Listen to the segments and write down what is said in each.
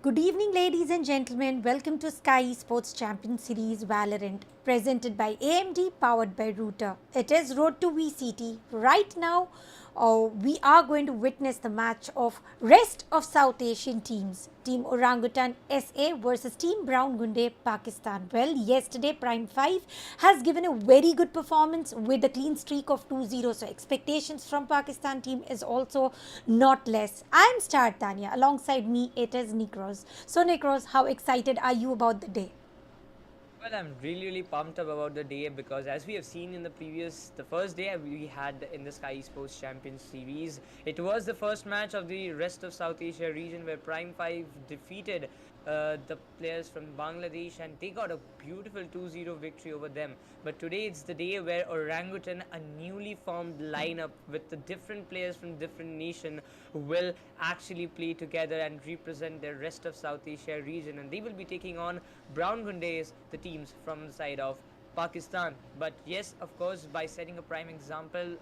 Good evening, ladies and gentlemen. Welcome to Skyesports Champions Series Valorant, presented by AMD, powered by Router. It is Road to VCT. Right now, we are going to witness the match of rest of South Asian teams. Team Orangutan SA versus Team Brown Gunday Pakistan. Well, yesterday Prime 5 has given a very good performance with a clean streak of 2-0. So expectations from Pakistan team is also not less. I am Star Tanya. Alongside me it is Nikros. So Nikros, how excited are you about the day? Well, I'm really pumped up about the day because as we have seen in the first day we had in the Skyesports Champions Series, it was the first match of the rest of South Asia region where Prime 5 defeated the players from Bangladesh and they got a beautiful 2-0 victory over them. But today it's the day where Orangutan, a newly formed lineup with the different players from different nations, will actually play together and represent the rest of South Asia region, and they will be taking on Brown Gundays, the teams from the side of Pakistan. But yes, of course, by setting a prime example,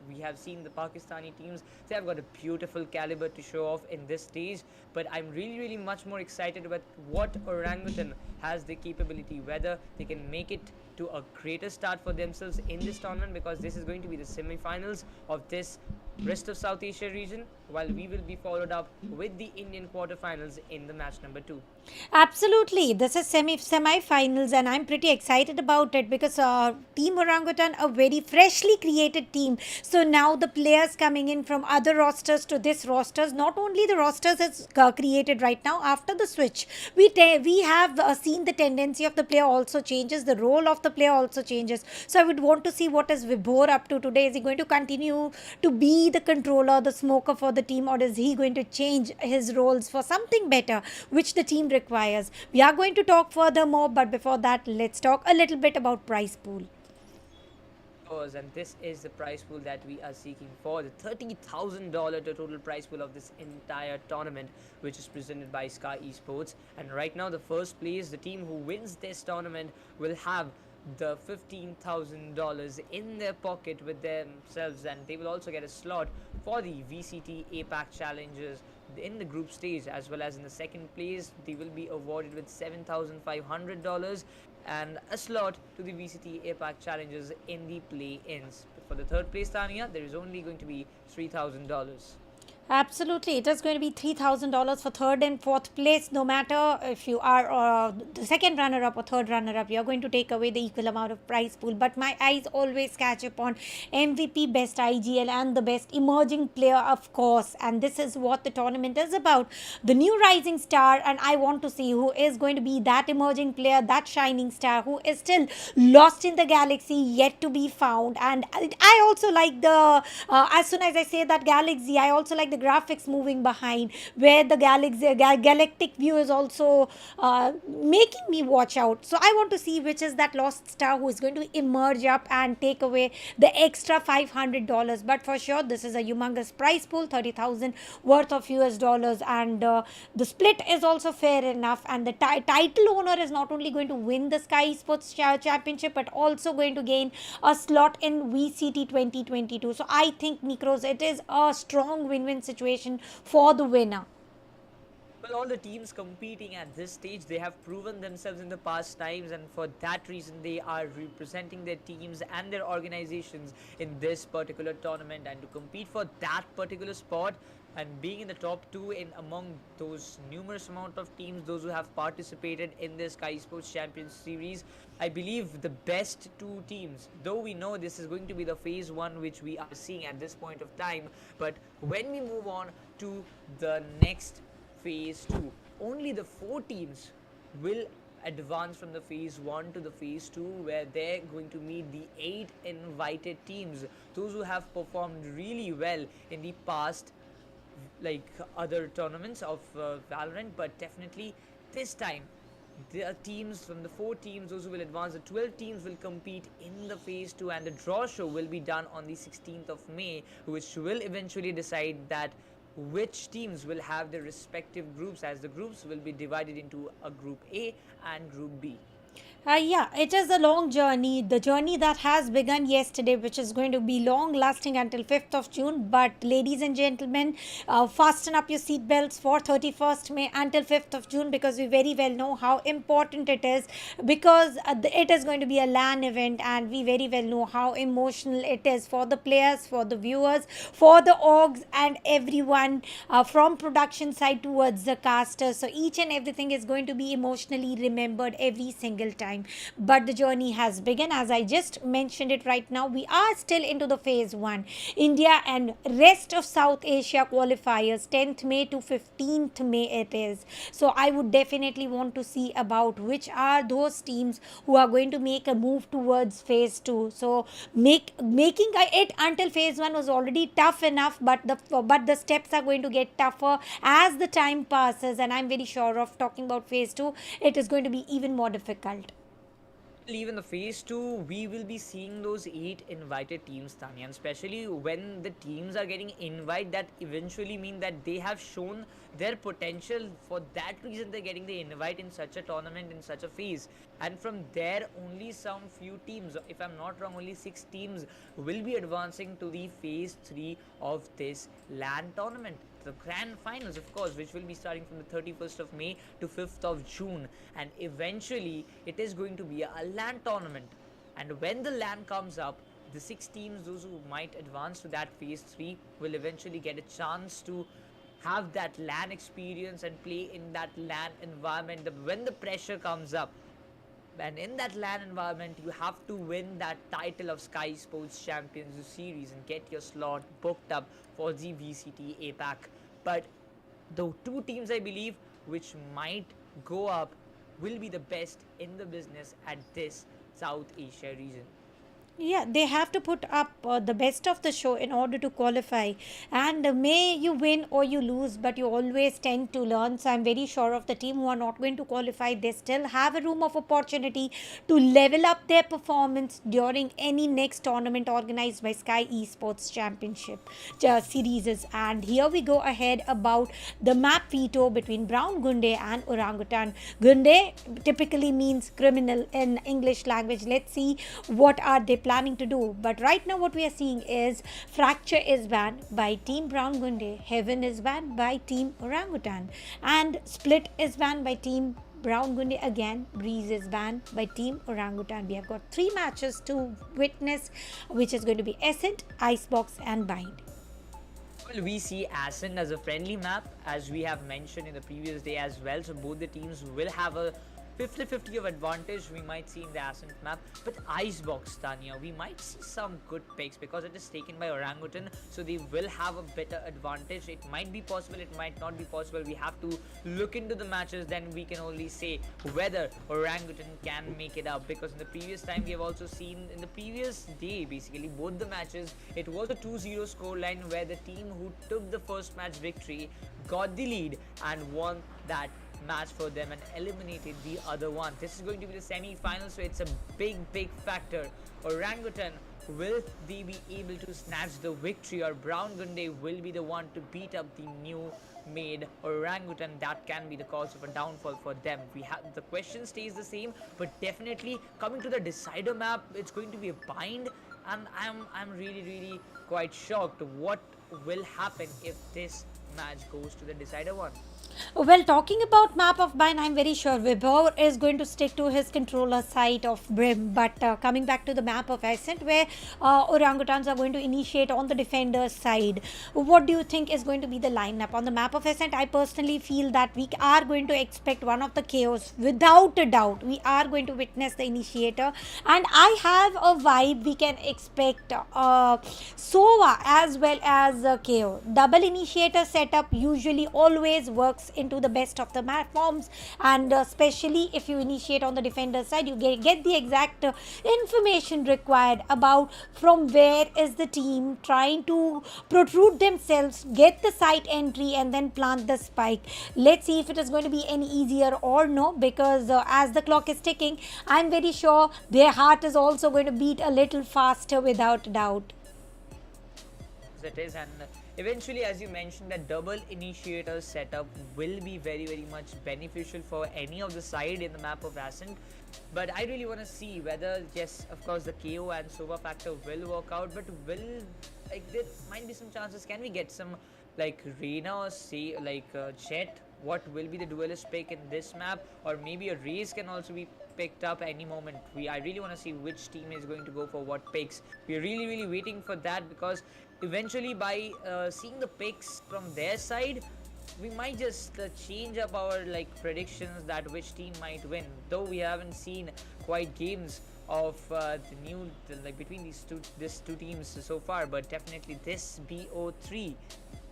we have seen the Pakistani teams. They have got a beautiful caliber to show off in this stage. But I'm really much more excited about what Orangutan has the capability, whether they can make it to a greater start for themselves in this tournament, because this is going to be the semi-finals of this rest of South Asia region, while we will be followed up with the Indian quarterfinals in the match number 2. Absolutely. This is semi-finals and I'm pretty excited about it because Team Orangutan, a very freshly created team. So now the players coming in from other rosters to this rosters, not only the rosters is created right now after the switch, we have seen the tendency of the player also changes, the role of the player also changes. So I would want to see what is Vibhor up to today. Is he going to continue to be the controller, the smoker for the team, or is he going to change his roles for something better, which the team requires? We are going to talk furthermore, but before that, let's talk a little bit about prize pool. And this is the prize pool that we are seeking for, the $30,000 total prize pool of this entire tournament, which is presented by Skyesports. And right now, the first place, the team who wins this tournament, will have the $15,000 in their pocket with themselves, and they will also get a slot for the VCT APAC challenges in the group stage. As well as in the second place, they will be awarded with $7,500 and a slot to the VCT APAC challenges in the play-ins. But for the third place, Tania, there is only going to be $3,000. Absolutely. It is going to be $3,000 for third and fourth place. No matter if you are the second runner up or third runner up, you are going to take away the equal amount of prize pool. But my eyes always catch upon MVP, best IGL, and the best emerging player, of course. And this is what the tournament is about. The new rising star, and I want to see who is going to be that emerging player, that shining star, who is still lost in the galaxy, yet to be found. And I also like as soon as I say that galaxy, I also like the graphics moving behind, where the galactic view is also making me watch out. So I want to see which is that lost star who is going to emerge up and take away the extra $500. But for sure, this is a humongous prize pool, 30,000 worth of US dollars, and the split is also fair enough. And the title owner is not only going to win the Skyesports Championship, but also going to gain a slot in VCT 2022. So I think, Nikros, it is a strong win-win situation for the winner. Well, all the teams competing at this stage, they have proven themselves in the past times, and for that reason, they are representing their teams and their organizations in this particular tournament. And to compete for that particular spot and being in the top two in among those numerous amount of teams, those who have participated in this Skyesports Champions Series, I believe the best two teams, though we know this is going to be the phase one which we are seeing at this point of time, but when we move on to the next phase 2, only the 4 teams will advance from the phase 1 to the phase 2, where they're going to meet the 8 invited teams, those who have performed really well in the past, like other tournaments of Valorant. But definitely this time, the teams from the 4 teams, those who will advance, the 12 teams will compete in the phase 2, and the draw show will be done on the 16th of May, which will eventually decide that which teams will have their respective groups, as the groups will be divided into a group A and group B. Yeah, it is a long journey. The journey that has begun yesterday, which is going to be long lasting until 5th of June. But, ladies and gentlemen, fasten up your seatbelts for 31st May until 5th of June, because we very well know how important it is, because it is going to be a LAN event, and we very well know how emotional it is for the players, for the viewers, for the orgs, and everyone from production side towards the casters. So, each and everything is going to be emotionally remembered every single time. But the journey has begun. As I just mentioned it right now, we are still into the phase 1. India and rest of South Asia qualifiers, 10th May to 15th May it is. So I would definitely want to see about which are those teams who are going to make a move towards phase 2. So making it until phase 1 was already tough enough, but the steps are going to get tougher as the time passes, and I'm very sure of talking about phase 2, it is going to be even more difficult. Even the phase 2, we will be seeing those 8 invited teams, Tanya, and especially when the teams are getting invite, that eventually mean that they have shown their potential. For that reason, they're getting the invite in such a tournament, in such a phase. And from there, only some few teams, if I'm not wrong, only 6 teams will be advancing to the phase 3 of this LAN tournament, the grand finals, of course, which will be starting from the 31st of May to 5th of June. And eventually, it is going to be a LAN tournament. And when the LAN comes up, the 6 teams, those who might advance to that phase 3, will eventually get a chance to have that LAN experience and play in that LAN environment. When the pressure comes up, and in that LAN environment, you have to win that title of Skyesports Champions Series and get your slot booked up for the VCT APAC. But the 2 teams, I believe, which might go up will be the best in the business at this South Asia region. Yeah, they have to put up the best of the show in order to qualify. And may you win or you lose, but you always tend to learn. So I'm very sure of the team who are not going to qualify. They still have a room of opportunity to level up their performance during any next tournament organized by Skyesports Championship Series. And here we go ahead about the map veto between Brown Gunday and Orangutan. Gunday typically means criminal in English language. Let's see what are they planning to do. But right now what we are seeing is Fracture is banned by Team Brown Gunday, Heaven is banned by Team Orangutan, and Split is banned by Team Brown Gunday again. Breeze is banned by Team Orangutan. We have got 3 matches to witness, which is going to be Ascent, Icebox, and Bind. Well, we see Ascent as a friendly map, as we have mentioned in the previous day as well. So both the teams will have a 50-50 of advantage we might see in the Ascent map. But Icebox, Tanya, we might see some good picks because it is taken by Orangutan, so they will have a better advantage. It might be possible, it might not be possible. We have to look into the matches, then we can only say whether Orangutan can make it up, because in the previous time we have also seen, in the previous day basically, both the matches, it was a 2-0 scoreline where the team who took the first match victory got the lead and won that match for them and eliminated the other one. This is going to be the semi-final, so it's a big factor. Orangutan, will they be able to snatch the victory, or Brown Gunday will be the one to beat up the new made Orangutan? That can be the cause of a downfall for them. We have the question stays the same, but definitely coming to the decider map, it's going to be a bind, and I'm really quite shocked what will happen if this match goes to the decider one. Well, talking about map of Bind, I'm very sure Vibhor is going to stick to his controller side of Brim. But coming back to the map of Ascent, where Orangutans are going to initiate on the defender's side, what do you think is going to be the lineup on the map of Ascent? I personally feel that we are going to expect one of the chaos. Without a doubt, we are going to witness the initiator. And I have a vibe we can expect Sova as well as KO. Double initiator setup usually always works into the best of the forms, and especially if you initiate on the defender side, you get the exact information required about from where is the team trying to protrude themselves, get the site entry, and then plant the spike. Let's see if it is going to be any easier or no, because as the clock is ticking, I'm very sure their heart is also going to beat a little faster without doubt. It is, and Eventually, as you mentioned, that double initiator setup will be very much beneficial for any of the side in the map of Ascent. But I really want to see whether, yes, of course, the KO and Sova factor will work out, but will, like, there might be some chances. Can we get some, like, Reina or say, like, Jet? What will be the duelist pick in this map? Or maybe a Raze can also be picked up any moment. I really want to see which team is going to go for what picks. We're really waiting for that, because eventually by seeing the picks from their side, we might just change up our like predictions that which team might win, though we haven't seen quite games of like between these two teams so far. But definitely this BO3,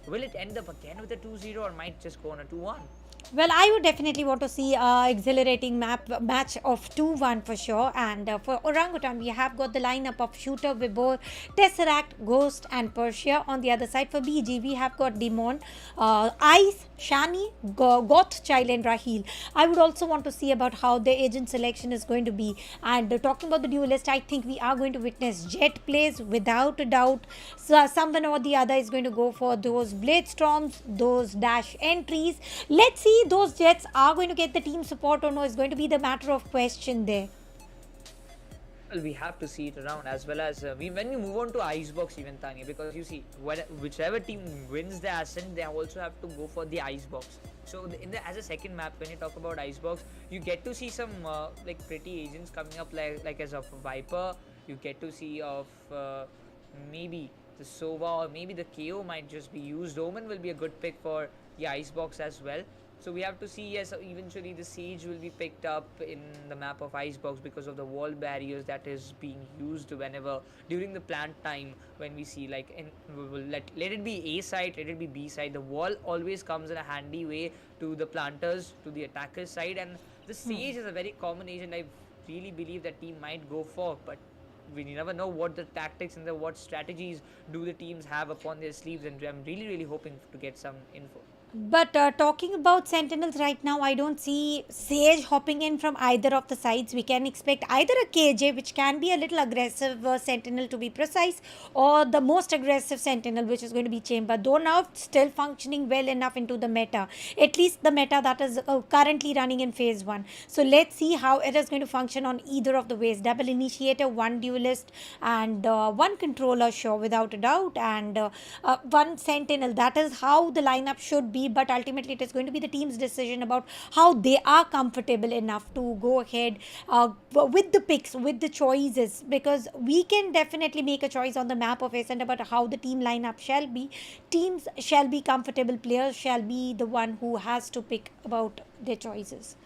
will it end up again with a 2-0 or might just go on a 2-1? Well, I would definitely want to see a exhilarating match of 2-1 for sure. And for Orangutan, we have got the lineup of Shooter, Vibor, Tesseract, Ghost, and Persia. On the other side, for BG, we have got Demon, Ice, Shani, Goth, Child, and Raheel. I would also want to see about how the agent selection is going to be. And talking about the duelist, I think we are going to witness Jet plays without a doubt. So someone or the other is going to go for those Blade Storms, those dash entries. Let's see those Jets are going to get the team support or no is going to be the matter of question there. Well, we have to see it around, as well as when we move on to Icebox even, Tanya, because you see, whichever team wins the Ascent, they also have to go for the Icebox. So as a second map, when you talk about Icebox, you get to see some like pretty agents coming up, like as of Viper. You get to see of maybe the Sova, or maybe the KO might just be used. Omen will be a good pick for the Icebox as well. So we have to see, yes, eventually the Sage will be picked up in the map of Icebox because of the wall barriers that is being used whenever during the plant time, when we see like let it be A side, let it be B side, the wall always comes in a handy way to the planters, to the attackers side, and the Sage is a very common agent I really believe that team might go for, but we never know what the tactics and what strategies do the teams have upon their sleeves, and I'm really hoping to get some info. But talking about Sentinels right now, I don't see Sage hopping in from either of the sides. We can expect either a KJ, which can be a little aggressive Sentinel to be precise, or the most aggressive Sentinel, which is going to be Chamber. Though now still functioning well enough into the meta, at least the meta that is currently running in phase 1. So let's see how it is going to function on either of the ways. Double Initiator, one Duelist, and one Controller, sure, without a doubt, and one Sentinel. That is how the lineup should be, but ultimately it is going to be the team's decision about how they are comfortable enough to go ahead with the picks, with the choices, because we can definitely make a choice on the map of Ascent about how the team lineup shall be. Teams shall be comfortable, players shall be the one who has to pick about their choices.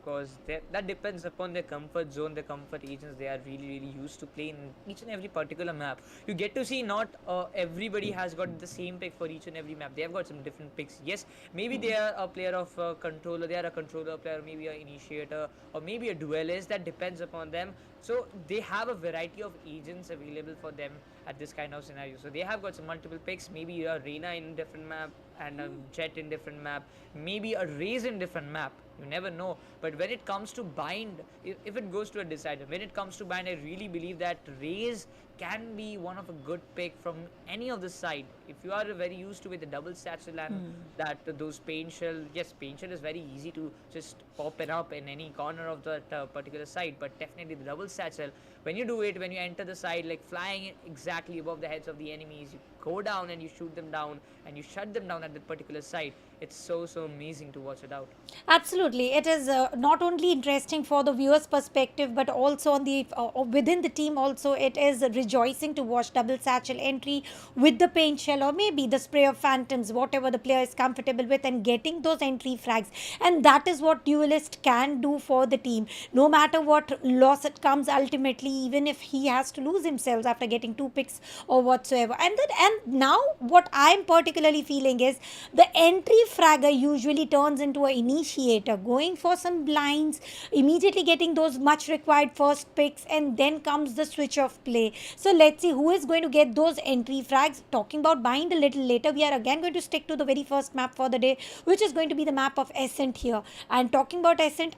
Because that depends upon their comfort zone, the comfort agents they are really used to play in each and every particular map. You get to see not everybody has got the same pick for each and every map. They have got some different picks. Yes, maybe they are a player of controller, they are a controller player, maybe an initiator, or maybe a duelist. That depends upon them. So they have a variety of agents available for them at this kind of scenario. So they have got some multiple picks, maybe a Reina in different map and a Jet in different map, maybe a Raze in different map. You never know. But when it comes to bind, if it goes to a decider, when it comes to bind, I really believe that Raze can be one of a good pick from any of the side. If you are very used to with the double satchel and that those pain shell, yes, pain shell is very easy to just pop it up in any corner of that particular side, but definitely the double satchel, when you do it, when you enter the side, like flying exactly above the heads of the enemies, you go down and you shoot them down and you shut them down at that particular side. It's so amazing to watch it out. Absolutely, it is not only interesting for the viewer's perspective, but also on the within the team. Also, it is rejoicing to watch double satchel entry with the paint shell, or maybe the spray of phantoms, whatever the player is comfortable with, and getting those entry frags. And that is what duelist can do for the team. No matter what loss it comes, ultimately, even if he has to lose himself after getting 2 picks or whatsoever. And now what I'm particularly feeling is the entry fragger usually turns into an initiator, going for some blinds, immediately getting those much required first picks, and then comes the switch of play. So let's see who is going to get those entry frags. Talking about bind a little later, we are again going to stick to the very first map for the day, which is going to be the map of Ascent here. And talking about Ascent,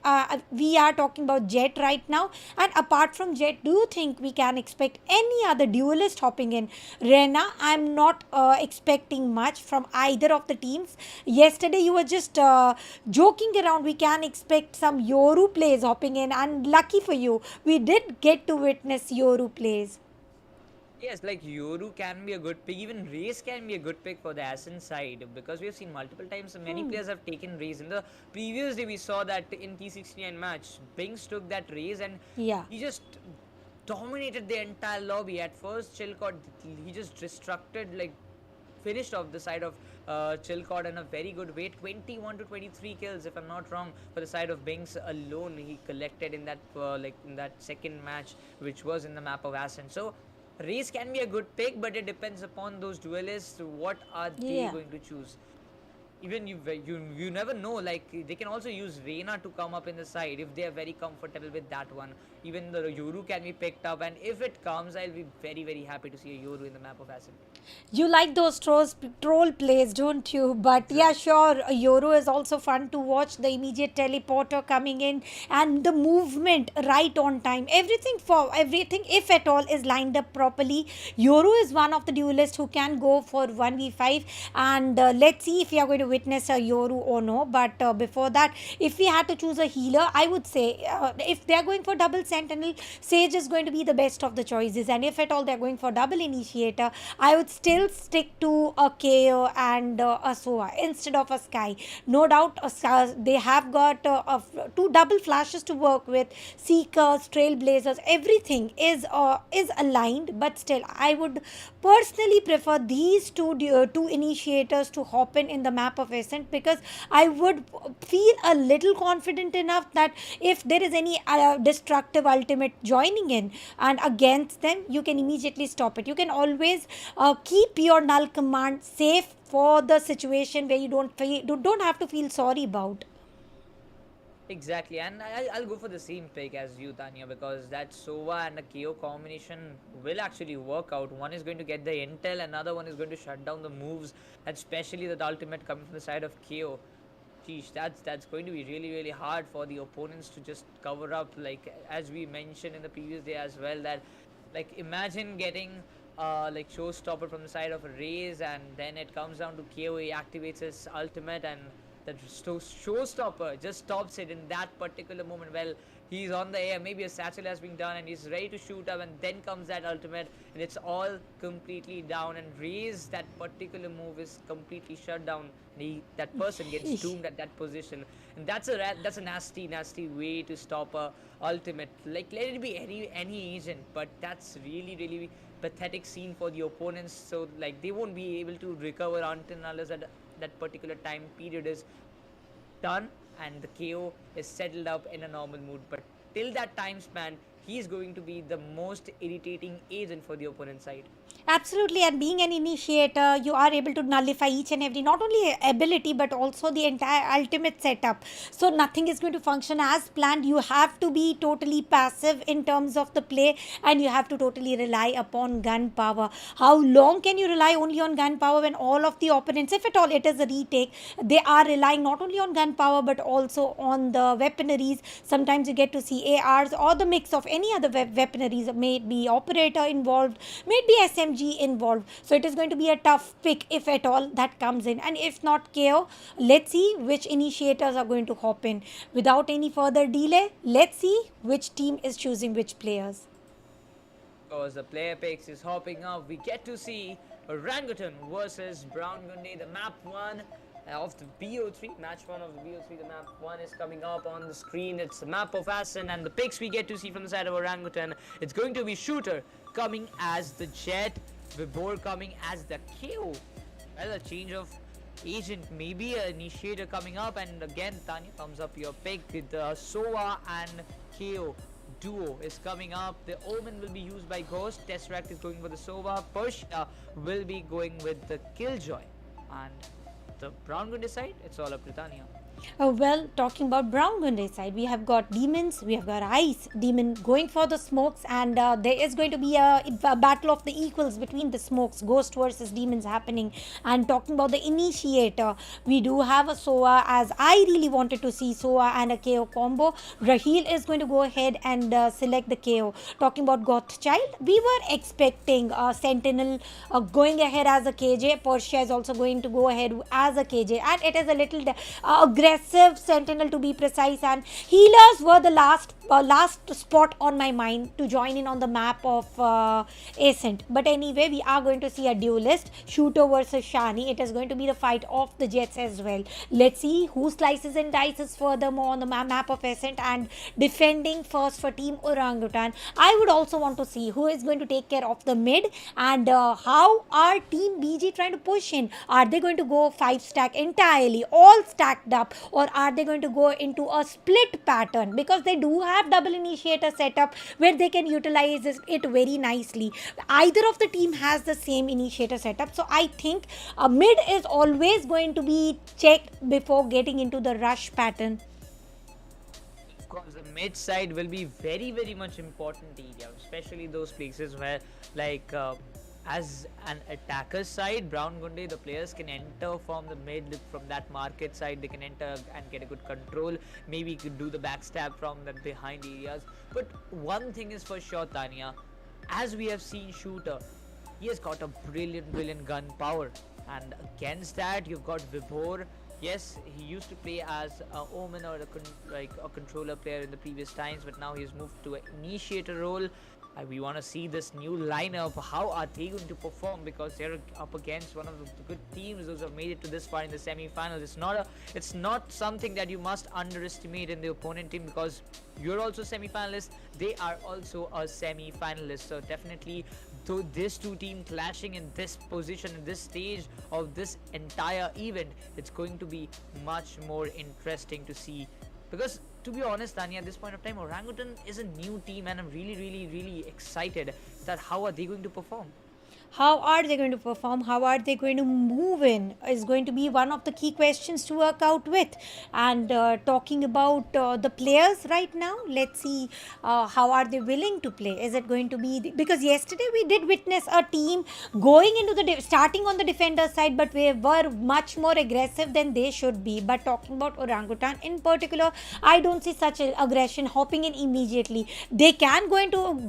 we are talking about Jet right now. And apart from Jet, do you think we can expect any other duelist hopping in? Rena, I'm I'm not expecting much from either of the teams. Yesterday, you were just joking around. We can expect some Yoru plays hopping in, and lucky for you, we did get to witness Yoru plays. Yes, like Yoru can be a good pick. Even Race can be a good pick for the Ascent side, because we have seen multiple times many players have taken Race. In the previous day, we saw that in T69 match, Binks took that Race and Yeah. he just dominated the entire lobby. At first, Chilcott, he just destructed, like finished off the side of Chilcott in a very good way. 21 to 23 kills, if I'm not wrong, for the side of Binks alone. He collected in that in that second match, which was in the map of Ascent. So Race can be a good pick, but it depends upon those duelists. What are they Yeah. going to choose? Even you never know. Like, they can also use Reina to come up in the side if they are very comfortable with that one. Even the Yoru can be picked up, and if it comes, I'll be very happy to see a Yoru in the map of Ascent. You like those troll plays, don't you? But yeah, Exactly. sure, Euro is also fun to watch. The immediate teleporter coming in and the movement right on time. Everything, if at all, is lined up properly. Euro is one of the duelists who can go for 1v5, and let's see if we are going to witness a Yoru or no. But before that, if we had to choose a healer, I would say if they are going for double sentinel, Sage is going to be the best of the choices. And if at all they are going for double initiator, I would still stick to a KO and a Sova instead of a Sky. No doubt, they have got two double flashes to work with. Seekers, Trailblazers, everything is aligned. But still, I would personally prefer these two initiators to hop in the map of Ascent, because I would feel a little confident enough that if there is any destructive ultimate joining in and against them, you can immediately stop it. You can always keep your null command safe for the situation where you don't have to feel sorry about. Exactly, and I'll go for the same pick as you, Tanya, because that Sova and the KO combination will actually work out. One is going to get the intel, another one is going to shut down the moves, and especially the ultimate coming from the side of KO. Geez, that's going to be really hard for the opponents to just cover up. Like, as we mentioned in the previous day as well, that, like, imagine getting like showstopper from the side of a Raze, and then it comes down to KO. He activates his ultimate, and that showstopper just stops it in that particular moment. Well, he's on the air, maybe a satchel has been done, and he's ready to shoot up, and then comes that ultimate, and it's all completely down, and Raze, that particular move is completely shut down. That person gets doomed at that position, and that's a nasty way to stop a ultimate. Like, let it be any agent, but that's really pathetic scene for the opponents. So, like, they won't be able to recover until unless that particular time period is done and the KO is settled up in a normal mood. But till that time span, he is going to be the most irritating agent for the opponent side. Absolutely, and being an initiator, you are able to nullify each and every, not only ability but also the entire ultimate setup. So nothing is going to function as planned. You have to be totally passive in terms of the play, and you have to totally rely upon gun power. How long can you rely only on gun power when all of the opponents, if at all it is a retake, they are relying not only on gun power but also on the weaponaries. Sometimes you get to see ARs or the mix of any other weaponaries, may it be operator involved, may it be SMG involved. So it is going to be a tough pick if at all that comes in. And if not KO, let's see which initiators are going to hop in. Without any further delay, let's see which team is choosing which players. Because the player picks is hopping up, we get to see Orangutan versus Brown Gunday, the map 1 of the BO3, match 1 of the BO3. The map 1 is coming up on the screen. It's the map of Ascent, and the picks we get to see from the side of Orangutan, it's going to be Shooter coming as the Jet, Vibor coming as the KO. Well, a change of agent, maybe an initiator coming up, and again, Tanya, thumbs up your pick. The Sova and KO duo is coming up. The Omen will be used by Ghost. Tesseract is going for the Sova. Persia will be going with the Killjoy. And the Brown Gunday side, it's all up to Tanya. Well, talking about Brown Gunday side, we have got Demons, we have got Ice, Demon going for the smokes, and there is going to be a battle of the equals between the smokes, Ghost versus Demons happening. And talking about the initiator, we do have a SOA, as I really wanted to see SOA and a KO combo. Raheel is going to go ahead and select the KO. Talking about Goth Child, we were expecting Sentinel going ahead as a KJ. Persia is also going to go ahead as a KJ, and it is a little aggressive Sentinel to be precise. And healers were the last spot on my mind to join in on the map of Ascent. But anyway, we are going to see a duelist, Shooter versus Shani. It is going to be the fight of the Jets as well. Let's see who slices and dices furthermore on the map of Ascent. And defending first for Team Orangutan, I would also want to see who is going to take care of the mid, and how are Team BG trying to push in. Are they going to go 5 stack entirely, all stacked up, or are they going to go into a split pattern, because they do have double initiator setup where they can utilize it very nicely. Either of the team has the same initiator setup, so I think a mid is always going to be checked before getting into the rush pattern. Of course, the mid side will be very much important area, especially those places where, like, as an attacker side, Brown Gunday, the players can enter from the mid, from that market side. They can enter and get a good control. Maybe you could do the backstab from the behind areas. But one thing is for sure, Tanya, as we have seen Shooter, he has got a brilliant gun power, and against that you've got Vibhor. Yes, he used to play as a Omen or a controller player in the previous times, but now he's moved to an initiator role. We want to see this new lineup. How are they going to perform? Because they're up against one of the good teams. Those have made it to this far in the semi-finals. It's not something that you must underestimate in the opponent team, because you're also semi-finalist. They are also a semi-finalist. So definitely, though these two teams clashing in this position, in this stage of this entire event, it's going to be much more interesting to see. Because to be honest, Tanya, at this point of time, Orangutan is a new team, and I'm really excited that how are they going to perform. How are they going to perform? How are they going to move in? Is going to be one of the key questions to work out with. And talking about the players right now, let's see how are they willing to play. Is it going to be because yesterday we did witness a team going into the starting on the defender side, but we were much more aggressive than they should be. But talking about Orangutan in particular, I don't see such a aggression hopping in immediately. They can go into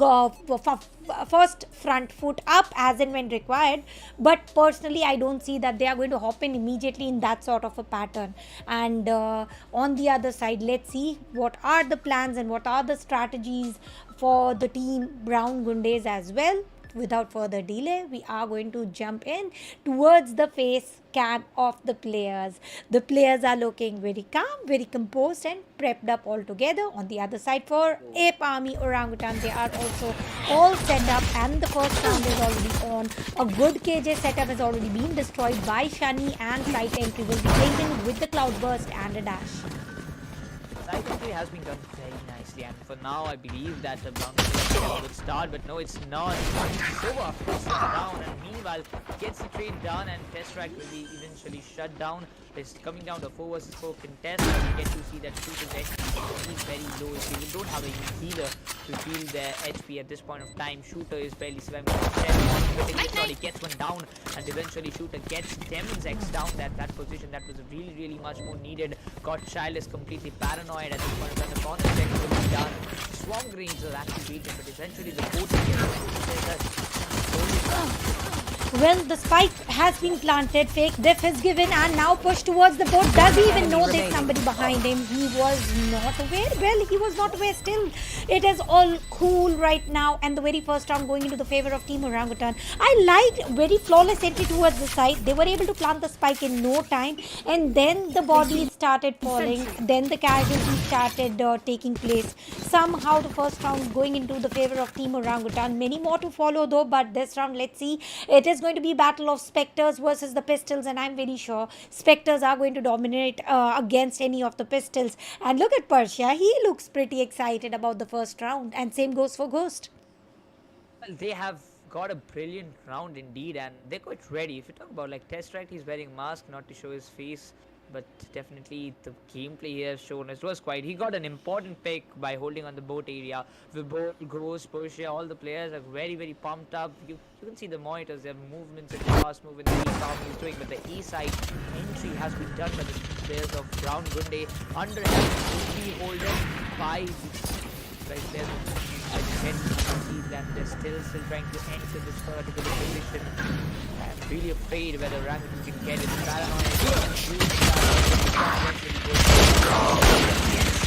first front foot up as and when required, but personally I don't see that they are going to hop in immediately in that sort of a pattern. And on the other side, let's see what are the plans and what are the strategies for the team Brown Gundays as well. Without further delay, we are going to jump in towards the face cam of the players. The players are looking very calm, very composed, and prepped up all together. On the other side, for Ape Army Orangutan, they are also all set up, and the first round is already on. A good KJ setup has already been destroyed by Shani, and site entry will be taken with the cloudburst and a dash. Side entry has been done very nicely, and for now I believe that the Brown will get a good start, but no, it's not. Sova puts it down, and meanwhile gets the trade done, and Test Track will be eventually shut down. It's coming down to 4 versus 4 contest, and we get to see that Shooter's HP is very low. If you don't have a healer to heal their HP at this point of time, Shooter is barely surviving. He gets one down, and eventually Shooter gets Demon's X down that position. That was really much more needed. God Child is completely paranoid at this point of time. The corner check will be done. Swarm Greens are activated, but eventually the boat Well, the spike has been planted, fake diff is given, and now pushed towards the boat. Does he even know there's somebody behind him? He was not aware. Well, he was not aware still. It is all cool right now, and the very first round going into the favor of Team Orangutan. I liked very flawless entry towards the side. They were able to plant the spike in no time, and then the bodies started falling. Then the casualties started taking place. Somehow the first round going into the favor of Team Orangutan. Many more to follow though, but this round, let's see. It is going to be battle of Spectres versus the Pistols, and I'm very sure Spectres are going to dominate against any of the Pistols. And look at Persia, he looks pretty excited about the first round, and same goes for Ghost. Well, they have got a brilliant round indeed, and they're quite ready. If you talk about like Test Track, he's wearing a mask not to show his face. but definitely the gameplay he has shown us was quite. He got an important pick by holding on the boat area. Vibor, Gross, Persia, all the players are very, very pumped up. You can see the monitors, their movements and fast movement that Tommy is doing, but the A side entry has been done by the players of Brown Gunday. Underhand will be holding by the players of and they're still trying to enter this particular position. I'm really afraid whether Orangutan can get it.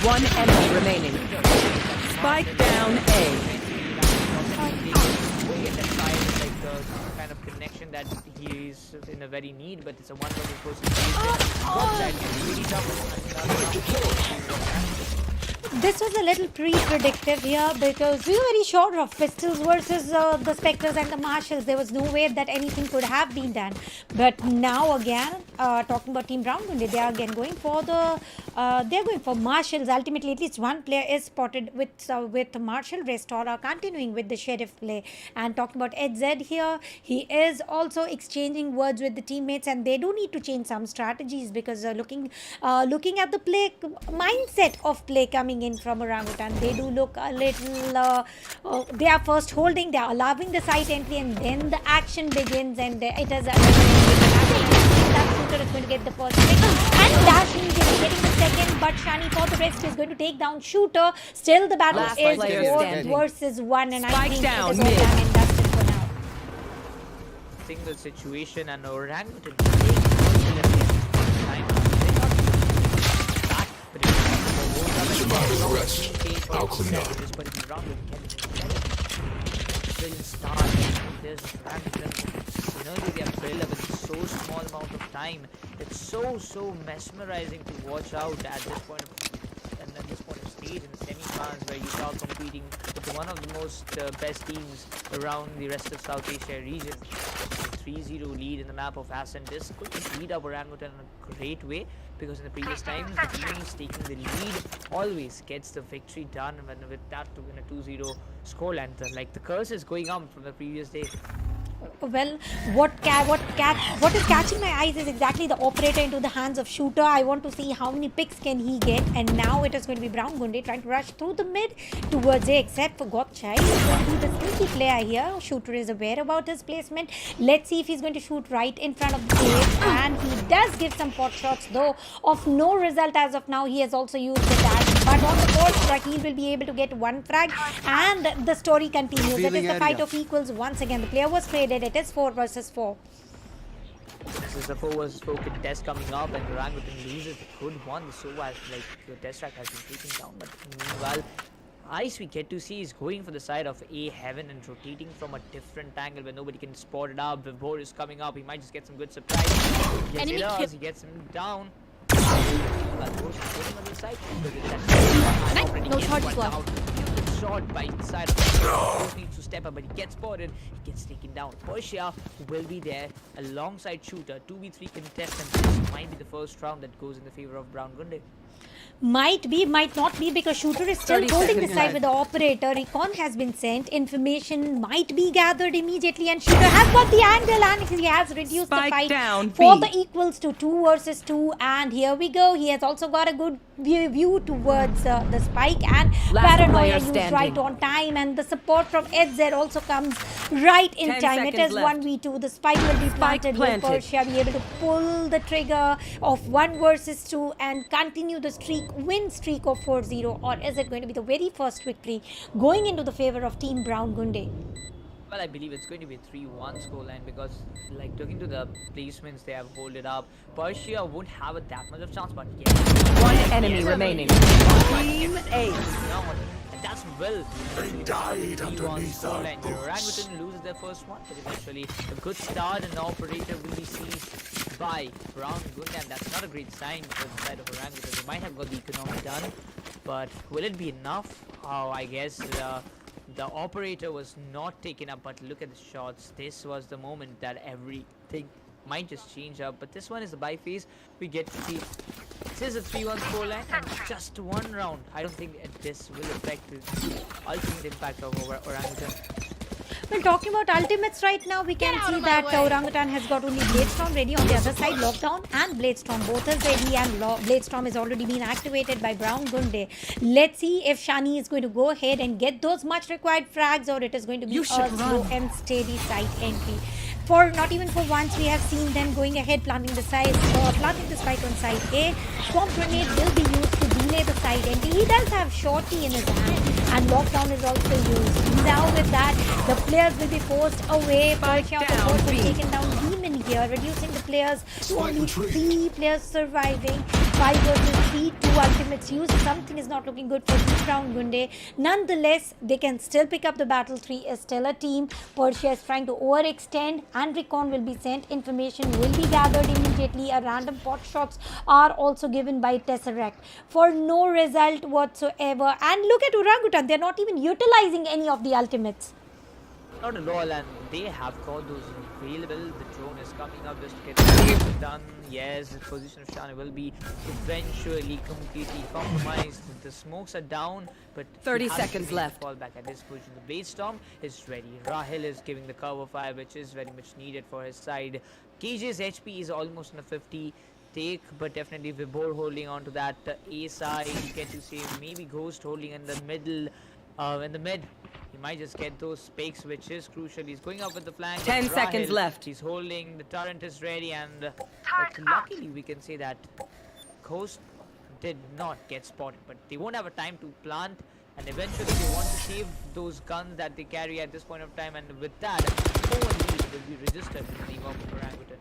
One enemy remaining. Spike down A. Like the kind of connection that he is in a very need, but it's a one-level person. This was a little pre-predictive here because we were very sure of Pistols versus the Spectres and the Marshals. There was no way that anything could have been done. But now again, talking about Team Brown, they are again going for they're going for Marshals. Ultimately, at least one player is spotted with Marshal. Rest all are continuing with the Sheriff play. And talking about EdZ here, he is also exchanging words with the teammates, and they do need to change some strategies because looking at the play mindset of play coming in from Orangutan, they do look a little they are first holding, they are allowing the site entry, and then the action begins, and it is that shooter is going to get the first pick, and Dashing is getting the second, but Shani for the rest is going to take down shooter. Still the battle is 4 versus 1, and I think it is all done and dusted for now. Single situation, and Orangutan Tomorrow's rest. I'll clean up. Brilliant start. There's Orangutan. You know, they are built up in so small amount of time. It's so mesmerizing to watch out at this point of stage in the semi-finals, where you are competing with one of the most best teams around the rest of South Asia region. 3-0 lead in the map of Ascent. This could lead up Orangutan in a great way, because in the previous times the team is taking the lead always gets the victory done when with that to win a 2-0 scoreline. The curse is going on from the previous day. Well, what is catching my eyes is exactly the operator into the hands of shooter. I want to see how many picks can he get, and now it is going to be Brown Gunday trying to rush through the mid towards A, except for Gotchai. He's going to be the sneaky player here. Shooter is aware about his placement. Let's see if he's going to shoot right in front of the stage, and he does give some pot shots, though of no result as of now. He has also used the dash, but on the fourth strike he will be able to get one frag, and the story continues. It is the fight of equals once again. The player was traded. It is 4 versus 4. This is a 4 versus 4 contest coming up, and Orangutan loses a good one. So as the test track has been taken down, but meanwhile, Ice we get to see is going for the side of A Heaven and rotating from a different angle where nobody can spot it up. Vibor is coming up. He might just get some good surprise. Yes, he gets him down. No charges left. Shot by inside of needs to step up, but he gets spotted. He gets taken down. Persia will be there alongside shooter. 2v3 contestant. This might be the first round that goes in the favor of Brown Gunday. Might be, might not be, because shooter is still holding the side with the operator. Recon has been sent. Information might be gathered immediately, and shooter has got the angle, and he has reduced the fight for the equals to 2 versus 2. And here we go. He has also got a good view towards the spike, and Paranoia used right on time, and the support from EdZ also comes right in time. It is 1v2. The spike will be planted. Will Persia be able to pull the trigger of 1 versus 2 and continue the win streak of 4-0, or is it going to be the very first victory going into the favor of Team Brown Gunday? Well, I believe it's going to be a 3-1 scoreline, because looking to the placements they have holded up, Persia won't have that much of chance, but yes. One enemy remaining. Team A. And that's well. They died underneath our Orangutan loses their first one, but eventually a good start, and the operator will be seized by Brown Gunday, and that's not a great sign for the side of Orangutan. They might have got the economy done, but will it be enough? Oh, I guess the operator was not taken up, but look at the shots. This was the moment that everything might just change up, but this one is the bye phase. We get to see this is a 3-1 scoreline, and just one round. I don't think this will affect the ultimate impact of Orangutan. Well, talking about ultimates right now, we can see that Orangutan has got only Bladestorm ready on the other side. Lockdown and Bladestorm both is ready, and Bladestorm has already been activated by Brown Gunday. Let's see if Shani is going to go ahead and get those much required frags, or it is going to be a slow and steady side entry. For not even for once, we have seen them going ahead, planting the spike on side A. Swamp grenade will be used to delay the side entry. He does have shorty in his hand, and lockdown is also used. Now with that, the players will be forced away. Persia of course has taken down Demon here, reducing the players to only 3 players surviving. 5 versus 3, 2 ultimates used. Something is not looking good for this round, Gunday. Nonetheless, they can still pick up the battle. 3 is still a team. Persia is trying to overextend, and recon will be sent. Information will be gathered immediately. A random pot shots are also given by Tesseract for no result whatsoever. And look at Orangutan, they're not even utilizing any of the ultimates. Not at all, and they have got those available. The drone is coming up just to get it done. Yes, the position of Shani will be eventually completely compromised. The smokes are down, but 30 seconds left. Fall back at this position. The Bladestorm is ready. Rahil is giving the cover fire, which is very much needed for his side. KJ's HP is almost on a 50 take, but definitely Vibor holding on to that A side. You get to see maybe Ghost holding in the middle, in the mid. He might just get those spikes, which is crucial. He's going up with the flank. 10 seconds left. He's holding. The turret is ready, and luckily we can say that Ghost did not get spotted, but they won't have a time to plant, and eventually they want to save those guns that they carry at this point of time, and with that, 4 lead will be registered in the name of Orangutan.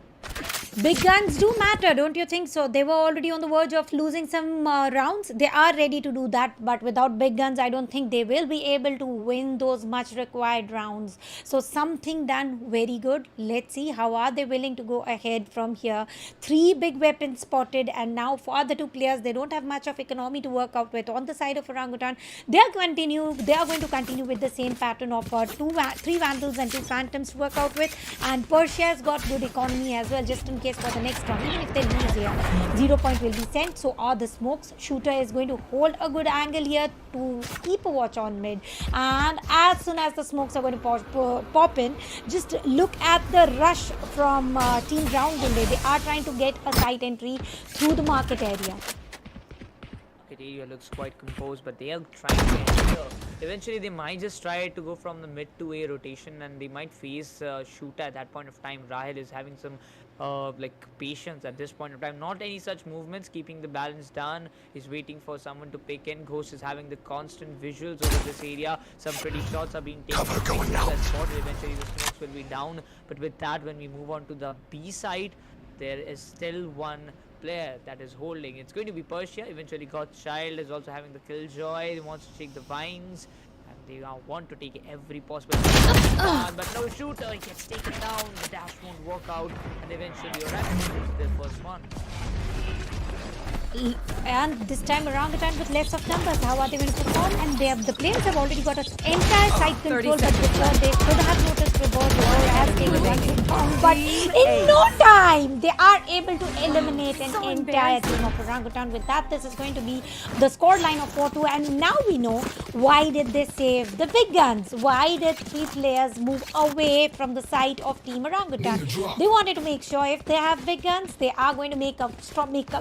Big guns do matter, don't you think so? They were already on the verge of losing some rounds. They are ready to do that, but without big guns, I don't think they will be able to win those much required rounds. So something done very good. Let's see how are they willing to go ahead from here. 3 big weapons spotted, and now for the 2 players, they don't have much of economy to work out with. On the side of Orangutan, they are going to continue with the same pattern of 3 Vandals and 2 Phantoms to work out with, and Persia's got good economy as well, just in case for the next round. Even if they lose here, 0 point will be sent. So are the smokes. Shooter is going to hold a good angle here to keep a watch on mid, and as soon as the smokes are going to pop in, just look at the rush from Team Round Gunday. They are trying to get a site entry through the market area. Area looks quite composed, but they are trying to enter. Eventually they might just try to go from the mid to A rotation, and they might face Shooter at that point of time. Rahil is having some patience at this point of time. Not any such movements, keeping the balance down. He's waiting for someone to pick in. Ghost is having the constant visuals over this area. Some pretty shots are being taken. Cover going out. Eventually the smokes will be down, but with that, when we move on to the B side, there is still one player that is holding. It's going to be Persia. Eventually Godchild is also having the killjoy. He wants to take the vines, and they now want to take every possible but no Shooter. He gets taken down. The dash won't work out, and eventually Orangutan is the first one. And this time around the time with less of numbers, how are they going to perform? And the players have already got an entire side control, but before they could have noticed Vibor has taken one down. But in no time, they are able to eliminate an entire team of Orangutan. With that, this is going to be the score line of 4-2. And now we know why did they save the big guns. Why did 3 players move away from the side of Team Orangutan? They wanted to make sure if they have big guns, they are going to make a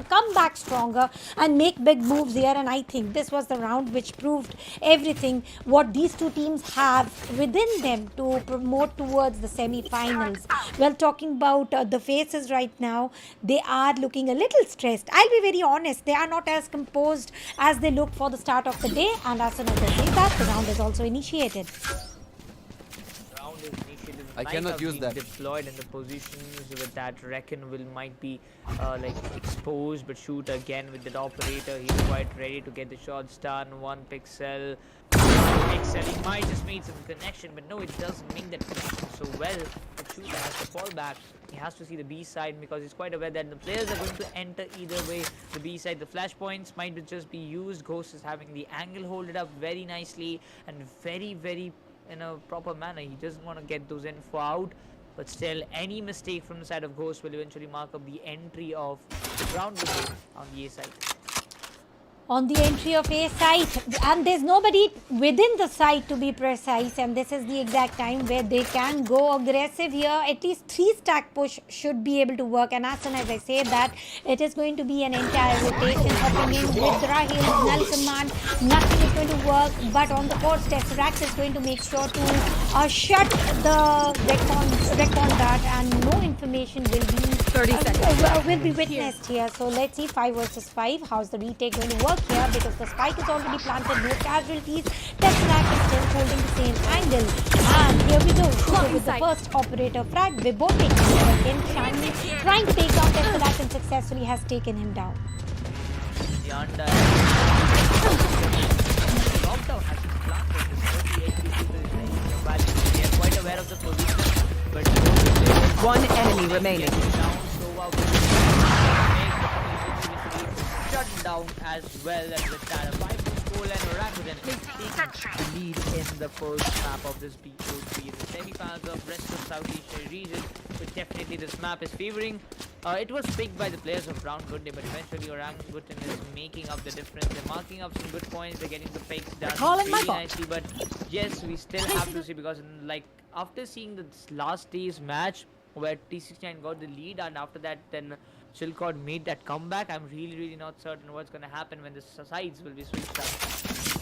comeback stronger and make big moves here, and I think this was the round which proved everything what these 2 teams have within them to promote towards the semi-finals. Well, talking about the faces right now, they are looking a little stressed. I'll be very honest, they are not as composed as they look for the start of the day, and as soon as they say that, the round is also initiated. I cannot use that. Deployed in the positions with that Reckon will might be exposed, but Shoot again with that operator. He's quite ready to get the shots done. 1 pixel. He might just made some connection, but no, it doesn't make that connection so well. But Shooter has to fall back. He has to see the B side because he's quite aware that the players are going to enter either way. The B side, the flashpoints might just be used. Ghost is having the angle hold it up very nicely and very in a proper manner. He doesn't want to get those info out, but still any mistake from the side of Ghost will eventually mark up the entry of round 1 on the A side. on the entry of A site, and there's nobody within the site to be precise, and this is the exact time where they can go aggressive here. At least 3 stack push should be able to work, and as soon as I say that, it is going to be an entire rotation hopping in with Rahil, null command. Nothing is going to work, but on the course, Tesseract is going to make sure to shut the recon dart, and no information will be 30 seconds will be witnessed here. So let's see 5 versus 5. How's the retake going to work here? Because the spike is already planted, no casualties. Tesseract is still holding the same angle. And here we go. Shooter with the first operator frag. Vibo taking it again. Shani trying to take down Tesseract and successfully has taken him down. The under lockdown has been planted. The 38 people is making a value. They are quite aware of the position, but One enemy remaining. down so well. Shut down as well as the Tara 5 goal and Orangutan taking the lead in the first map of this BO3 in the semi-finals of rest of South Asia region, which definitely this map is favoring. It was picked by the players of Brown Gunday, but eventually Orangutan is making up the difference. They're marking up some good points. They're getting the picks done really nicely. But yes, we still have to see, because like after seeing the last day's match where T69 got the lead, and after that then Chilcod made that comeback, I'm really not certain what's going to happen when the sides will be switched up.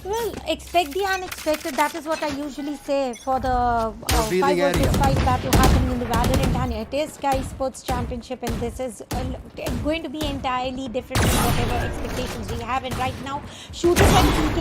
Well, expect the unexpected. That is what I usually say for the 5 breathing versus area. 5 battle happening in the Valorant, and it is Skyesports Championship, and this is going to be entirely different from whatever expectations we have. And right now, Shooter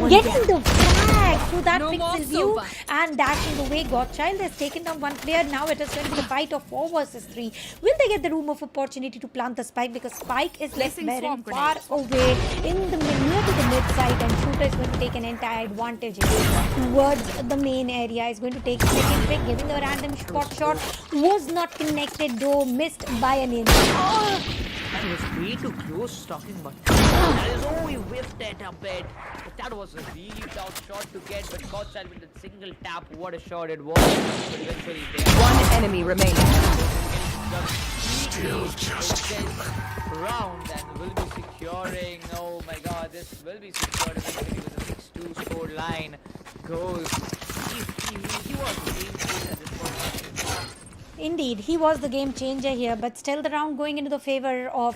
getting the flag through that pixel view and dashing away. Godchild has taken down one player. Now it is going to be the fight of 4 versus 3. Will they get the room of opportunity to plant the spike? Because spike is less barren, far away in the near to the mid side, and Shooter is going to take an entire advantage towards the main area. Is going to take second pick, giving a random spot shot. Was not connected though, missed by an inch. That was way too close, talking about. That is, oh, he whiffed it a bit. But that was a really tough shot to get, but Godchild with a single tap, what a shot it was. But eventually they One enemy remaining. still just round and will be securing. Oh my god, this will be secured eventually with a 6-2 score line. Goes. He was the game changer at this point. Indeed, he was the game changer here, but still the round going into the favor of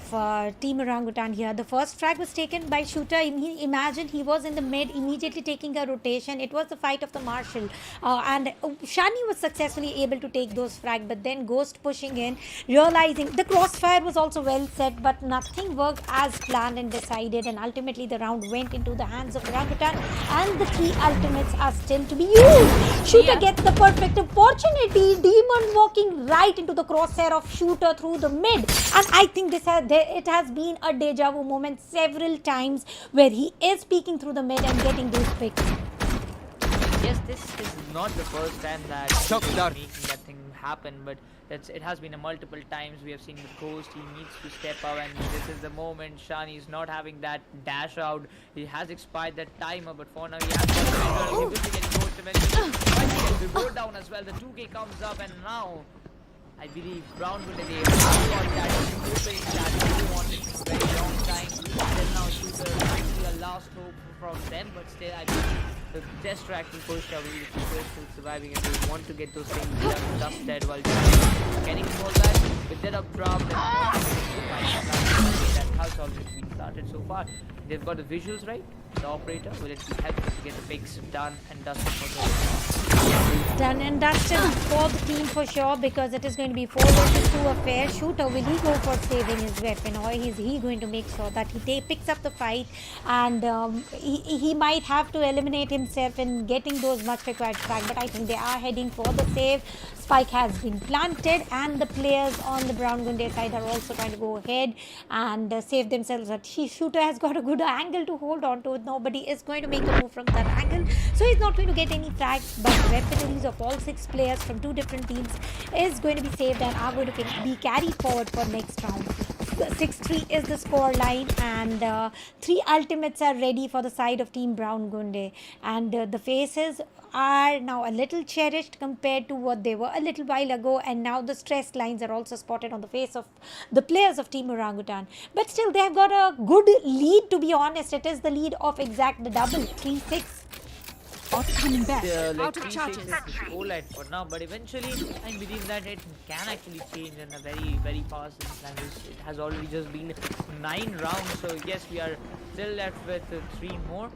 Team Orangutan here. The first frag was taken by Shooter. Imagine he was in the mid, immediately taking a rotation. It was the fight of the Marshal. And Shani was successfully able to take those frag, but then Ghost pushing in, realizing the crossfire was also well set, but nothing worked as planned and decided. And ultimately the round went into the hands of Orangutan, and the 3 ultimates are still to be used. Shooter gets the perfect opportunity. Demon walking right into the crosshair of Shooter through the mid, and I think it has been a deja vu moment several times where he is peeking through the mid and getting those picks. Yes, this is not the first time that Shock he's dart. making that thing happen, but it has been a multiple times. We have seen the Ghost, he needs to step up, and this is the moment. Shani is not having that dash out. He has expired that timer, but for now he has got the visual. He will be getting Ghost eventually. But he gets the board down as well. The 2K comes up, and now I believe Brown will be able to got that opening that he wanted for a very long time. Then now Shooter might be a last hope from them, but still I believe the test track will push away with the Shooter still surviving, and they want to get those things done, dusted while getting all that with that up drop. That has already been started so far. They've got the visuals right. The operator, will it be helpful to get the picks done and dusted for the Done and dusted for the team for sure, because it is going to be 4 versus 2 affair. Shooter, will he go for saving his weapon, or is he going to make sure that he picks up the fight, and he might have to eliminate himself in getting those much required frag, but I think they are heading for the save. Spike has been planted, and the players on the Brown Gunday side are also trying to go ahead and save themselves. But Shooter has got a good angle to hold on to. Nobody is going to make a move from that angle, so he's not going to get any frags, but the weaponries of all 6 players from 2 different teams is going to be saved and are going to be carried forward for next round. 6-3 is the score line, and 3 ultimates are ready for the side of Team Brown Gunday. And the faces are now a little cherished compared to what they were a little while ago, and now the stress lines are also spotted on the face of the players of Team Orangutan. But still, they have got a good lead, to be honest. It is the lead of exact the double, 3-6. Coming back. Like Out of 3-6 charges. is the scoreline for now, but eventually I believe that it can actually change in a very fast instant. It has already just been 9 rounds, so yes, we are still left with 3 more.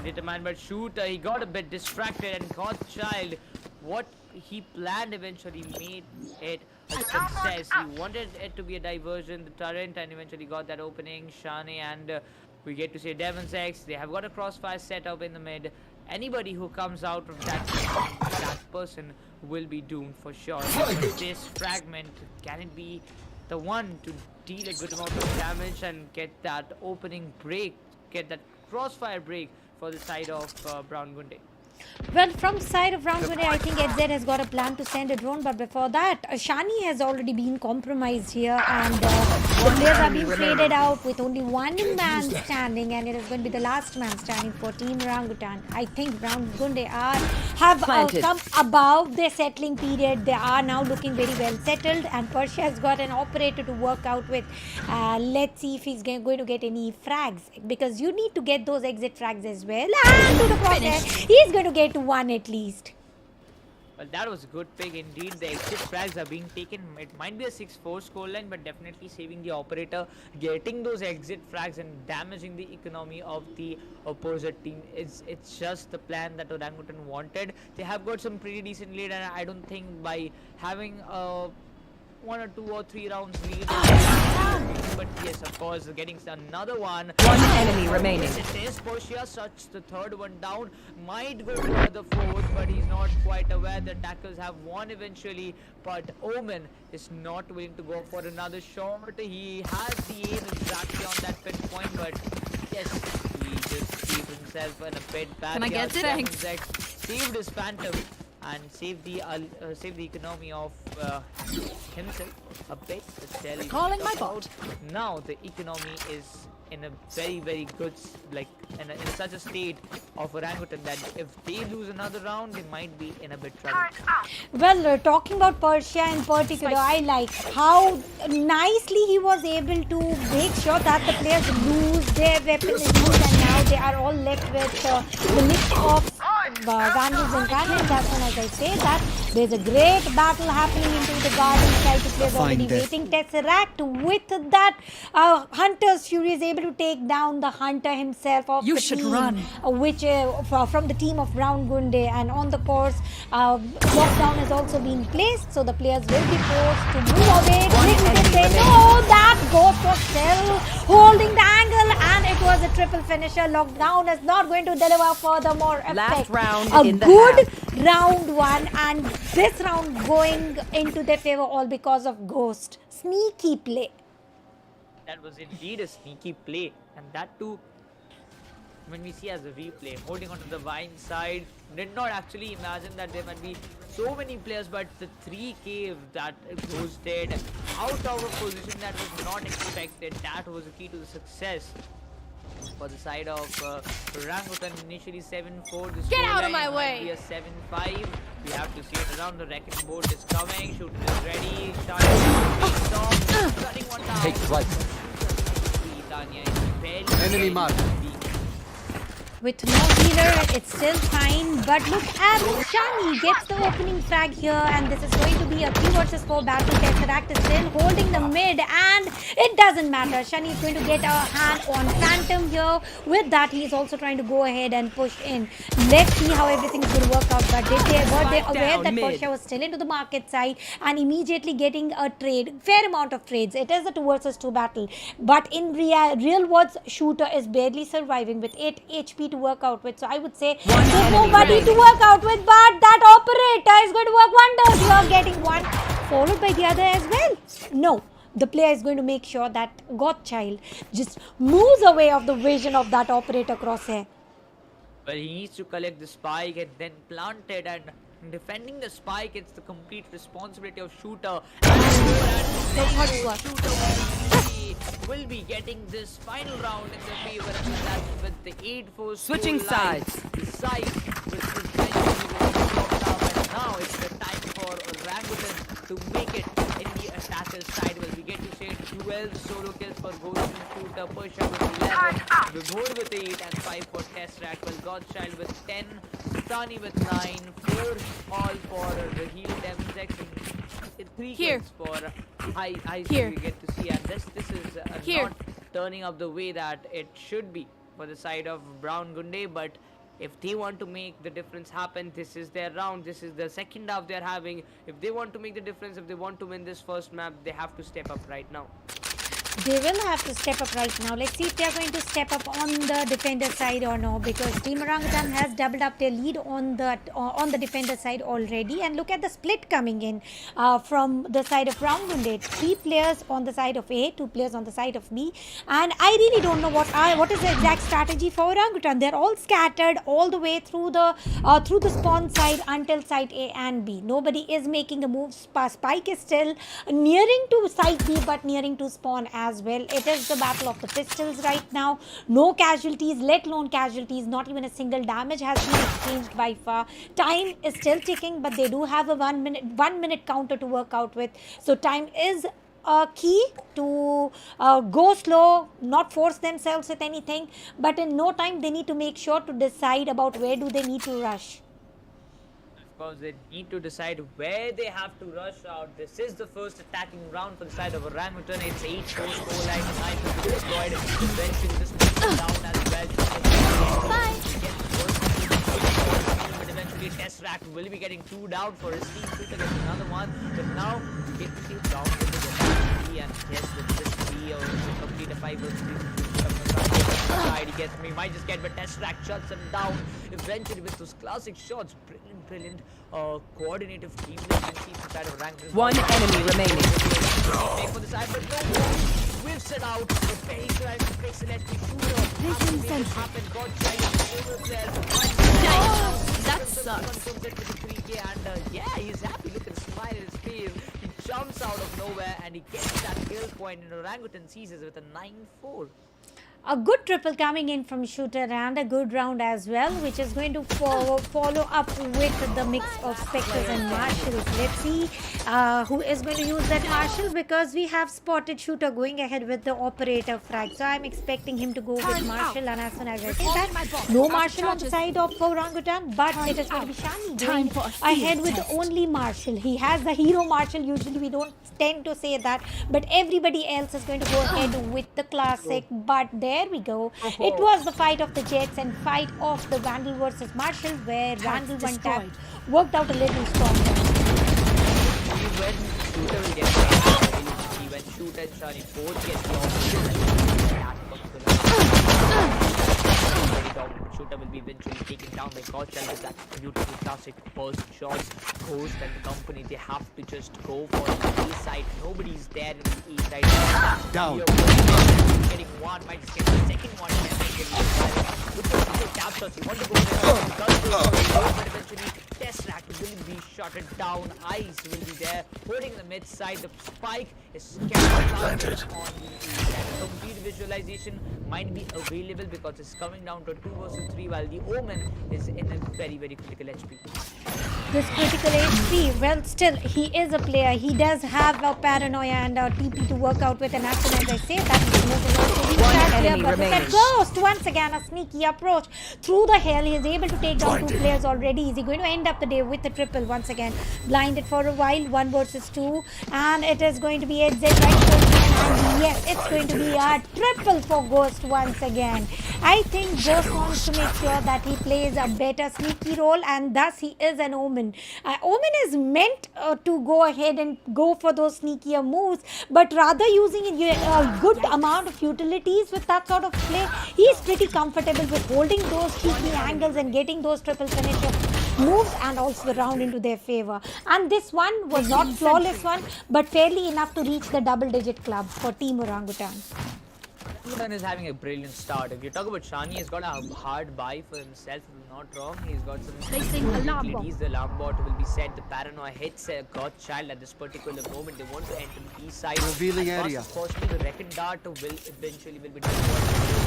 Determined, but Shooter, he got a bit distracted and got Child. What he planned eventually made it a success. He wanted it to be a diversion, the turret, and eventually got that opening. Shani and we get to see Demon's X. They have got a crossfire set up in the mid. Anybody who comes out of that person will be doomed for sure. But this fragment, can it be the one to deal a good amount of damage and get that opening break, get that crossfire break for the side of Brown Gunday? Well, from the side of Brown Gunday, I think XZ has got a plan to send a drone, but before that, Shani has already been compromised here, and the players are being traded out with only one man standing, and it is going to be the last man standing for Team Orangutan. I think Brown Gunday have come above their settling period. They are now looking very well settled, and Persia has got an operator to work out with. Let's see if he's going to get any frags, because you need to get those exit frags as well. And to the process, he's going to get one at least. Well, that was a good pick indeed. The exit frags are being taken. It might be a 6-4 scoreline, but definitely saving the operator, getting those exit frags and damaging the economy of the opposite team. It's just the plan that Orangutan wanted. They have got some pretty decent lead, and I don't think by having 1 or 2 or 3 rounds lead, but yes, of course, getting another one. One enemy remaining. It is Portia, such the third one down, might go for the fourth, but he's not quite aware. The tackles have won eventually, but Omen is not willing to go for another shot. He has the aim exactly on that pinpoint, but yes, he just gave himself in a bit back. Can I get thanks? Saved his phantom and save the economy of himself a bit. But Calling my bot. now the economy is in a very good, like in such a state of Orangutan that if they lose another round, they might be in a bit trouble. Well, talking about Persia in particular, I like how nicely he was able to make sure that the players lose their weapon is good, and now they are all left with the mix of Vandals and Cannons. That's when, as I say, that there's a great battle happening into the garden side. The players already waiting. Tesseract with that Hunter's Fury is able to take down the Hunter himself of the team, which from the team of Brown Gunday, and on the course, lockdown has also been placed, so the players will be forced to move away. No, that ghost was still holding the angle, and it was a triple finisher. Lockdown is not going to deliver furthermore effect. Last round A in the good half. round one, and this round going into their favor all because of Ghost. Sneaky play. That was indeed a sneaky play, and that too, when we see as a replay, holding onto the vine side, did not actually imagine that there might be so many players, but the 3K that Ghost did out of a position that was not expected, that was the key to the success. For the side of Orangutan, initially 7-4. Get out of my way! Be a 7-5. We have to see it around. The wrecking boat is coming. Shooter is ready. Shutting one down. Take flight. Tanya is very Enemy mark. With no healer, it's still fine. But look at Shani gets the opening frag here, and this is going to be a 3 versus 4 battle. Tesseract is still holding the mid, and it doesn't matter. Shani is going to get a hand on Phantom here. With that, he is also trying to go ahead and push in. Let's see how everything is going to work out. But were they aware that Persia was still into the market side and immediately getting a trade, fair amount of trades. It is a 2 versus 2 battle. But in real words, Shooter is barely surviving with 8 HP to work out with. So I would say there's nobody to work out with, but that operator is going to work wonders. You are getting one followed by the other as well. No, the player is going to make sure that Godchild just moves away of the vision of that operator crosshair. But he needs to collect the spike and then plant it, and Defending the spike, it's the complete responsibility of Shooter. Will be getting this final round in their favor, and that's with the 8-4 Switching sides. The side which is and now it's the time for Orangutan to make it in the attacker's side. Well, we get to say 12 solo kills for Ghost and Shooter, Pusha with 11, Vibhor with 8, and 5 for Tesseract. Well, Godchild with 10, Stani with 9, 4 all for Raheel Demzex, and 3 kills for High we get to see. And this is not turning up the way that it should be for the side of Brown Gunday, but if they want to make the difference happen, this is their round, this is the second half they're having. If they want to make the difference, if they want to win this first map, they have to step up right now. They will have to step up right now. Let's see if they're going to step up on the defender side or no, because Team Orangutan has doubled up their lead on the defender side already. And look at the split coming in from the side of Brown Gunday. 3 players on the side of A, 2 players on the side of B. And I really don't know what is the exact strategy for Orangutan. They're all scattered all the way through the spawn side until side A and B. Nobody is making a move. Spike is still nearing to side B, but nearing to spawn as well. It is the battle of the pistols right now. No casualties, let alone casualties. Not even a single damage has been exchanged by far. Time is still ticking, but they do have a 1 minute counter to work out with. So time is a key to go slow, not force themselves with anything. But in no time, they need to make sure to decide about where do they need to rush. They need to decide where they have to rush out. This is the first attacking round for the side of Orangutan. It's 8-4 scoreline, 9 to be deployed. Eventually this one down as well. Bye. But eventually Tesseract will be getting 2 down for his team. Shooter gets another one. But now it is down to the and yes, with this 3 to complete a 5 versus 3. He might just get, but Tesseract shuts him down eventually with those classic shots. Brilliant coordinative team inside of Orangutan. One enemy remaining. For the side, but no more. Whiffs it out. The very trying to fix an HP shooter. That sucks. And yeah, he's happy. Look at the smile in his face. He jumps out of nowhere and he gets that kill point, and Orangutan seizes with a 9-4. A good triple coming in from Shooter and a good round as well, which is going to follow up with the mix of Spectres and Marshals. Let's see who is going to use that Marshal, because we have spotted Shooter going ahead with the operator frag. So I'm expecting him to go with Marshal, and as soon as I say that, no Marshal on the side of Orangutan, but it is going to be Shani going ahead with only Marshal. He has the hero Marshal. Usually we don't tend to say that, but everybody else is going to go ahead with the classic. But there we go. It was the fight of the Jets and fight of the Vandal versus Marshall, where Vandal one tap worked out a little stronger. When Shooter will get when Shooter and Shani both get Shooter will be eventually taken down by Godchild with that beautiful classic first shots. Ghost and the company, they have to just go for the A side. Nobody's there in the A side. Down. Getting one, might just get the second one. Tap shots. You want to go there, but eventually Tesseract will be shotted down. Ice will be there, holding the mid side. The spike is planted on the complete visualization might be available because it's coming down to 2 versus 3, while the Omen is in a very, very critical HP. This critical HP, well, still, he is a player. He does have a paranoia and a TP to work out with, and as soon as I say that, he's moving on to restart here. But look at Ghost, once again, a sneaky approach through the hell. He is able to take down 2 players already. Is he going to end up the day with the triple once again? Blinded for a while, 1 versus 2, and it is going to be a Z right. And yes, it's going to be a triple for Ghost once again. I think Ghost wants to make sure that he plays a better sneaky role, and thus he is an Omen. Omen is meant to go ahead and go for those sneakier moves, but rather using a good amount of utilities with that sort of play. He's pretty comfortable with holding those cheeky angles and getting those triple finisher moves and also the round into their favor. And this one was not flawless one, but fairly enough to reach the double-digit club for Team Orangutan. Orangutan is having a brilliant start. If you talk about Shani, he's got a hard buy for himself, if I'm not wrong. He's got some Placing alarm bot. utilities. The alarm bot will be set. The paranoia hits Godchild at this particular moment. They want to enter the B side. Revealing As fast area. as possible, the Reckon Dart will eventually be deployed.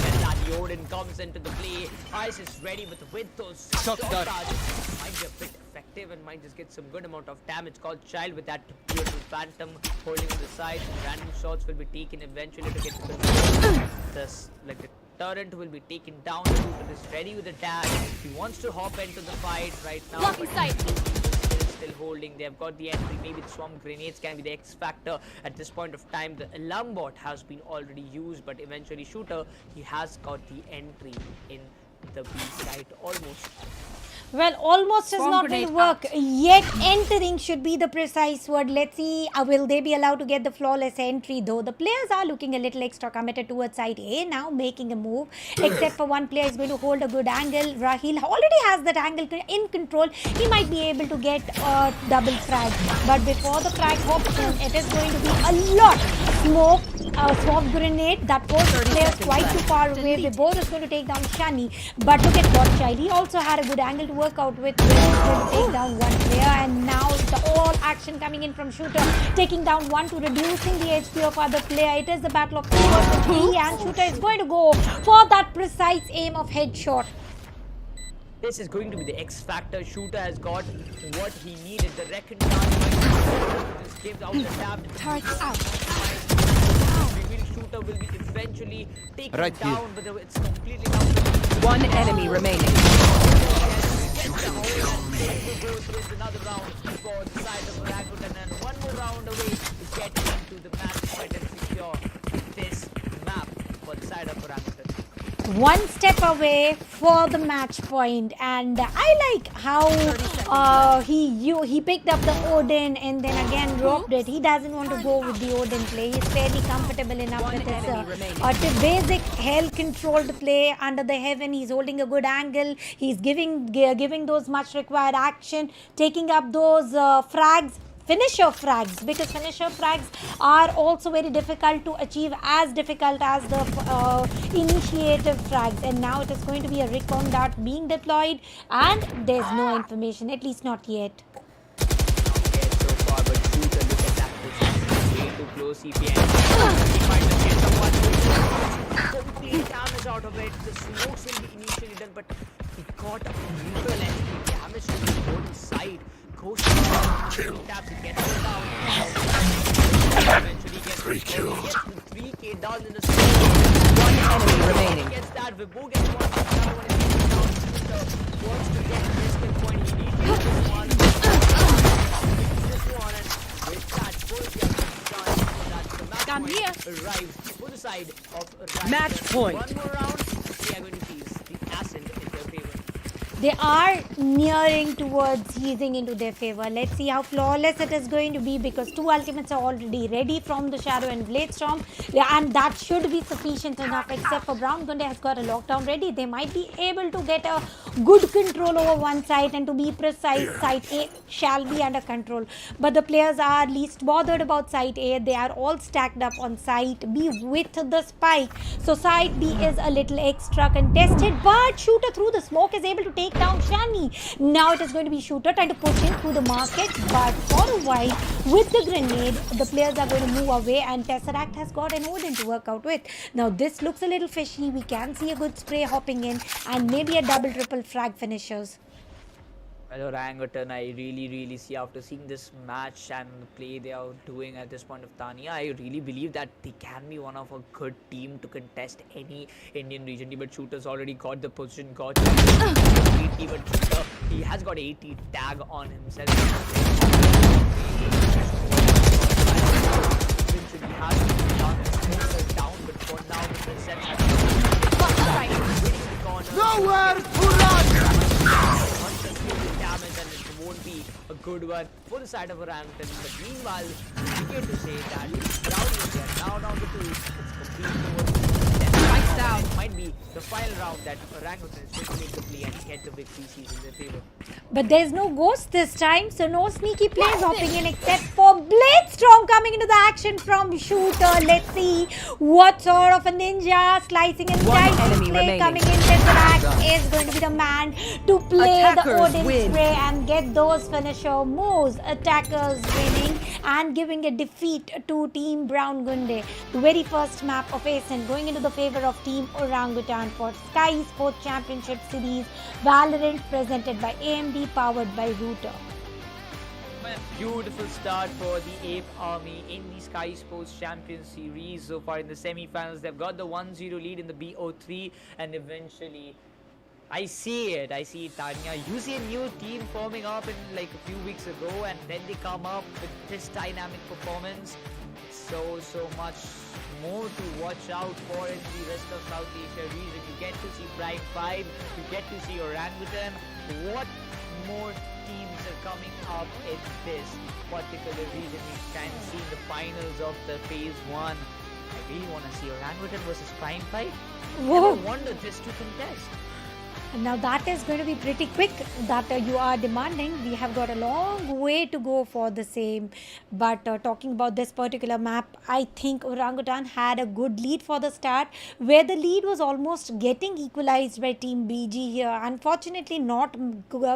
And that Odin comes into the play. Ice is ready with those Shock dart. darts. Might be a bit effective and might just get some good amount of damage. Godchild with that beautiful phantom holding on the side. Random shots will be taken eventually to get to the this like the turret will be taken down. Shooter is ready with the dash. He wants to hop into the fight right now. Blocking but sight. still holding. They have got the entry. Maybe the swarm grenades can be the X factor at this point of time. The alarm bot has been already used, but eventually Shooter, he has got the entry in the B side almost. Well, almost is Bomb not going grenade to work. Yet entering should be the precise word. Let's see, will they be allowed to get the flawless entry though? The players are looking a little extra committed towards side A now, making a move. Except for one player is going to hold a good angle. Rahil already has that angle in control. He might be able to get a double frag. But before the frag hops in, it is going to be a lot. Smoke, smoke grenade. That forces players quite too far away. Vibor is going to take down Shani. But look at Godchild. He also had a good angle to work out with. He's going to take down one player, and now the all action coming in from Shooter, taking down one to reducing the HP of other player. It is the battle of 2 versus 3, and Shooter is going to go for that precise aim of headshot. This is going to be the X factor. Shooter has got what he needed. The Reckon Dart just gives out the tap. Turrets out. Reveal Shooter will be eventually taken Right here. down, but it's completely down to One enemy remaining. Goes another round for the side of Orangutan, and one more round away to get into the match point and secure this map for the side of Orangutan. One step away for the match point, and I like how he picked up the Odin and then again dropped it. He doesn't want to go with the Odin play. He's fairly comfortable enough with his basic hell controlled play under the heaven. He's holding a good angle. He's giving those much required action, taking up those frags. Finisher frags, because finisher frags are also very difficult to achieve, as difficult as the initiative frags. And now it is going to be a recon dart being deployed, and there's no information, at least not yet. Not yet so far, but Shooter, look at that position. Way too close, He might just get someone complete damage out of it. The smokes will be initially done, but he got a brutal and damage to the whole side. Goes taps and gets it down. Eventually gets 3K down in a One enemy remaining. Gets that. Vibo gets one. Another one is taken down. Shooter wants to get this kill point. He needs this one. This one, and with that, both done. That's the match Gun here. point arrives for the side of Orangutan. Match point. One more round. They are going to seize the ascent in their favor. They are nearing towards easing into their favor. Let's see how flawless it is going to be, because 2 ultimates are already ready from the Shadow and Bladestorm. Yeah, and that should be sufficient enough, except for Brown. Gunday has got a lockdown ready. They might be able to get a good control over one side, and to be precise, side A shall be under control. But the players are least bothered about side A. They are all stacked up on side B with the spike. So side B is a little extra contested, but Shooter through the smoke is able to take down Shani. Now it is going to be Shooter trying to push in through the market, but for a while with the grenade, the players are going to move away, and Tesseract has got an Odin to work out with. Now this looks a little fishy. We can see a good spray hopping in, and maybe a double triple frag finishers. Well, Orangutan, I really see, after seeing this match and the play they are doing at this point of Tania, I really believe that they can be one of a good team to contest any Indian region team. But Shooter's already got the position, got completely, but Shooter, he has got 80 tag on himself. Eventually has to down, but for now the set has Nowhere to run! damage, and it won't be a good one for the side of Orangutan. But meanwhile, we get to say that Brown is there now down to 2. It's completely over. Spikes down. It might be the final round that Orangutan is going to make the play and get the victory sees in their favor. But there's no ghost this time, so no sneaky plays hopping in except for Blitzdorm coming into the action from Shooter. Let's see what sort of a ninja slicing and One dicing enemy play remaining. coming in. Tesseract is going to be the man to play Attackers the Odin win. spray and get those finisher moves. Attackers winning and giving a defeat to Team Brown Gunday. The very first map of ASIN going into the favor of Team Orangutan for Skyesports Championship Series Valorant presented by AMD powered by Router. A beautiful start for the Ape Army in the Skyesports Champions Series. So far in the semi-finals, they've got the 1-0 lead in the BO3, and eventually, I see it, Tanya. You see a new team forming up in like a few weeks ago, and then they come up with this dynamic performance. So much more to watch out for in the rest of South Asia region. You get to see Prime 5, you get to see Orangutan. What more teams are coming up in this particular region? We can see in the finals of the phase 1. I really want to see Orangutan versus Prime 5. Whoa. Never wanted this to contest. Now that is going to be pretty quick that you are demanding. We have got a long way to go for the same. But talking about this particular map, I think Orangutan had a good lead for the start, where the lead was almost getting equalized by Team BG here. Unfortunately not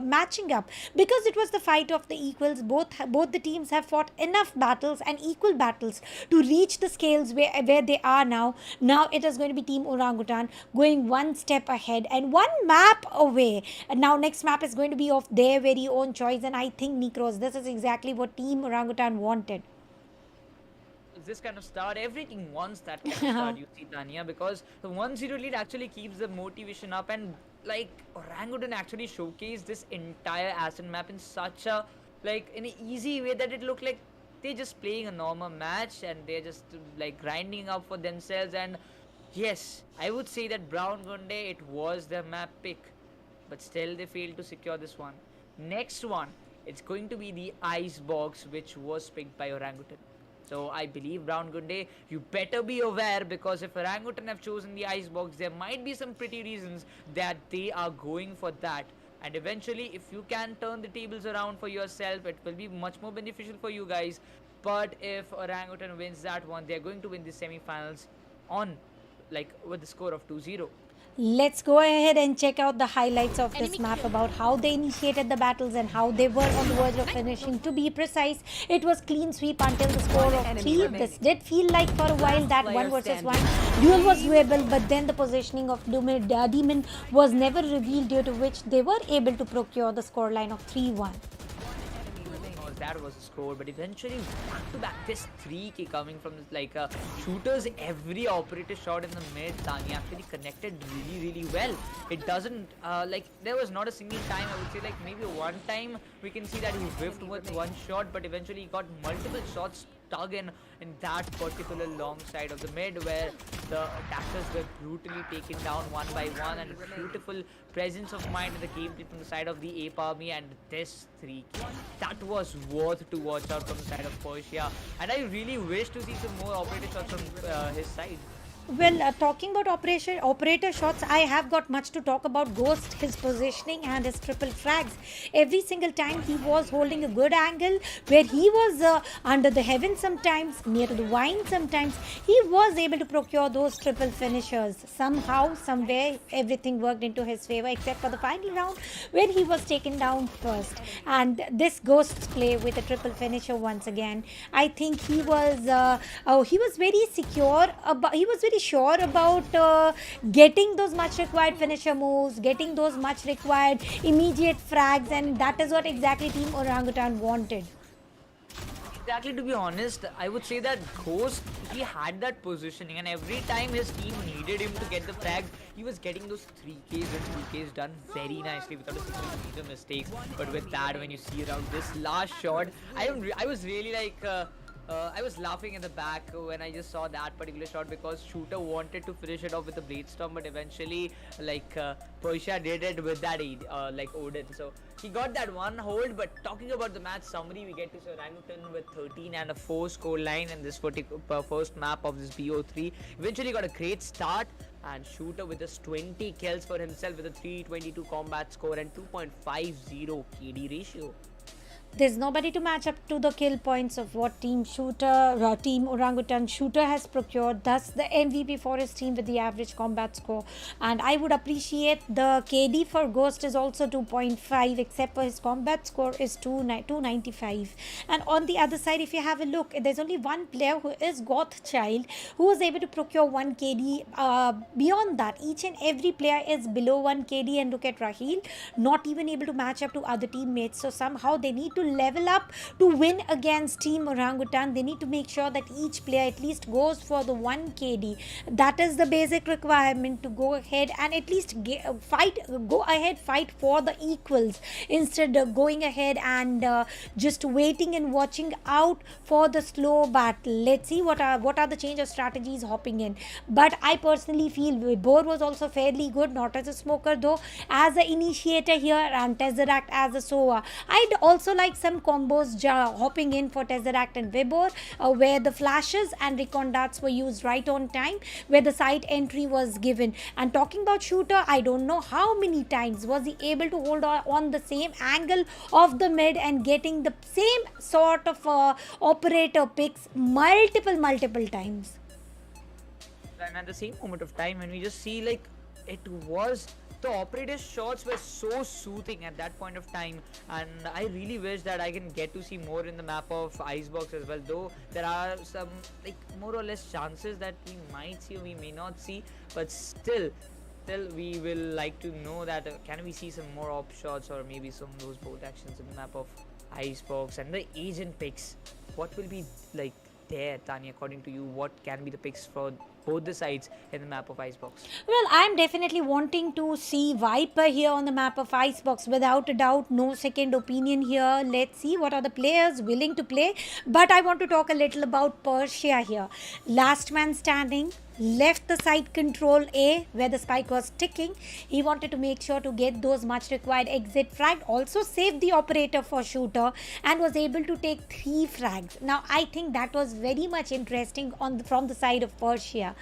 matching up, because it was the fight of the equals. Both the teams have fought enough battles and equal battles to reach the scales where they are now. Now it is going to be Team Orangutan going one step ahead and one map away. And now next map is going to be of their very own choice, and I think Nikros, this is exactly what Team Orangutan wanted. This kind of start, everything wants that kind of start, you see, Tanya, because the 1-0 lead actually keeps the motivation up, and like Orangutan actually showcased this entire ASIN map in such a in an easy way that it looked like they're just playing a normal match and they're just like grinding up for themselves. And yes, I would say that Brown Gunday, it was their map pick, but still they failed to secure this one. Next one, it's going to be the Ice Box, which was picked by Orangutan. So I believe Brown Gunday, you better be aware, because if Orangutan have chosen the Ice Box, there might be some pretty reasons that they are going for that. And eventually, if you can turn the tables around for yourself, it will be much more beneficial for you guys. But if Orangutan wins that one, they're going to win the semi-finals on with the score of 2-0. Let's go ahead and check out the highlights of this map about how they initiated the battles and how they were on the verge of finishing. To be precise, it was clean sweep until the score of 3. This did feel like for a while that 1 versus 1 duel was doable, but then the positioning of Demon was never revealed, due to which they were able to procure the scoreline of 3-1. That was a score, but eventually back to back this 3K coming from this shooters. Every operator shot in the mid, Tanya, actually connected really well. It doesn't there was not a single time, I would say maybe one time we can see that he whiffed with one shot, but eventually he got multiple shots stuck in that particular long side of the mid, where the attackers were brutally taken down one by one, and beautiful presence of mind in the gameplay from the side of the Ape Army. And this 3K, that was worth to watch out from the side of Persia, and I really wish to see some more operator shots from his side. Well, talking about operator shots, I have got much to talk about Ghost, his positioning and his triple frags. Every single time he was holding a good angle, where he was under the heaven sometimes, near to the vine sometimes, he was able to procure those triple finishers. Somehow, somewhere, everything worked into his favor, except for the final round, where he was taken down first. And this Ghost's play with a triple finisher once again, I think he was very secure about, he was very sure about getting those much required finisher moves, getting those much required immediate frags, and that is what exactly Team Orangutan wanted. Exactly, to be honest, I would say that Ghost, he had that positioning, and every time his team needed him to get the frags, he was getting those 3Ks and 2Ks done very nicely without a single major mistake. But with that, when you see around this last shot, I was really I was laughing in the back when I just saw that particular shot because Shooter wanted to finish it off with the Blade Storm, but eventually, Persia did it with that Odin. So he got that one hold. But talking about the match summary, we get to see Orangutan with 13 and a 4 score line in this first map of this BO3. Eventually got a great start. And Shooter with just 20 kills for himself with a 322 combat score and 2.50 KD ratio. There's nobody to match up to the kill points of what Team Orangutan Shooter has procured. Thus, the MVP for his team with the average combat score. And I would appreciate the KD for Ghost is also 2.5, except for his combat score is 295. And on the other side, if you have a look, there's only one player who is Goth Child who was able to procure 1 KD. Beyond that, each and every player is below 1 KD. And look at Raheel, not even able to match up to other teammates. So somehow they need to level up to win against Team Orangutan. They need to make sure that each player at least goes for the 1 KD. That is the basic requirement to go ahead and at least fight for the equals instead of going ahead and just waiting and watching out for the slow battle. Let's see what are the change of strategies hopping in. But I personally feel Vibor was also fairly good, not as a smoker though, as an initiator here, and Tesseract as a SOA. I'd also like some combos hopping in for Tesseract and Vibor, where the flashes and recon darts were used right on time, where the site entry was given. And talking about Shooter, I don't know how many times was he able to hold on the same angle of the mid and getting the same sort of operator picks multiple times. And at the same moment of time, when we just see the operator's shots were so soothing at that point of time, and I really wish that I can get to see more in the map of Icebox as well, though there are some more or less chances that we might see or we may not see, but still we will like to know that can we see some more op shots or maybe some of those bolt actions in the map of Icebox. And the agent picks, what will be there, Tanya, according to you? What can be the picks for both the sides in the map of Icebox? Well, I'm definitely wanting to see Viper here on the map of Icebox. Without a doubt, no second opinion here. Let's see what are the players willing to play. But I want to talk a little about Persia here. Last man standing, left the side control A where the spike was ticking. He wanted to make sure to get those much required exit frag. Also saved the operator for Shooter and was able to take 3 frags. Now I think that was very much interesting from the side of Persia,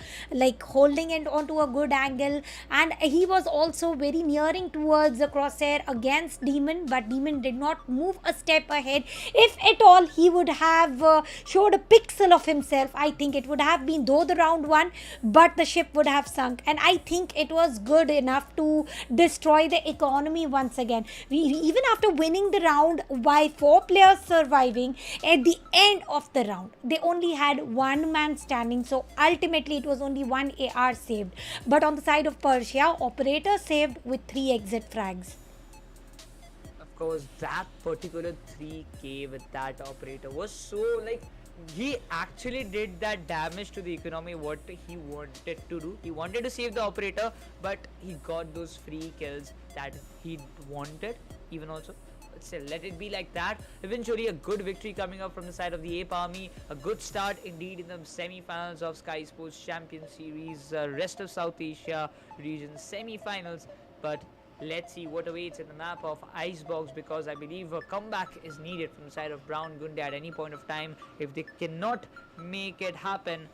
holding it onto a good angle, and he was also very nearing towards the crosshair against Demon, but Demon did not move a step ahead. If at all he would have showed a pixel of himself, I think it would have been though the round 1, but the ship would have sunk. And I think it was good enough to destroy the economy once again. Even after winning the round by 4 players surviving, at the end of the round they only had 1 man standing, so ultimately it was only 1 AR saved. But on the side of Persia, operator saved with 3 exit frags. Of course, that particular 3k with that operator was so he actually did that damage to the economy what he wanted to do. He wanted to save the operator, but he got those free kills that he wanted even also. But still, let it be like that. Eventually a good victory coming up from the side of the Ape Army. A good start indeed in the semi-finals of Skyesports Champions Series, rest of South Asia region semi-finals. But let's see what awaits in the map of Icebox, because I believe a comeback is needed from the side of Brown Gunday at any point of time. If they cannot make it happen,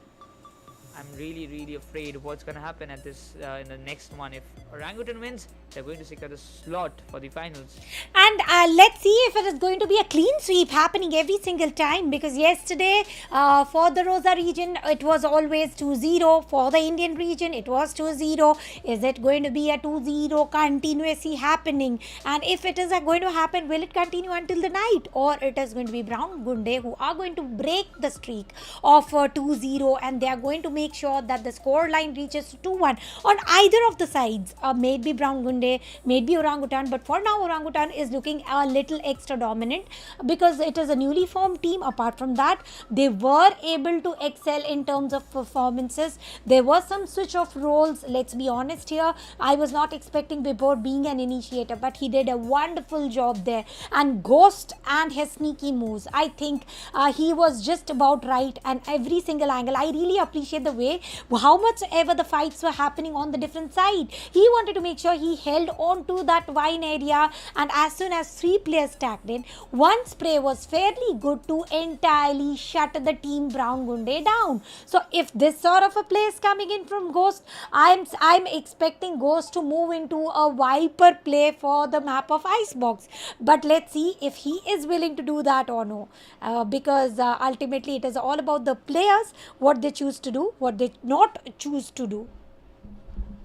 I'm really afraid what's going to happen at this in the next one. If Orangutan wins, they're going to secure the slot for the finals. And let's see if it is going to be a clean sweep happening every single time, because yesterday for the Rosa region it was always 2-0. For the Indian region it was 2-0. Is it going to be a 2-0 continuously happening? And if it is going to happen, will it continue until the night, or it is going to be Brown Gunday who are going to break the streak of 2-0 and they are going to make sure that the score line reaches 2-1 on either of the sides? maybe Brown Gunday, maybe Orangutan, but for now Orangutan is looking a little extra dominant because it is a newly formed team. Apart from that, they were able to excel in terms of performances. There was some switch of roles, let's be honest here. I was not expecting Vibhor being an initiator, but he did a wonderful job there. And Ghost and his sneaky moves, I think he was just about right, and every single angle. I really appreciate the way how much ever the fights were happening on the different side, he wanted to make sure he held on to that wine area, and as soon as 3 players tagged in, one spray was fairly good to entirely shut the team Brown Gunday down. So if this sort of a play is coming in from Ghost, I'm expecting Ghost to move into a Viper play for the map of Icebox. But let's see if he is willing to do that or no, because ultimately it is all about the players, what they choose to do, what they not choose to do.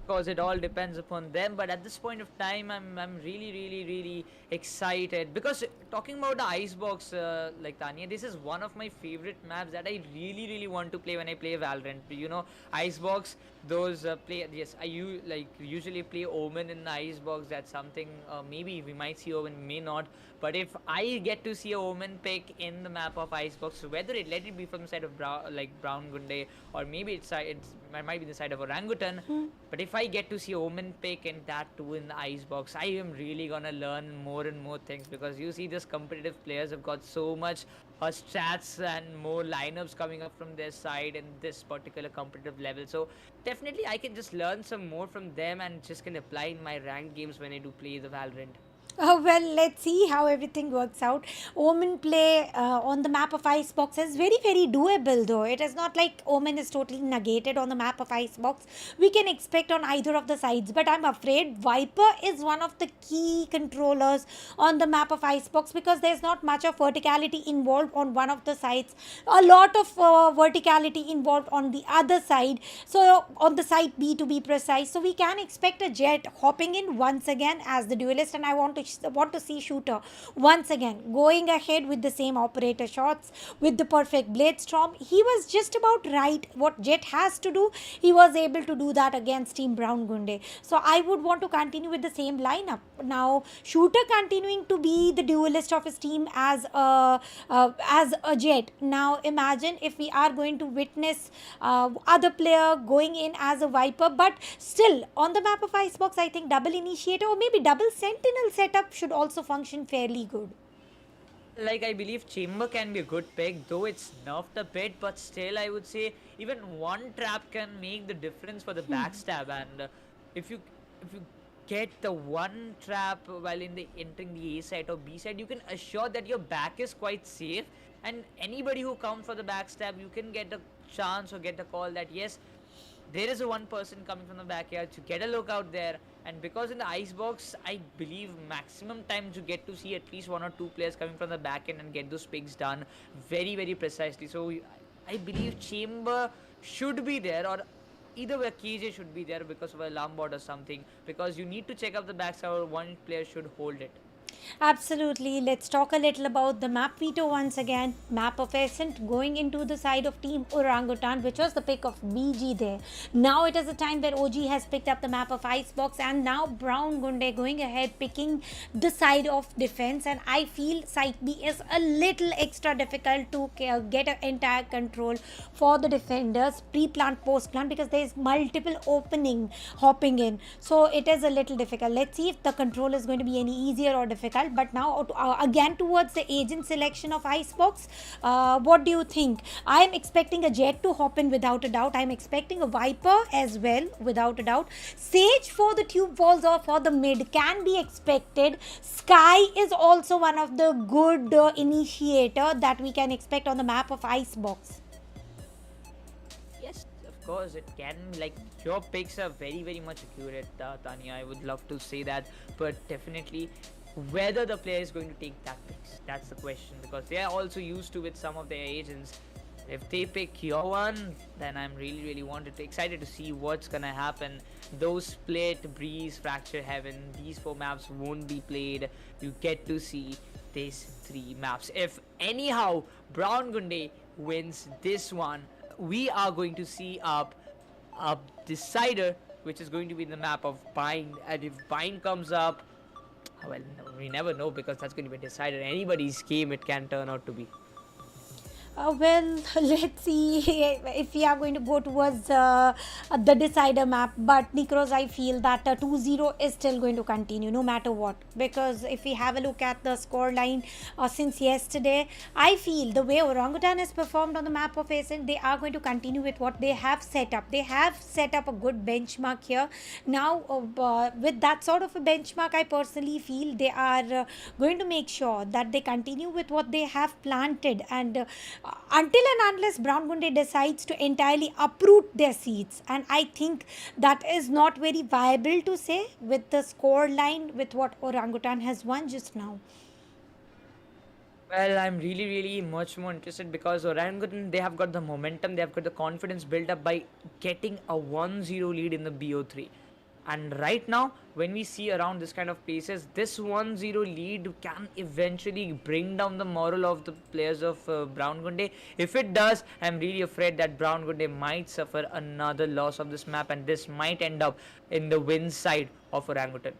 Because it all depends upon them, but at this point of time I'm really excited, because talking about the Icebox, like Tanya, this is one of my favorite maps that I really want to play when I play Valorant. You know, Icebox, those yes, I usually play Omen in the Icebox. That's something maybe we might see Omen, may not, but if I get to see a Omen pick in the map of Icebox, whether let it be from the side of Brown Gunday, or maybe it might be the side of Orangutan, but if I get to see Omen pick and that too in the Icebox, I am really gonna learn more and more things, because you see this competitive players have got so much strats and more lineups coming up from their side in this particular competitive level. So definitely I can just learn some more from them and just can apply in my ranked games when I do play the Valorant. Well, let's see how everything works out. Omen play on the map of Icebox is very doable, though. It is not like Omen is totally negated on the map of Icebox. We can expect on either of the sides, but I'm afraid Viper is one of the key controllers on the map of Icebox, because there's not much of verticality involved on one of the sides. A lot of verticality involved on the other side. So on the side B, to be precise. So we can expect a Jet hopping in once again as the duelist, and I want to see Shooter once again going ahead with the same operator shots, with the perfect blade storm. He was just about right. What Jet has to do, he was able to do that against Team Brown Gunday. So I would want to continue with the same lineup. Now Shooter continuing to be the duelist of his team as a Jet. Now imagine if we are going to witness other player going in as a Viper, but still on the map of Icebox, I think double initiator or maybe double sentinel setup should also function fairly good. Like, I believe Chamber can be a good pick, though it's nerfed a bit, but still I would say even one trap can make the difference for the backstab. And if you get the one trap while entering the A side or B side, you can assure that your back is quite safe, and anybody who comes for the backstab, you can get a chance or get a call that yes, there is a one person coming from the backyard, to get a look out there. And because in the Icebox, I believe maximum times you get to see at least one or two players coming from the back end and get those picks done very precisely. So I believe Chamber should be there, or either way KJ should be there because of a alarm bot or something, because you need to check out the backside, or one player should hold it. Absolutely. Let's talk a little about the map veto once again. Map of Ascent going into the side of Team Orangutan, which was the pick of BG there. Now it is a time where OG has picked up the map of Icebox, and now Brown Gunday going ahead picking the side of defense. And I feel side B is a little extra difficult to get an entire control for the defenders, pre-plant, post-plant, because there is multiple opening hopping in. So it is a little difficult. Let's see if the control is going to be any easier or difficult. But now again towards the agent selection of Icebox, what do you think? I am expecting a Jet to hop in without a doubt. I am expecting a Viper as well without a doubt. Sage for the tube walls or for the mid can be expected. Sky is also one of the good initiator that we can expect on the map of Icebox. Yes, of course it can. Like, your picks are very much accurate, Tanya. I would love to say that, but definitely whether the player is going to take tactics, that's the question, because they are also used to with some of their agents. If they pick your one, then I'm really excited to see what's gonna happen. Those Split, Breeze, Fracture Heaven, these 4 maps won't be played. You get to see these 3 maps. If anyhow Brown Gunday wins this one, we are going to see a decider which is going to be the map of Bind. And if Bind comes up, well, we never know, because that's going to be decided. Anybody's game it can turn out to be. Well, let's see if we are going to go towards the decider map. But Nikros, I feel that 2-0 is still going to continue no matter what. Because if we have a look at the score line since yesterday, I feel the way Orangutan has performed on the map of Ascent, they are going to continue with what they have set up. They have set up a good benchmark here. Now, with that sort of a benchmark, I personally feel they are going to make sure that they continue with what they have planted. And until and unless Brown Gunday decides to entirely uproot their seeds, and I think that is not very viable to say with the score line with what Orangutan has won just now. Well, I'm really much more interested, because Orangutan, they have got the momentum, they have got the confidence built up by getting a 1-0 lead in the BO3. And right now, when we see around this kind of places, this 1-0 lead can eventually bring down the morale of the players of Brown Gunday. If it does, I'm really afraid that Brown Gunday might suffer another loss of this map, and this might end up in the win side of Orangutan.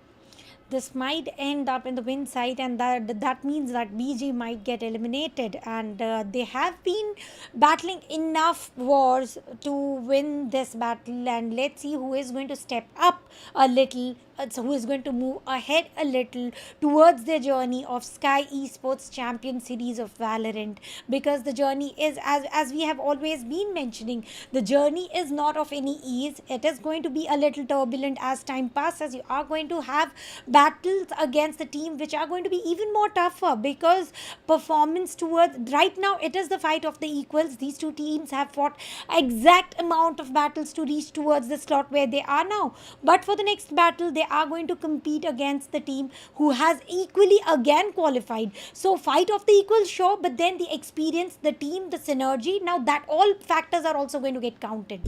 This might end up in the win side, and that means that BG might get eliminated. And they have been battling enough wars to win this battle, and let's see who is going to step up a little, so who is going to move ahead a little towards their journey of Skyesports Champions Series of Valorant. Because the journey is, as we have always been mentioning, the journey is not of any ease. It is going to be a little turbulent as time passes. You are going to have battles against the team which are going to be even more tougher, because performance towards, right now it is the fight of the equals. These two teams have fought exact amount of battles to reach towards the slot where they are now, but for the next battle they are going to compete against the team who has equally again qualified. So fight of the equals, sure, but then the experience, the team, the synergy, now that all factors are also going to get counted.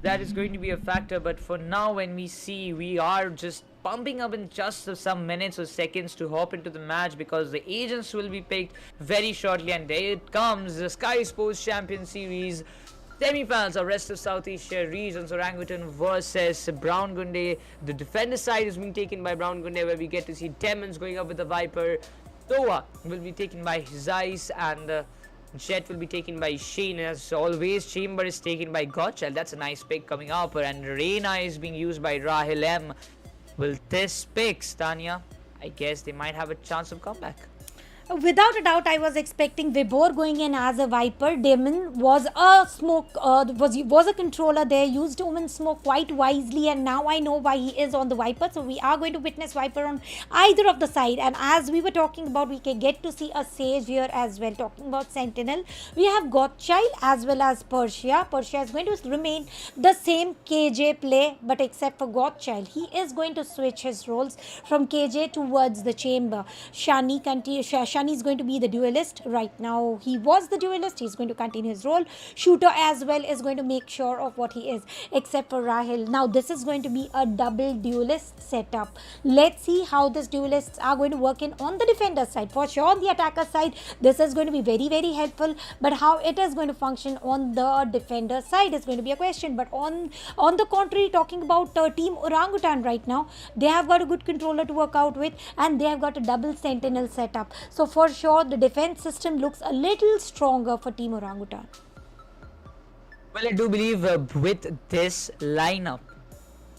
That is going to be a factor, but for now, when we see, we are just pumping up in just some minutes or seconds to hop into the match, because the agents will be picked very shortly. And there it comes, the Skyesports Champions Series semi-finals of rest of South Asia regions. Orangutan versus Brown Gunday. The defender side is being taken by Brown Gunday, where we get to see Demons going up with the Viper. Toa will be taken by Zeiss, and Jet will be taken by Shane. As always, Chamber is taken by Gotchal. That's a nice pick coming up. And Reina is being used by Rahil M. Will this pick, Stania? I guess they might have a chance of comeback. Without a doubt, I was expecting Vibor going in as a Viper. Damon was a smoke, was a controller there, used Omen smoke quite wisely, and now I know why he is on the Viper. So we are going to witness Viper on either of the side. And as we were talking about, we can get to see a Sage here as well. Talking about Sentinel, we have Gotchild as well as Persia. Persia is going to remain the same KJ play, but except for Gotchild, he is going to switch his roles from KJ towards the Chamber. Shani is going to be the duelist. Right now he was the duelist, he's going to continue his role. Shooter as well is going to make sure of what he is, except for Rahil. Now this is going to be a double duelist setup. Let's see how this duelists are going to work in on the defender side. For sure on the attacker side this is going to be very helpful, but how it is going to function on the defender side is going to be a question. But on the contrary, talking about team Orangutan right now, they have got a good controller to work out with, and they have got a double sentinel setup. So for sure the defense system looks a little stronger for team Orangutan. Well, I do believe with this lineup,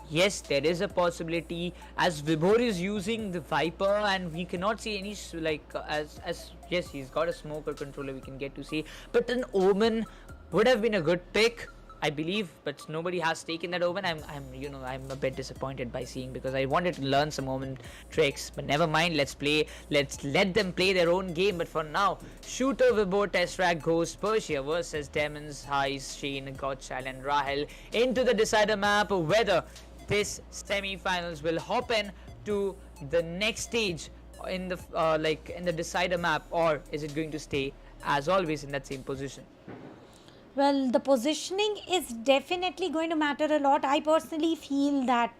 yes, there is a possibility, as Vibor is using the Viper, and we cannot see any yes, he's got a smoker controller we can get to see, but an Omen would have been a good pick, I believe, but nobody has taken that Omen. I'm a bit disappointed by seeing, because I wanted to learn some Omen tricks, but never mind. Let's let them play their own game. But for now, Shooter, Vibor, Tesseract, Ghost, Persia versus Demons, Heist, Shane, Gotchal, and Rahil into the decider map. Whether this semi-finals will hop in to the next stage in the decider map, or is it going to stay as always in that same position? Well, the positioning is definitely going to matter a lot. I personally feel that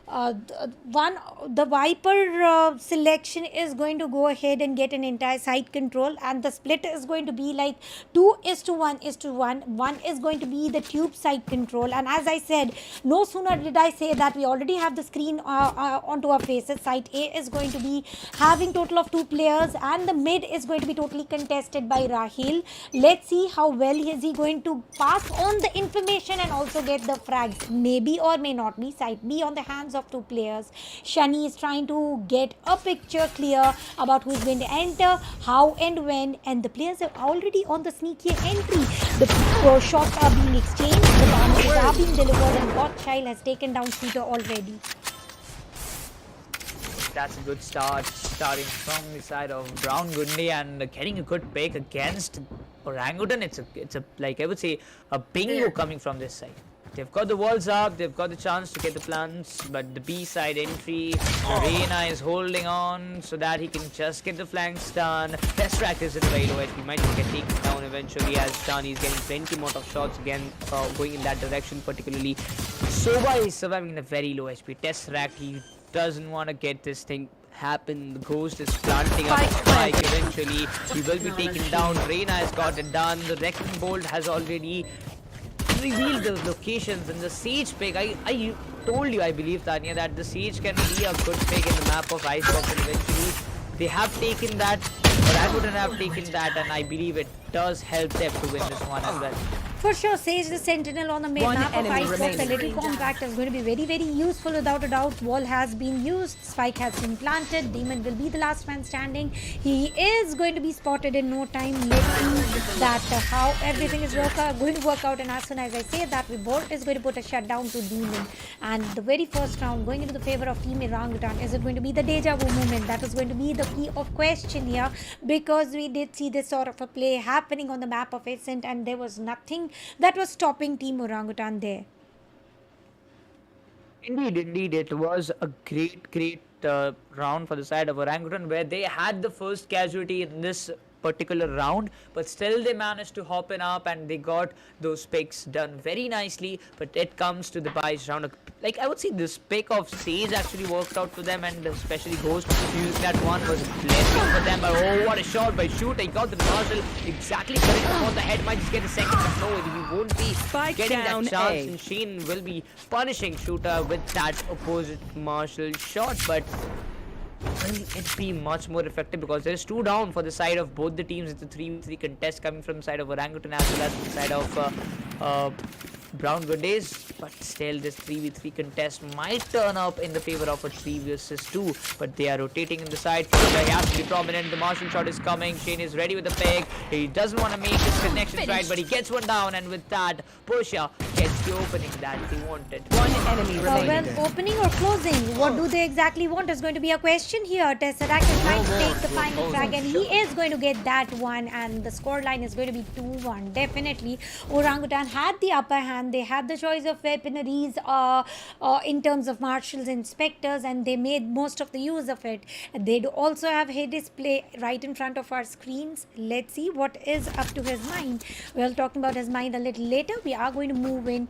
the Viper selection is going to go ahead and get an entire side control, and the split is going to be like 2:1:1. One is going to be the tube side control, and as I said, no sooner did I say that we already have the screen onto our faces. Side A is going to be having total of 2 players, and the mid is going to be totally contested by Rahil. Let's see how well is he going to pass on the information and also get the frags. Maybe or may not be. Side B on the hands of 2 players. Shani is trying to get a picture clear about who's going to enter, how and when, and the players are already on the sneaky entry. The shots are being exchanged, the bounces are being delivered, and Godchild has taken down Shooter already. That's a good start, starting from the side of Brown Gunday and getting a good pick against Orangutan. It's a like I would say a bingo coming from this side. They've got the walls up, they've got the chance to get the plants, but the B side entry, Reina is holding on so that he can just get the flanks done. Tesseract is in very low HP, might get taken down eventually as Shani is getting plenty more of shots again going in that direction particularly. Soba is surviving in a very low HP. Tesseract, he doesn't want to get this thing happen. The Ghost is planting up a spike eventually. He will be taken down. Reina has got it done. The Wrecking Bolt has already revealed the locations, and the Sage pick, I told you, I believe, Tanya, that the Sage can be a good pick in the map of Icebox, and eventually they have taken that, or I wouldn't have taken that, and I believe it does help them to win this one as well. For sure, Sage the Sentinel on the main One map of enemy Icebox, a remaining. little compact is going to be very, very useful without a doubt. Wall has been used, Spike has been planted, Demon will be the last man standing. He is going to be spotted in no time. Let's see that how everything is going to work out, and as soon as I say that, Vibor is going to put a shutdown to Demon. And the very first round going into the favor of Team Orangutan, is it going to be the deja vu moment? That is going to be the key of question here, because we did see this sort of a play happening on the map of Ascent, and there was nothing that was stopping Team Orangutan there. Indeed, it was a great round for the side of Orangutan, where they had the first casualty in this particular round, but still they managed to hop in up and they got those picks done very nicely. But it comes to the buys round, like I would say this pick of Sage actually worked out for them, and especially Ghost using that one was blessing for them. But oh, what a shot by Shooter. He got the Marshall exactly correct on the head. Might just get a second, but no, he won't be getting that chance, and Shane will be punishing Shooter with that opposite Marshall shot. But will it be much more effective, because there's 2 down for the side of both the teams. It's a 3v3 contest coming from the side of Orangutan as well as the side of Brown Gundays, but still this 3v3 contest might turn up in the favor of a 3 versus 2, but they are rotating in the side. He has to be prominent. The Marshall shot is coming. Shane is ready with the pick. He doesn't want to make his connection right, but he gets one down, and with that, Pusha gets the opening that he wanted. One enemy remaining. Well, opening or closing, what do they exactly want is going to be a question here. Tesseract is trying to take the final frag, and he is going to get that one, and the scoreline is going to be 2-1. Definitely, Orangutan had the upper hand. They had the choice of weaponaries in terms of marshals and specters, and they made most of the use of it. They do also have Hades play right in front of our screens. Let's see what is up to his mind. We'll talk about his mind a little later. We are going to move in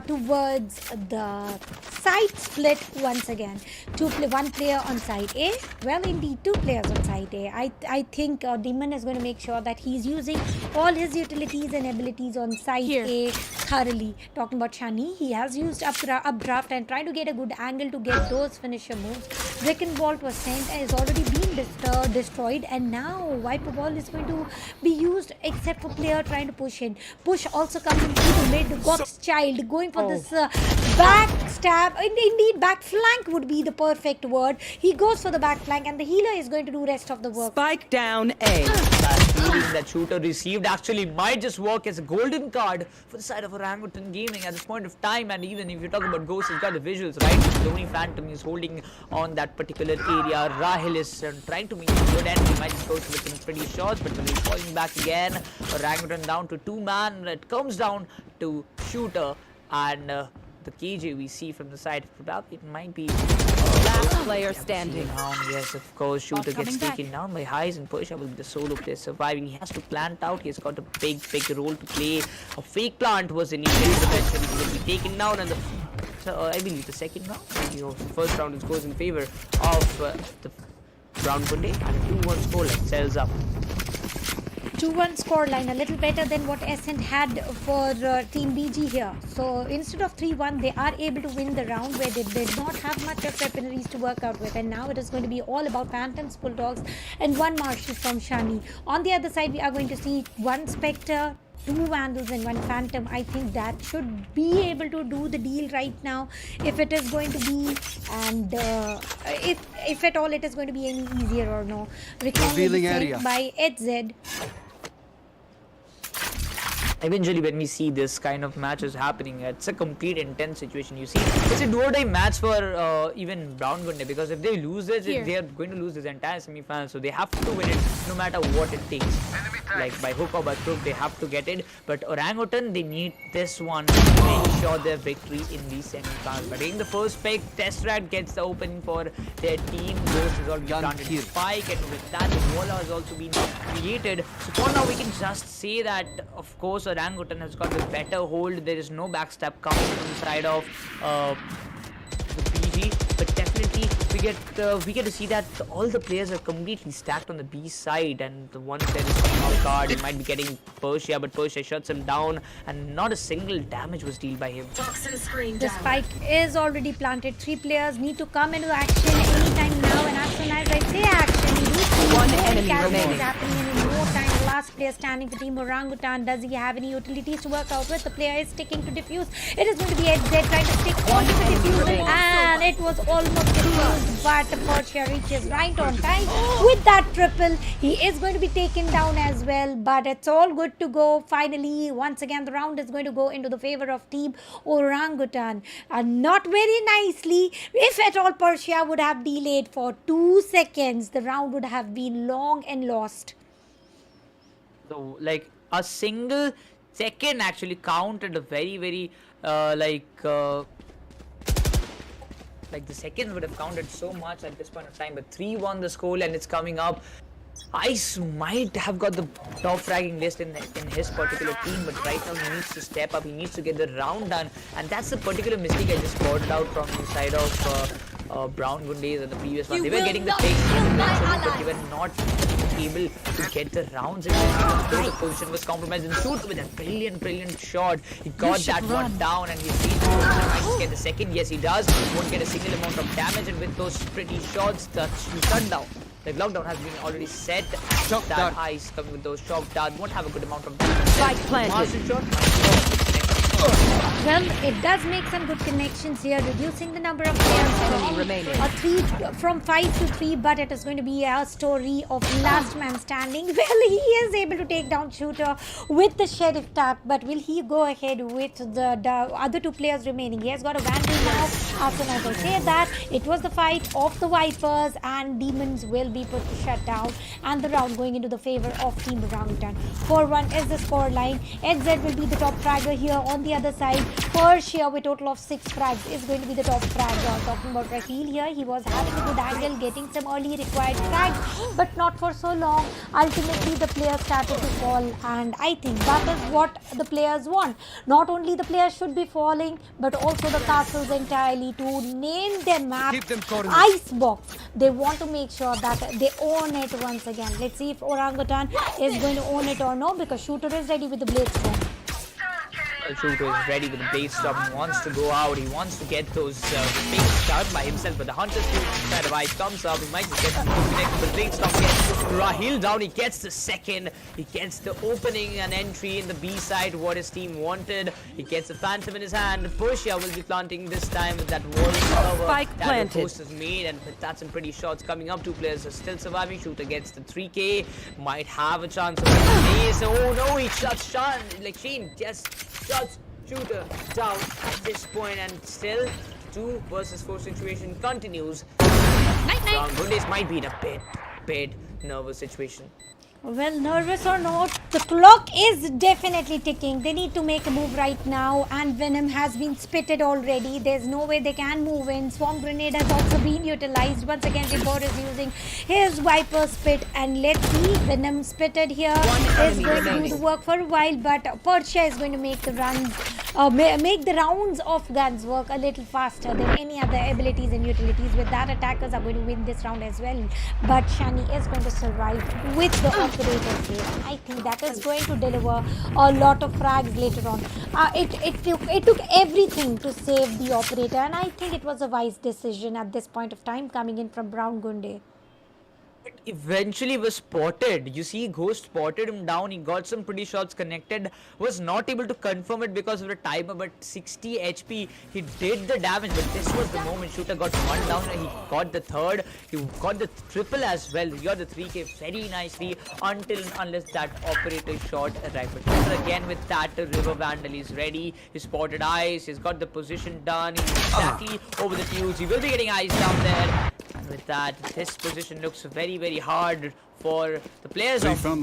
towards the side split once again. One player on side A. Well, indeed, 2 players on side A. I think Demon is going to make sure that he's using all his utilities and abilities on side A thoroughly. Talking about Shani, he has used updraft and trying to get a good angle to get those finisher moves. Wrecking Bolt was sent and is already being destroyed, and now Viper Ball is going to be used except for player trying to push in. Push also coming to the mid. Godchild going for this back stab. Indeed, back flank would be the perfect word. He goes for the back flank, and the healer is going to do rest of the work. Spike down A. That feeling that Shooter received actually might just work as a golden card for the side of Orangutan Gaming at this point of time. And even if you talk about Ghost, he's got the visuals, right? The only Phantom is holding on that particular area. Rahil is trying to make a good end. He might just go with some pretty shots, but he's falling back again. Orangutan down to 2-man. It comes down to Shooter, and the KJ we see from the side, probably it might be Last player standing. down. Yes, of course, Shooter gets taken down by Highs, and Pusha will be the solo player surviving. He has to plant out. He's got a big role to play. A fake plant was initially, eventually he will be taken down, and the I believe the second round. First round it goes in favor of the Brown Gunday, and a 2-1 scoreline sells up. 2-1 scoreline, a little better than what Ascent had for Team BG here. So instead of 3-1, they are able to win the round where they did not have much of weaponries to work out with. And now it is going to be all about Phantoms, Bulldogs, and 1 Marshal from Shani. On the other side, we are going to see 1 Spectre, 2 Vandals and 1 Phantom. I think that should be able to do the deal right now, if it is going to be, and if at all it is going to be any easier or no. Revealing area by HZ. Eventually, when we see this kind of matches happening, it's a complete intense situation. You see, it's a do-or-die match for even Brown Gunday, because if they lose this, they are going to lose this entire semi-final. So they have to win it no matter what it takes. Like by hook or by crook, they have to get it. But Orangutan, they need this one to ensure their victory in the semi-final. But in the first pick, Testrat gets the opening for their team. Ghost is already planted spike, and with that, the wall has also been created. So for now, we can just say that, of course, Orangutan has got a better hold. There is no backstab coming from the side of the BG, but definitely we get to see that all the players are completely stacked on the B side, and the one player is coming off guard. He might be getting Persia, but Persia shuts him down, and not a single damage was dealt by him. The spike is already planted. 3 players need to come into action anytime now, and as soon as I say action, you do see One more enemy casualties remaining. happening, and in no time, the last player standing for Team Orangutan. Does he have any utilities to work out with? The player is sticking to defuse. It is going to be HZ trying to stick onto the defuse, and it was almost defused, but Persia reaches right on time with that triple. He is going to be taken down as well, but it's all good to go. Finally, once again, the round is going to go into the favor of Team Orangutan. Not very nicely. If at all Persia would have delayed for 2 seconds, the round would have been long and lost. So, like, a single second actually counted a very like the seconds would have counted so much at this point of time. But 3-1 the score, and it's coming up. Ice might have got the top fragging list in his particular team, but right now he needs to step up. He needs to get the round done, and that's the particular mistake I just spotted out from the side of Brown Gundays and the previous one. They were getting the picks, but they were not able to get the rounds in. The position was compromised, and Shoot with a brilliant shot. He got that one down, and he's able to get the second. Yes, he does. Won't get a single amount of damage, and with those pretty shots, the shutdown. The lockdown has been already set. That Ice coming with those shock darts won't have a good amount of damage. Spike planted. Well, it does make some good connections here, reducing the number of players from 5 to 3, but it is going to be a story of last man standing. Well, he is able to take down Shooter with the Sheriff tap, but will he go ahead with the other 2 players remaining? He has got a Vandal now. As soon as I say that, it was the fight of the Vipers, and Demons will be put to shut down, and the round going into the favor of Team Orangutan. 4-1 is the score line. NZ will be the top fragger here. On the other side, Persia with total of 6 frags is going to be the top fragger. Talking about Raheel here, he was having a good angle, getting some early required frags, but not for so long. Ultimately, the players started to fall, and I think that is what the players want. Not only the players should be falling, but also the castles entirely to name their map Icebox. They want to make sure that they own it once again. Let's see if Orangutan is going to own it or no, because Shooter is ready with the Blade Storm. Shooter is ready with the Blade Storm. He wants to go out. He wants to get those picks done by himself. But the Hunter's side of Ice comes up. He might just get the Blade Storm gets Raheel down. He gets the second. He gets the opening and entry in the B side. What his team wanted. He gets the Phantom in his hand. Persia will be planting this time with that wall cover. Spike that planted. the post is made, and with that some pretty shots coming up. 2 players are still surviving. Shooter gets the 3K. Might have a chance of the ace. Oh no, he shuts Sean. Like Shane just shuts Shooter down at this point, and still 2 versus 4 situation continues. Gundays might be in a bit nervous situation. Well, nervous or not, the clock is definitely ticking. They need to make a move right now, and Venom has been spitted already. There's no way they can move in. Swarm Grenade has also been utilized. Once again, Vibor is using his Viper Spit, and let's see, Venom spitted here is going to do the work for a while, but Persia is going to make the run make the rounds of guns work a little faster than any other abilities and utilities. With that, attackers are going to win this round as well. But Shani is going to survive with the operator here. I think that is going to deliver a lot of frags later on. It took everything to save the operator, and I think it was a wise decision at this point of time coming in from Brown Gunday. Eventually was spotted. You see, Ghost spotted him down. He got some pretty shots connected, was not able to confirm it because of the timer, but 60 HP, he did the damage. But this was the moment. Shooter got one down and he got the third. He got the triple as well. He got the 3K very nicely until and unless that operator shot arrived. But Shooter again with that River Vandal is ready. He spotted Ice. He's got the position done. He's exactly over the fuse. He will be getting Ice down there. And with that, this position looks very hard for the players of Brown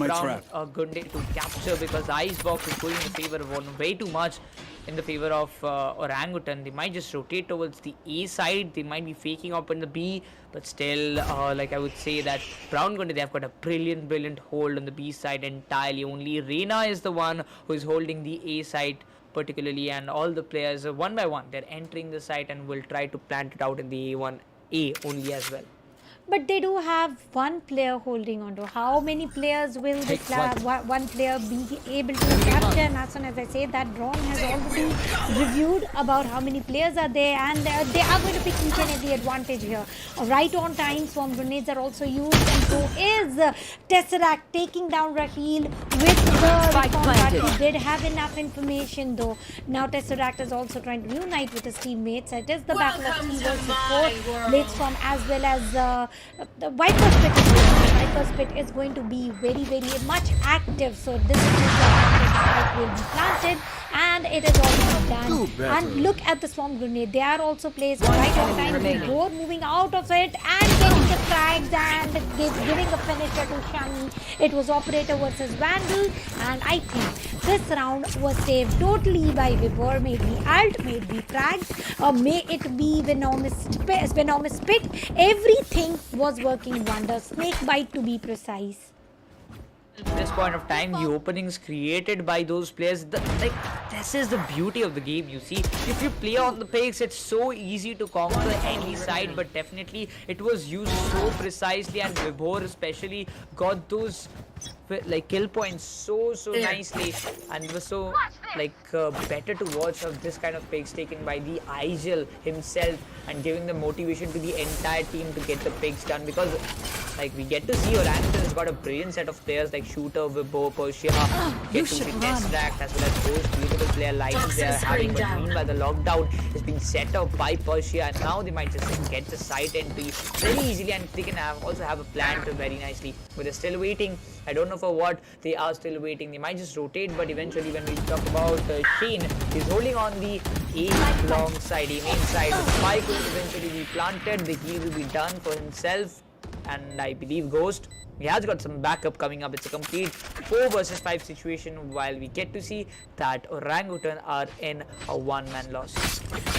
Gunday to capture, because the Icebox is going in favor of one way too much in the favor of Orangutan. They might just rotate towards the A side. They might be faking up in the B, but still, like I would say that Brown Gunday, they've got a brilliant hold on the B side entirely. Only Reina is the one who is holding the A side particularly, and all the players one by one, they're entering the site and will try to plant it out in the A only as well. But they do have one player holding on to. How many players will this one player be able to capture? And as soon as I say that, Ron has already reviewed about how many players are there, and they are going to pick each and every advantage here. Right on time, swarm grenades are also used, and so is Tesseract taking down Raheel with the response. He did have enough information though. Now Tesseract is also trying to reunite with his teammates. It is the battle of 3 versus 4. Blitz as well as the Viper's Pit is going. Viper's Pit is going to be very much active. So this is the will be planted, and it is already done. And look at the swarm grenade. They are also placed right on time. Before moving out of it and getting the frags and giving a finisher to Shani. It was operator versus Vandal, and I think this round was saved totally by Vibor. Maybe Alt, maybe frags, may it be Venomous Pit. Everything was working wonders. Snakebite to be precise. At this point of time, the openings created by those players, this is the beauty of the game. You see, if you play on the pace, it's so easy to conquer any side, but definitely it was used so precisely, and Vibor especially got those kill points so nicely, and it was so better to watch of this kind of picks taken by the Igel himself, and giving the motivation to the entire team to get the picks done, because we get to see Orangutan has got a brilliant set of players like Shooter, Vibor, Persia, get to see Tesseract, as well as those beautiful player lines they are having. But meanwhile, the lockdown has been set up by Persia, and now they might just get the site entry very easily, and they can also have a plan to very nicely. But they're still waiting. I don't know for what they are still waiting. They might just rotate, but eventually when we talk about Sheen, he's holding on the A long side, A main side. The spike will eventually be planted. The heal will be done for himself, and I believe Ghost, he has got some backup coming up. It's a complete 4 versus 5 situation, while we get to see that Orangutan are in a one-man loss.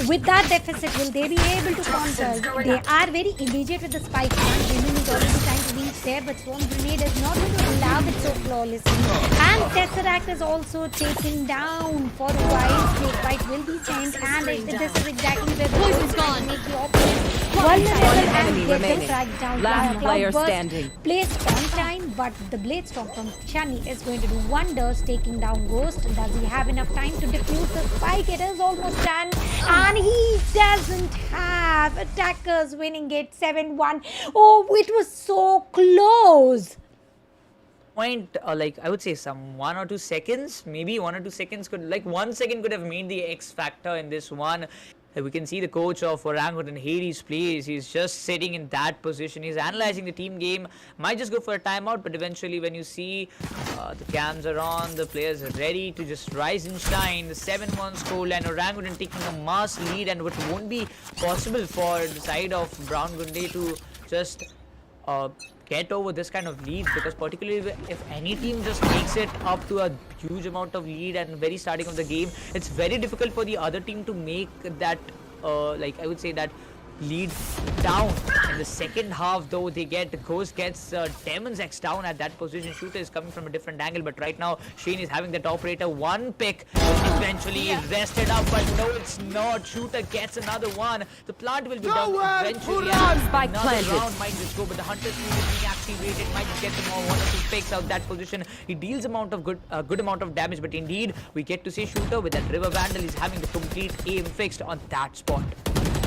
With that deficit, will they be able to counter? They are very immediate with the spike. Women is already trying to reach there, but Swarm Grenade is not going to allow it so flawlessly. And Tesseract is also taken down for a while. Snakebite will be sent, and this is exactly where the Ghost is going to make the opponent vulnerable and get them dragged down. Last player standing. Placed on time, but the Blade Storm from Shani is going to do wonders, taking down Ghost. Does he have enough time to defuse the spike? It is almost done, and he doesn't have. Attackers winning it 7-1. Oh, it was so close. Point, I would say some 1 or 2 seconds, maybe 1 or 2 seconds could, 1 second could have made the X factor in this one. We can see the coach of Orangutan, Hades plays. He's just sitting in that position. He's analyzing the team game. Might just go for a timeout, but eventually when you see the cams are on, the players are ready to just rise and shine. The 7-1 scoreline, Orangutan taking a mass lead, and what won't be possible for the side of Brown Gunday to just get over this kind of lead, because particularly if any team just makes it up to a huge amount of lead and very starting of the game, it's very difficult for the other team to make that I would say that lead down. In the second half, though, Ghost gets Demon's X down at that position. Shooter is coming from a different angle, but right now Shane is having that operator one pick, which eventually is rested up, but no, it's not. Shooter gets another one. The plant will be done eventually. Spike Another planted. round might just go, but the Hunter's speed is being activated. Might just get them all one or two picks out that position. He deals good amount of damage, but indeed we get to see Shooter with that River Vandal. He's having the complete aim fixed on that spot.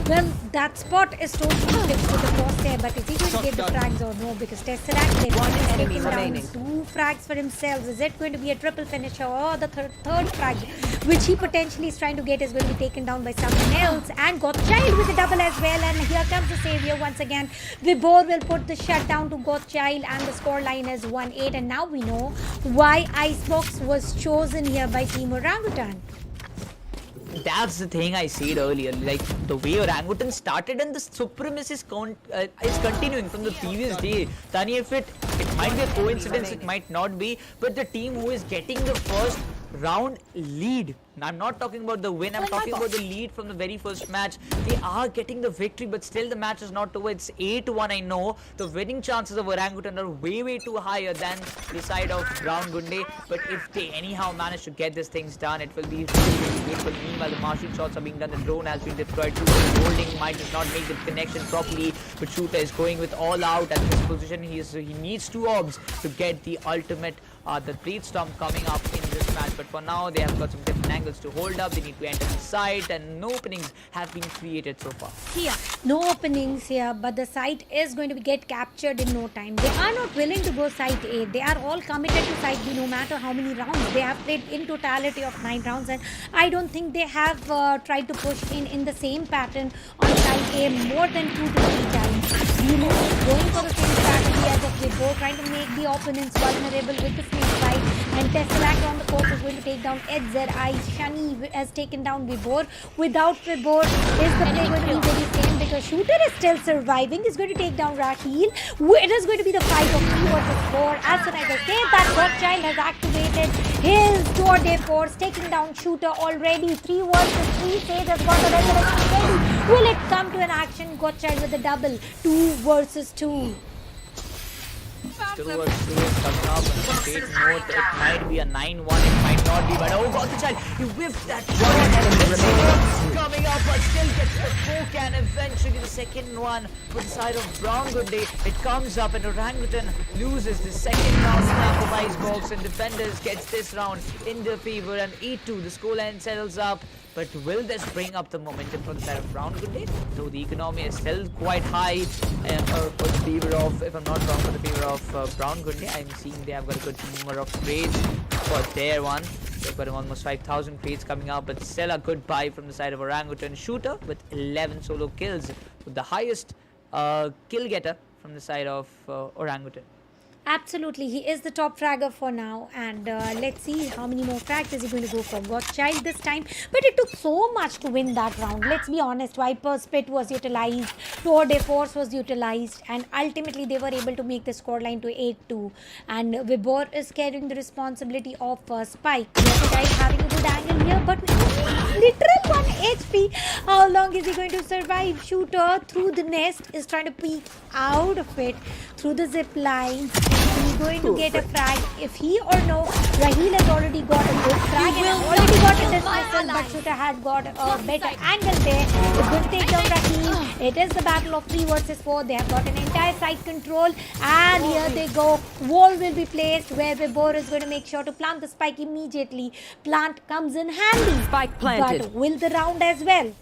Well, that spot is totally fixed with the crosshair, but is he going to get the frags or no? Because Tesseract is taking down remaining. 2 frags for himself. Is it going to be a triple finisher, or the third frag, which he potentially is trying to get, is going to be taken down by someone else? And Gothchild with a double as well. And here comes the savior once again. Vibor will put the shutdown to Gothchild, and the scoreline is 1-8. And now we know why Icebox was chosen here by Team Orangutan. That's the thing I said earlier. Like the way Orangutan started, and the supremacy is continuing from the previous day. Tani, if it might be a coincidence, it might not be, but the team who is getting the first round lead. I'm not talking about the win, I'm talking about the lead from the very first match. They are getting the victory, but still the match is not over. It's 8-1, I know. The winning chances of Orangutan are way too higher than the side of Brown Gunday. But if they anyhow manage to get these things done, it will be really beautiful. Meanwhile, the martial shots are being done. The drone has been deployed. Holding might just not make the connection properly, but Shooter is going with all out at this position. He needs 2 orbs to get the ultimate, the Blade Storm coming up in this match. But for now, they have got some different angles to hold up. They need to enter the site, and no openings have been created so far. Here, no openings here, but the site is going to get captured in no time. They are not willing to go site A. They are all committed to site B no matter how many rounds. They have played in totality of 9 rounds, and I don't think they have tried to push in the same pattern on site A more than 2 to 3 times. Going for the same strategy as of Vibor, trying to make the opponents vulnerable with the snake fight, and Tesseract on the court is going to take down EdzRI. Shani has taken down Vibor. Without Vibor, is the play going to be very same, because Shooter is still surviving. He's going to take down Raheel. It is going to be the fight of 3 versus 4. As soon as I say that, Gothchild has activated his Gunday force, taking down Shooter already. 3 versus 3. Sage has got the resurrection ready. Will it come to an action? Gothchild with a double. 2 versus 2. 2 versus 2 is coming up, and take note, it might be a 9-1, it might not be, but oh, Gothchild, he whiffed that shot. Coming up, but still gets the poke, and eventually the second one for the side of Brown Gunday. It comes up, and Orangutan loses the second round of Icebox, and Defenders gets this round in their favor, and 8-2, the scoreline settles up. But will this bring up the momentum for the side of Brown Gunday? Though the economy is still quite high for the favor of, if I'm not wrong, for the favor of Brown Gunday. I'm seeing they have got a good number of trades for their one. They've got almost 5,000 trades coming up, but still a good buy from the side of Orangutan. Shooter with 11 solo kills, with the highest kill getter from the side of Orangutan. Absolutely, he is the top fragger for now, and let's see how many more frags is he going to go for. Gothchild this time, but it took so much to win that round. Let's be honest, Viper's Pit was utilized, Tour de Force was utilized, and ultimately they were able to make the scoreline to 8-2. And Vibor is carrying the responsibility of Spike. Guy having a good angle here, but literal 1 HP. How long is he going to survive? Shooter through the nest is trying to peek out of it through the zip lines. He's going to get a frag. If he or no, Raheel has already got a good frag and already got a dismissal, but Shooter had got a better angle there. He's going to take down Raheel. It is the battle of 3 versus 4. They have got an entire side control, and here they go. Wall will be placed where Vibor is going to make sure to plant the spike immediately. Plant comes in handy. Spike planted. But will the round as well?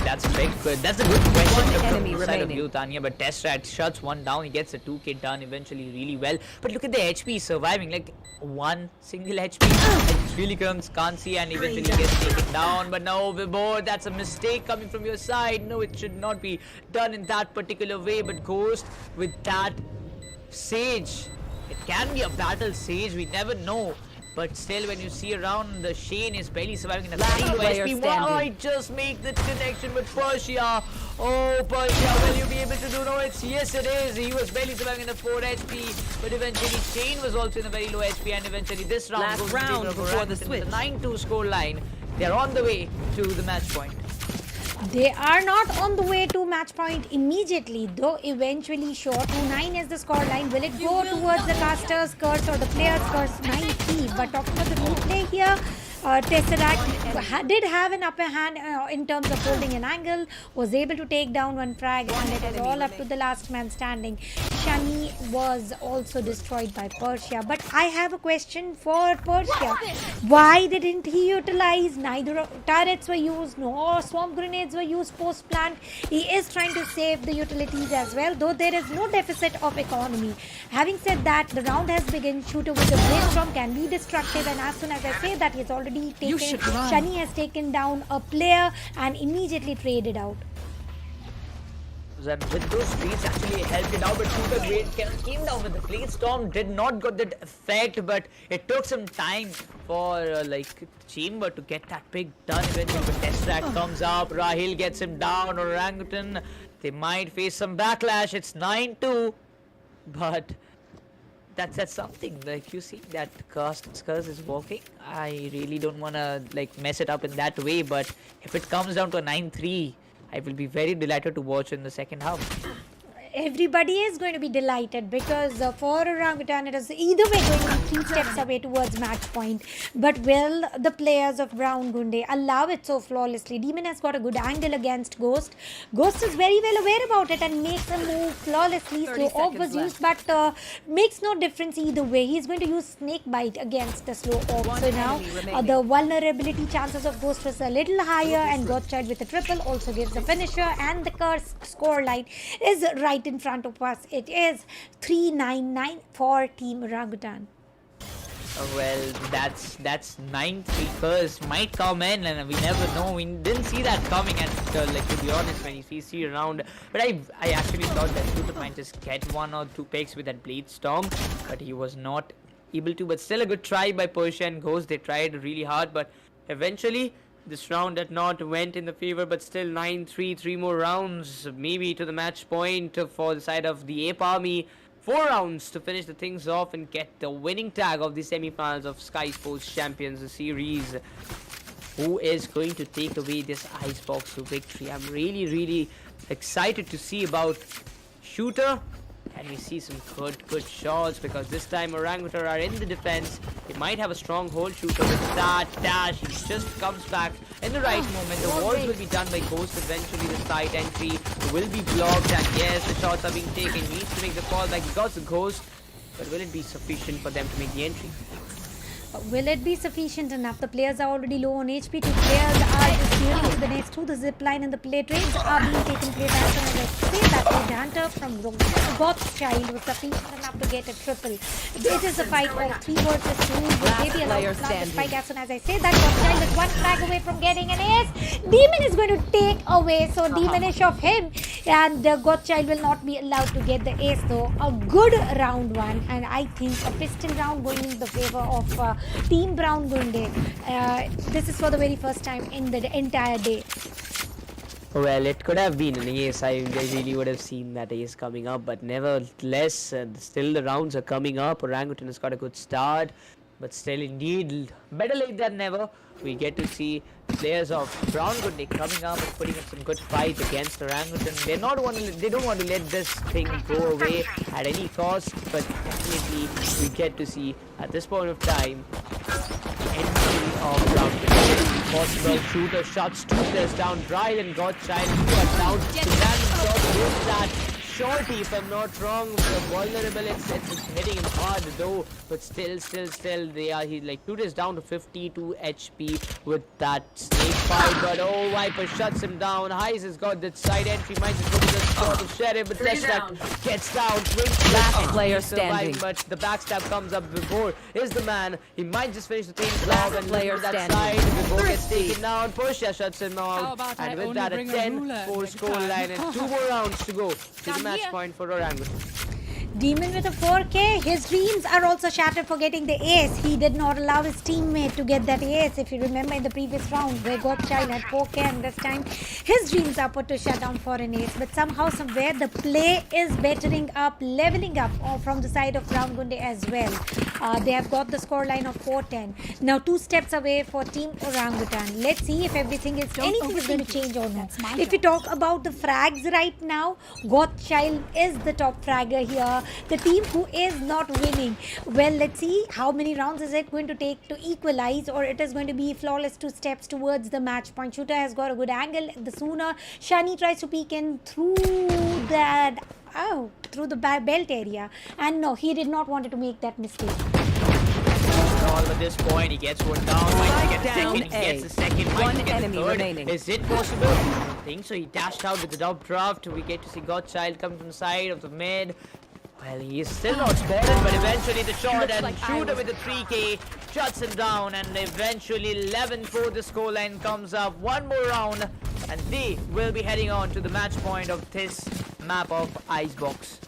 That's a good question from enemy the side of remaining. you, Tanya. But Tesseract shuts one down. He gets a 2k done eventually really well. But look at the HP surviving, like 1 single HP. It really can't see, and eventually gets taken down. But no, Vibor, that's a mistake coming from your side. No, it should not be done in that particular way. But Ghost with that Sage. It can be a battle Sage, we never know. But still, when you see around, the Shane is barely surviving in a very low player HP. standing. Might just make the connection with Persia. Oh, Persia, will you be able to do no? Yes, it is. He was barely surviving in the 4 HP, but eventually Shane was also in a very low HP, and eventually this round Last goes in round favor of before the Orangutan with switch. the 9-2 score line. They're on the way to the match point. They are not on the way to match point immediately, though eventually sure. 2-9 is the scoreline. Will it go towards the caster's curse or the player's curse? 9-3. But talking about the replay here, Tesseract did have an upper hand in terms of holding an angle, was able to take down one frag, and it was all up to the last man standing. Shani was also destroyed by Persia. But I have a question for Persia. Why didn't he utilize? Neither turrets were used, nor swamp grenades were used post plant. He is trying to save the utilities as well, though there is no deficit of economy. Having said that, the round has begun. Shooter with a brainstorm can be destructive, and as soon as I say that, he's already taken. Shani has taken down a player and immediately traded out. And with those streets actually helped it out, but Shooter came down with the Flame Storm, did not got that effect, but it took some time for like Chamber to get that pick done. Eventually the Tesseract comes up, Rahil gets him down, Orangutan, they might face some backlash. It's 9-2, but that's something. Like, you see that curse is working. I really don't want to like mess it up in that way, but if it comes down to a 9-3, I will be very delighted to watch in the second half. Everybody is going to be delighted because for Orangutan it is either way going to be 3 steps away towards match point. But will the players of Brown Gunday allow it so flawlessly? Demon has got a good angle against Ghost. Ghost is very well aware about it and makes a move flawlessly. Slow orb was used, but makes no difference either way. He's going to use Snake Bite against the slow orb. So now the vulnerability chances of Ghost was a little higher, and Godchild with a triple also gives the finisher, and the curse scoreline is right in front of us. It is 3-9-9 for Team Orangutan. Well, that's 9-3 first might come in, and we never know. We didn't see that coming, and like, to be honest, when you see around, but I actually thought that Shooter might just get 1 or 2 picks with that Blade Storm, but he was not able to. But still a good try by Persia and Ghost. They tried really hard, but eventually this round had not went in the favor, but still 9-3, 3 more rounds, maybe to the match point for the side of the Ape Army. 4 rounds to finish the things off and get the winning tag of the semi-finals of Skyesports Champions Series. Who is going to take away this Icebox victory? I'm really excited to see about Shooter. And we see some good shots, because this time Orangutan are in the defense. He might have a strong hold. Shooter with that dash, he just comes back in the right moment. The walls will be done by Ghost. Eventually the side entry will be blocked, and yes, the shots are being taken. He needs to make the fall back. He got the Ghost, but will it be sufficient for them to make the entry? Will it be sufficient enough? The players are already low on HP. 2 players are just moving to the next to the zip line, and the play trades are being taken place as soon as I say that. The Hunter from Godchild was sufficient enough to get a triple. It is a fight of 3 versus 2. Will they be allowed to plant the spike as soon as I say that? Godchild is 1 flag away from getting an ace. Demon is going to take away, so demonish of him, and Godchild will not be allowed to get the ace though. A good round 1, and I think a pistol round going in the favor of Team Brown Gunday. This is for the very first time in the entire day. Well, it could have been an ace. I really would have seen that ace coming up, but nevertheless, still the rounds are coming up. Orangutan has got a good start, but still, indeed, better late than never. We get to see the players of Brown Gunday coming up and putting up some good fight against Orangutan. They don't want to let this thing go away at any cost, but definitely we get to see at this point of time the entry of Brown Gunday. Possible. Shooter shuts 2 players down. Ryle and Godchild, who are down to random shot with that shorty, if I'm not wrong. Vulnerable, it's hitting him hard though, but still Shooter is down to 52 HP with that snake fight, but oh, Viper shuts him down. Heise has got that side entry, might just go to the spot to Sheriff, but Tesseract gets down. Last player standing. But the backstab comes up before is the man. He might just finish the thing off and player that side before gets taken down. Persia shuts him out, and with that a 10-4 score line and 2 more rounds to go to the match point for Orangutan. Demon with a 4K. His dreams are also shattered for getting the ace. He did not allow his teammate to get that ace. If you remember in the previous round where Godchild had 4K and this time his dreams are put to shut down for an ace. But somehow, somewhere the play is bettering up, leveling up from the side of Gunday as well. They have got the scoreline of 4-10. Now 2 steps away for Team Orangutan. Let's see if anything is going to change or not. If we talk about the frags right now, Godchild is the top fragger here. The team who is not winning. Well, let's see how many rounds is it going to take to equalize, or it is going to be flawless 2 steps towards the match point. Shooter has got a good angle. The sooner Shani tries to peek in through that, through the belt area, and no, he did not want to make that mistake. All at this point, he gets one down. Might get a second. He gets a second. One Might get enemy the third. remaining. Is it possible? I don't think so. He dashed out with the double draft. We get to see Godchild come from the side of the mid. Well, he is still not spotted, but eventually the shot and Shooter with the 3K shuts him down, and eventually 11-4 the scoreline comes up. One more round, and they will be heading on to the match point of this map of Icebox.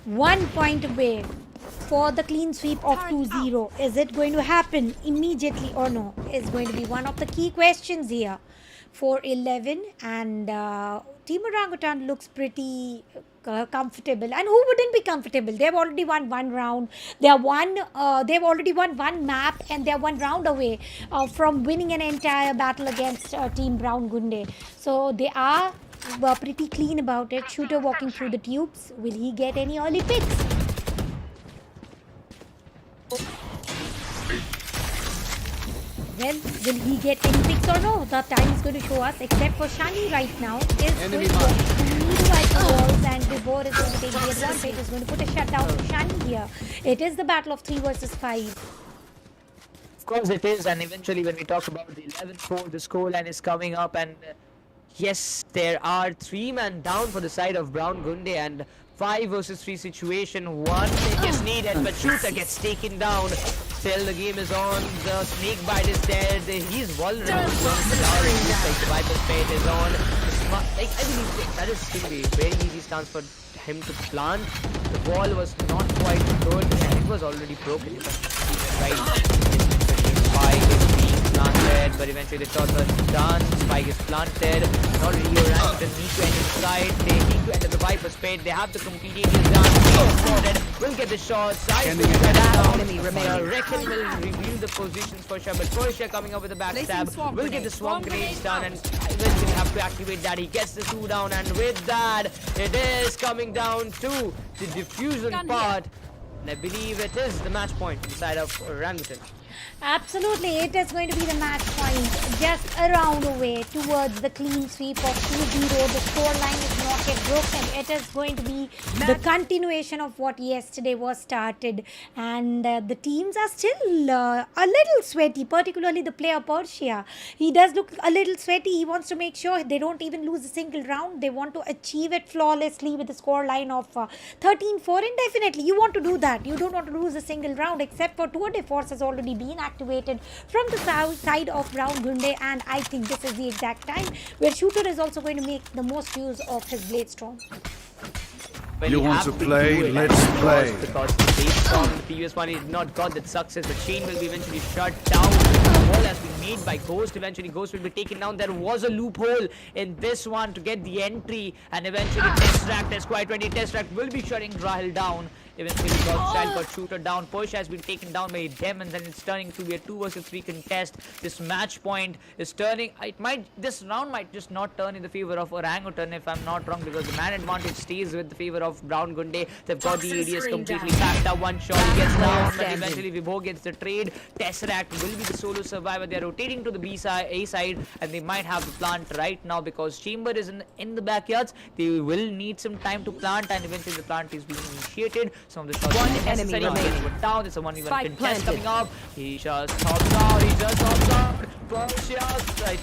1 point away for the clean sweep of 2-0. Is it going to happen immediately or no? Is going to be one of the key questions here for 11, and Team Orangutan looks pretty comfortable. And who wouldn't be comfortable? They've already won 1 round. They've already won 1 map, and they're 1 round away from winning an entire battle against Team Gunday. So they are pretty clean about it. Shooter walking through the tubes. Will he get any early picks? Well, will he get any picks or no? The time is going to show us, except for Shani right now is going to meanwhile the walls, and Vibor is going to take the advantage, is going to put a shutdown to Shani here. It is the battle of 3 versus 5. Of course it is, and eventually when we talk about the 11-4, the scoreline is coming up, and yes, there are 3 men down for the side of Gunday, and 5 versus 3 situation. 1 pick is needed, but Shooter gets taken down. Still the game is on. The snake bite is dead. He's vulnerable. The Viper's fate is on. Like, I believe that is still a very easy stance for him to plant. The ball was not quite good, and it was already broken. If I'm right. Spike is being planted, but eventually the shots are done. Spike is planted. Not really around. They need to end inside. They need to enter the Viper's fate. They have to compete. It is done. Will get the shots. Enemy remaining. Reckon will reveal the positions for sure, but Portia coming up with a backstab will get the swamp grenades done, and eventually have to activate that. He gets the 2 down, and with that, it is coming down to the diffusion part. And I believe it is the match point inside of Orangutan. Absolutely, it is going to be the match point just a round away towards the clean sweep of 2-0. The scoreline is not yet broken. It is going to be the continuation of what yesterday was started, and the teams are still a little sweaty, particularly the player Portia. He does look a little sweaty. He wants to make sure they don't even lose a single round. They want to achieve it flawlessly with the scoreline of 13-4, and definitely you want to do that. You don't want to lose a single round, except for Tour de Force has already been activated from the south side of Gunday, and I think this is the exact time where Shooter is also going to make the most use of his Blade Storm. Well, You want to play? Let's play. Because based on the previous one, he did not got that success. The chain will be eventually shut down. The wall has been made by Ghost. Eventually, Ghost will be taken down. There was a loophole in this one to get the entry, and eventually, Tesseract, Squad 20 Tesseract will be shutting Rahil down. Eventually, got Shooter down. Portia has been taken down by Demons, and it's turning to be a 2 versus 3 contest. This match point is turning. This round might just not turn in the favor of Orangutan, if I'm not wrong, because the man advantage stays with the favor of Gunday. They've got the ADS completely packed up. One shot, he gets down, but eventually Vibo gets the trade. Tesseract will be the solo survivor. They're rotating to the A side, and they might have to plant right now because Chamber is in the backyards. They will need some time to plant, and eventually the plant is being initiated. Some of the shots One enemy remaining. down. There's a 1v1 Spike contest planted. coming up. He just hops out. He just hops out.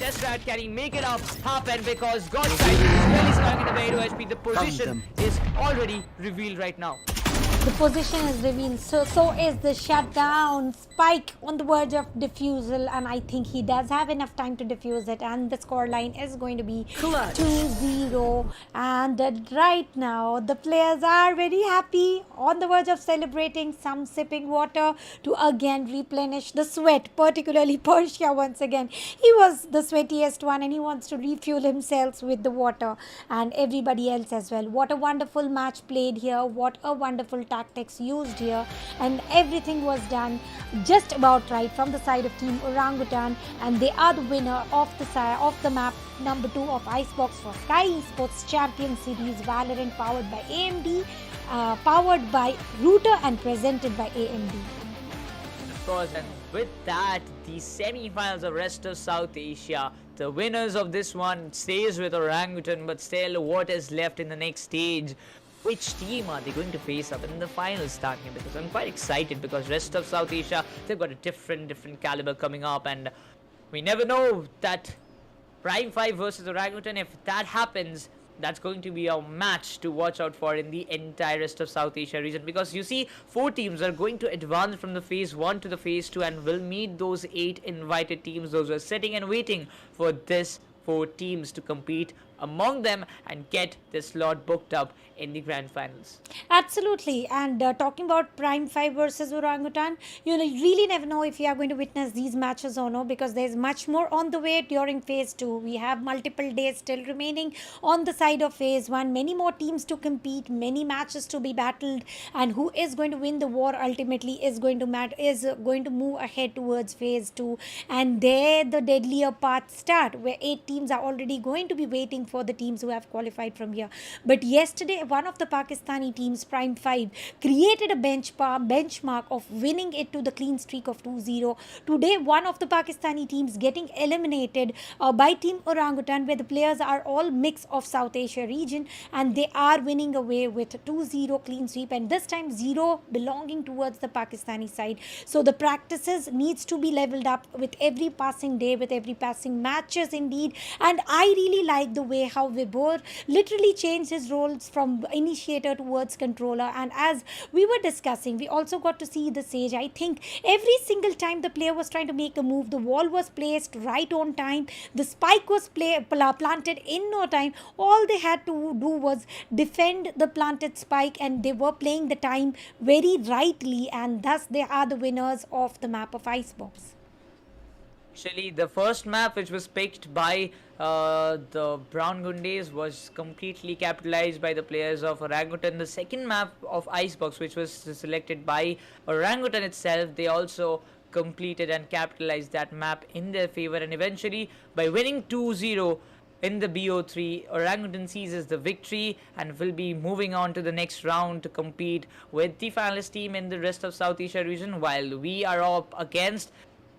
Tesseract, can he make it up happen? Because Godchild is really slowing in the way to HP. The position is already revealed right now. The position is revealed. So is the shutdown. Spike on the verge of defusal, and I think he does have enough time to defuse it. And the scoreline is going to be 2-0. And right now, the players are very happy, on the verge of celebrating. Some sipping water to again replenish the sweat. Particularly Persia once again. He was the sweatiest one, and he wants to refuel himself with the water, and everybody else as well. What a wonderful match played here. What a wonderful tactics used here, and everything was done just about right from the side of Team Orangutan, and they are the winner of the map number 2 of Icebox for Skyesports Champions Series Valorant, powered by AMD, powered by Router, and presented by AMD. Of course, and with that, the semi-finals of rest of South Asia, the winners of this one stays with Orangutan, but still, what is left in the next stage? Which team are they going to face up in the finals, Tanya? Because I'm quite excited, because rest of South Asia, they've got a different caliber coming up, and we never know that Prime 5 versus Orangutan, if that happens, that's going to be a match to watch out for in the entire rest of South Asia region, because you see 4 teams are going to advance from the phase 1 to the phase 2 and will meet those 8 invited teams, those who are sitting and waiting for this 4 teams to compete among them and get the slot booked up in the grand finals. Absolutely. And talking about Prime 5 versus Orangutan, you really never know if you are going to witness these matches or no, because there's much more on the way during phase 2. We have multiple days still remaining on the side of phase 1, many more teams to compete, many matches to be battled, and who is going to win the war ultimately is going to move ahead towards phase 2, and there the deadlier parts start, where 8 teams are already going to be waiting for the teams who have qualified from here. But yesterday, one of the Pakistani teams, Prime 5, created a benchmark of winning it to the clean streak of 2-0. Today, one of the Pakistani teams getting eliminated by Team Orangutan, where the players are all mix of South Asia region, and they are winning away with 2-0 clean sweep, and this time 0 belonging towards the Pakistani side. So the practices needs to be leveled up with every passing day, with every passing matches indeed. And I really like the way how Vibhor literally changed his roles from initiator towards controller, and as we were discussing, we also got to see the Sage. I think every single time the player was trying to make a move, the wall was placed right on time, the spike was planted in no time. All they had to do was defend the planted spike, and they were playing the time very rightly, and thus they are the winners of the map of Icebox. Actually, the first map which was picked by the Brown Gundays was completely capitalized by the players of Orangutan. The second map of Icebox, which was selected by Orangutan itself, they also completed and capitalized that map in their favor, and eventually by winning 2-0 in the BO3, Orangutan seizes the victory and will be moving on to the next round to compete with the finalist team in the rest of South Asia region, while we are up against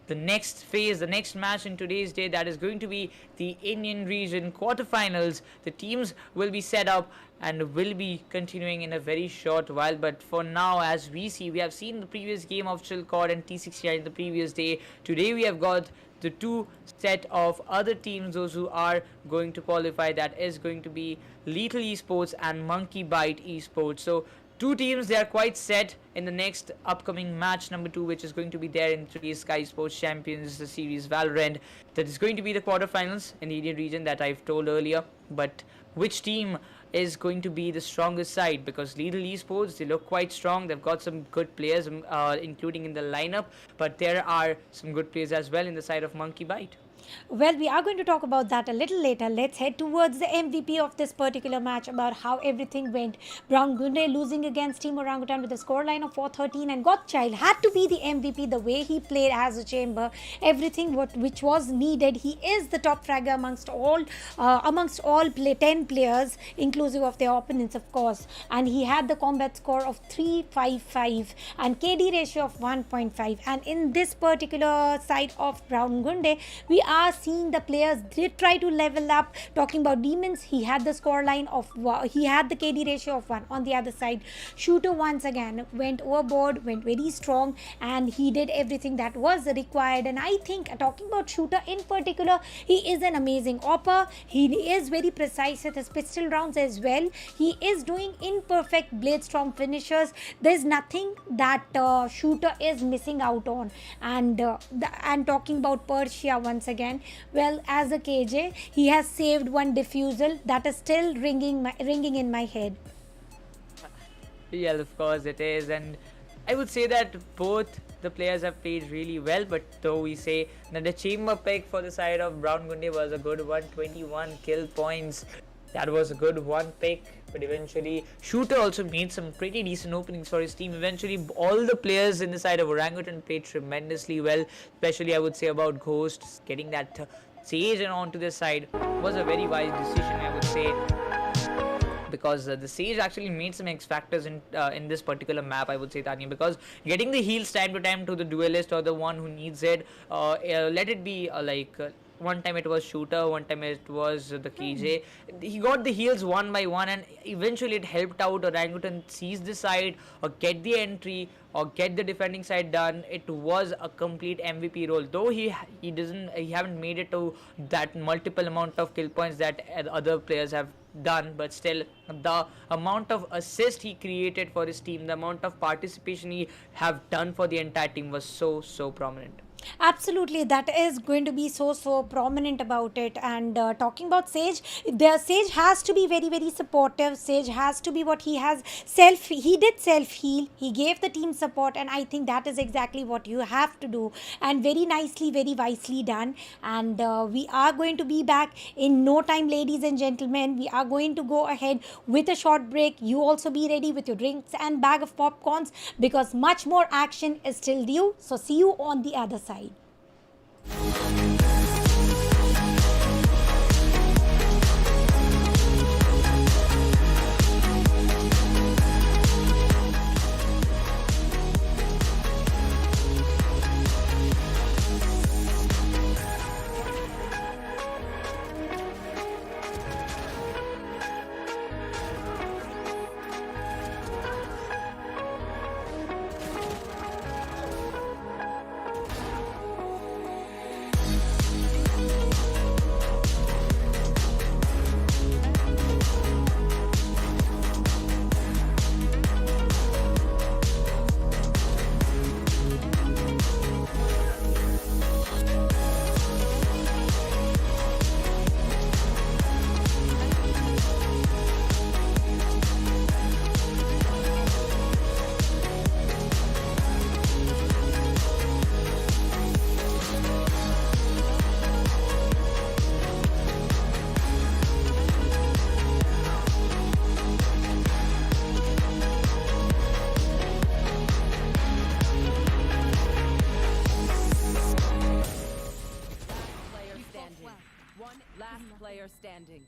the next phase, the next match in today's day, that is going to be the Indian region quarterfinals. The teams will be set up and will be continuing in a very short while, but for now, as we have seen the previous game of Chilcot and T69 in the previous day. Today we have got the 2 set of other teams, those who are going to qualify. That is going to be Lethal Esports and Monkeybite Esports. So 2 teams, they are quite set in the next upcoming match number 2, which is going to be there in today's Skyesports Champions Series Valorant. That is going to be the quarterfinals in the Indian region that I've told earlier. But which team is going to be the strongest side? Because Lethal Esports, they look quite strong. They've got some good players, including in the lineup. But there are some good players as well in the side of Monkeybite. Well, we are going to talk about that a little later. Let's head towards the MVP of this particular match, about how everything went. Brown Gunday losing against Team Orangutan with a scoreline of 4-13, and Godchild had to be the MVP. The way he played as a chamber, everything which was needed. He is the top fragger amongst all 10 players, inclusive of their opponents, of course. And he had the combat score of 355 and KD ratio of 1.5. And in this particular side of Brown Gunday, we are seeing the players did try to level up. Talking about Demons, he had the scoreline of he had the KD ratio of 1. On the other side, Shooter once again went went overboard, went very strong, and he did everything that was required. And I think, talking about Shooter in particular, he is an amazing opper. He is very precise with his pistol rounds as well. He is doing imperfect blade storm finishers. There's nothing that Shooter is missing out on. And talking about Persia once again, well, as a KJ, he has saved one defusal that is still ringing in my head. Yeah, of course it is, and I would say that both the players have played really well, but though we say that the chamber pick for the side of Brown Gunday was a good one, 21 kill points. That was a good one pick, but eventually Shooter also made some pretty decent openings for his team. Eventually all the players in the side of Orangutan played tremendously well, especially I would say about Ghost. Getting that Sage onto this side was a very wise decision, I would say, because the Sage actually made some X factors in this particular map, I would say, Tanya, because getting the heals time to time to the duelist or the one who needs it, let it be one time it was Shooter, one time it was the KJ. He got the heals one by one, and eventually it helped out Orangutan seize the side or get the entry or get the defending side done. It was a complete MVP role, though he haven't made it to that multiple amount of kill points that other players have done, but still the amount of assist he created for his team, the amount of participation he have done for the entire team was so prominent. Absolutely, that is going to be so prominent about it. And talking about Sage, the Sage has to be very supportive. Sage has to be what he has he did self heal, he gave the team support, and I think that is exactly what you have to do, and very nicely, very wisely done. And we are going to be back in no time, ladies and gentlemen. We are going to go ahead with a short break. You also be ready with your drinks and bag of popcorns, because much more action is still due. So see you on the other side. Player standing.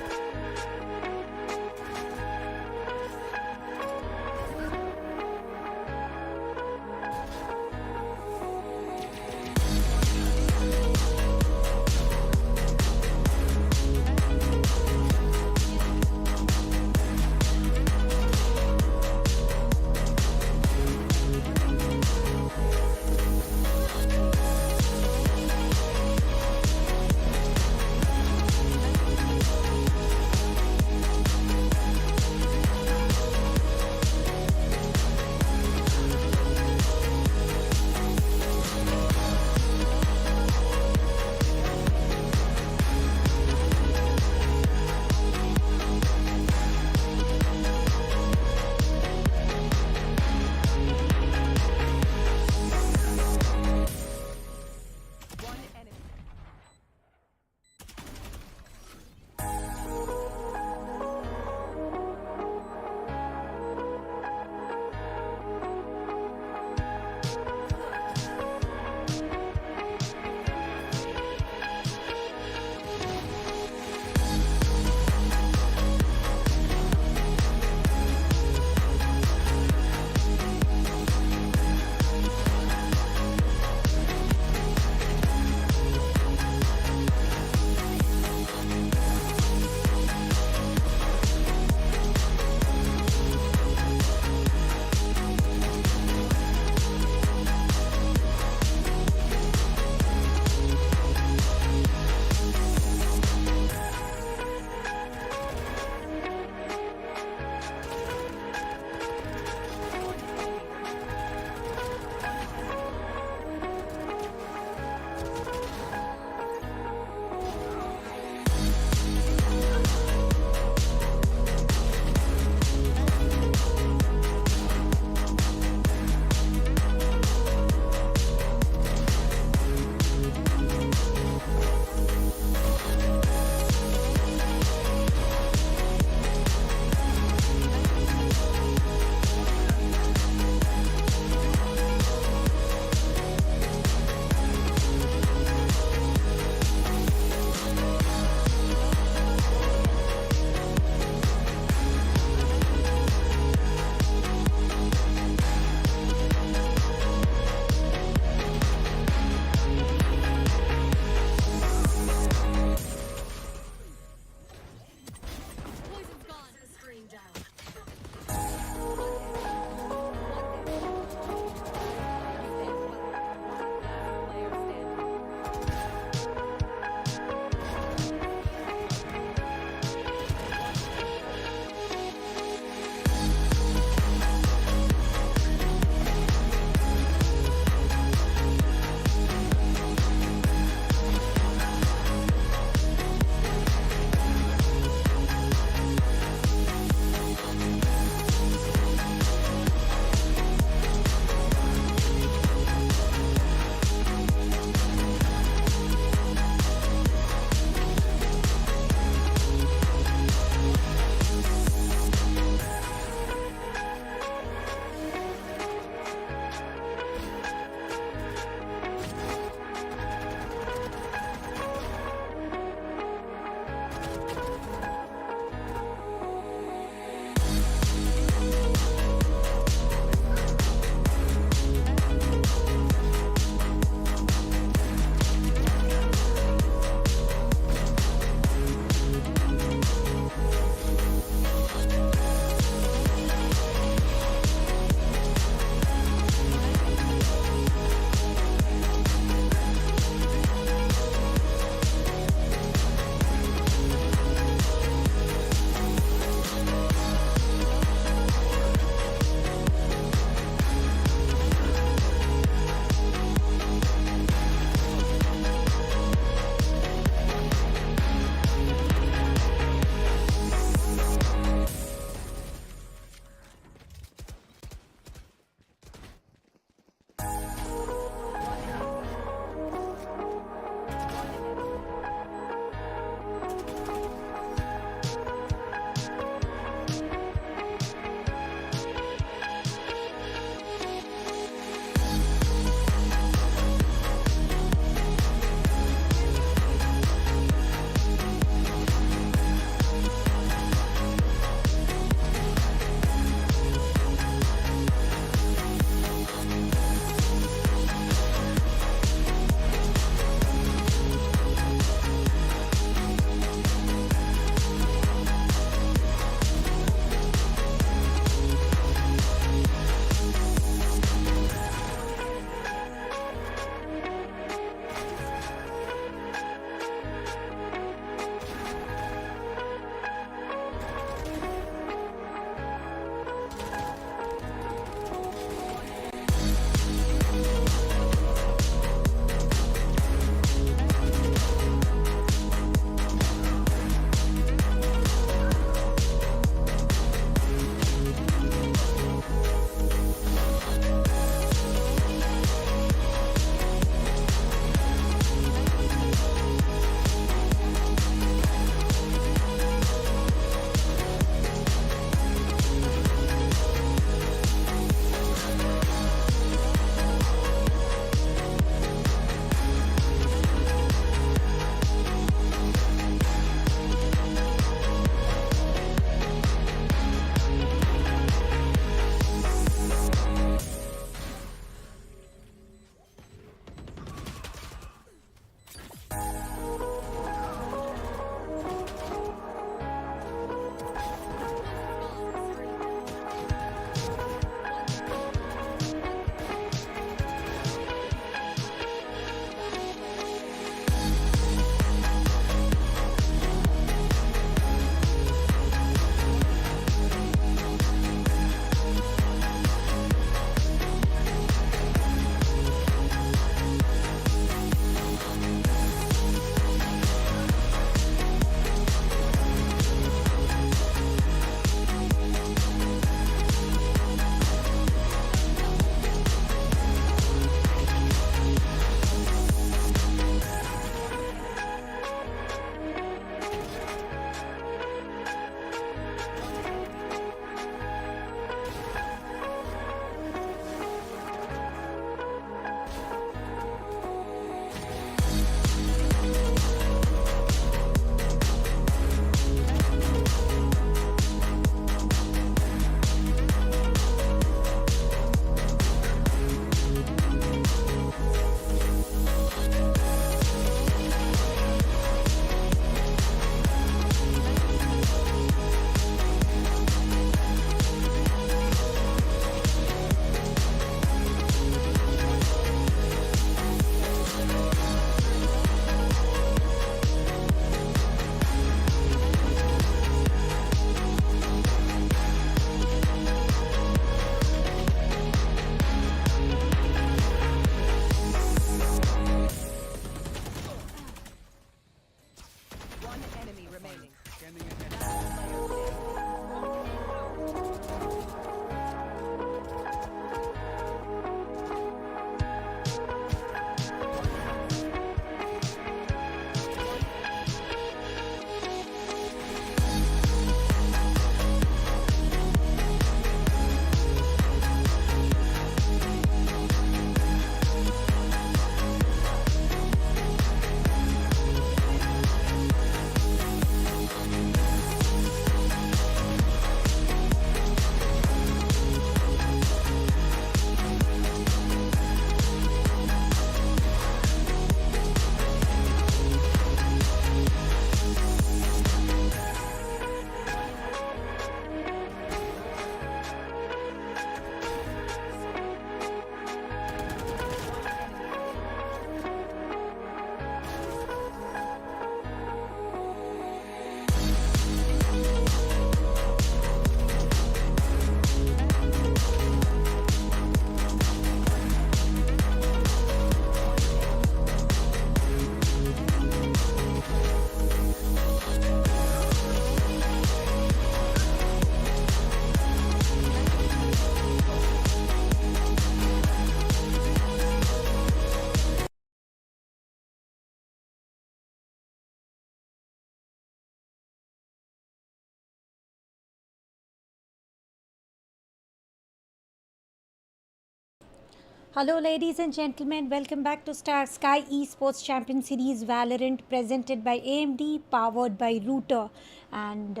Hello, ladies and gentlemen. Welcome back to Skyesports Champions Series Valorant, presented by AMD, powered by Router. And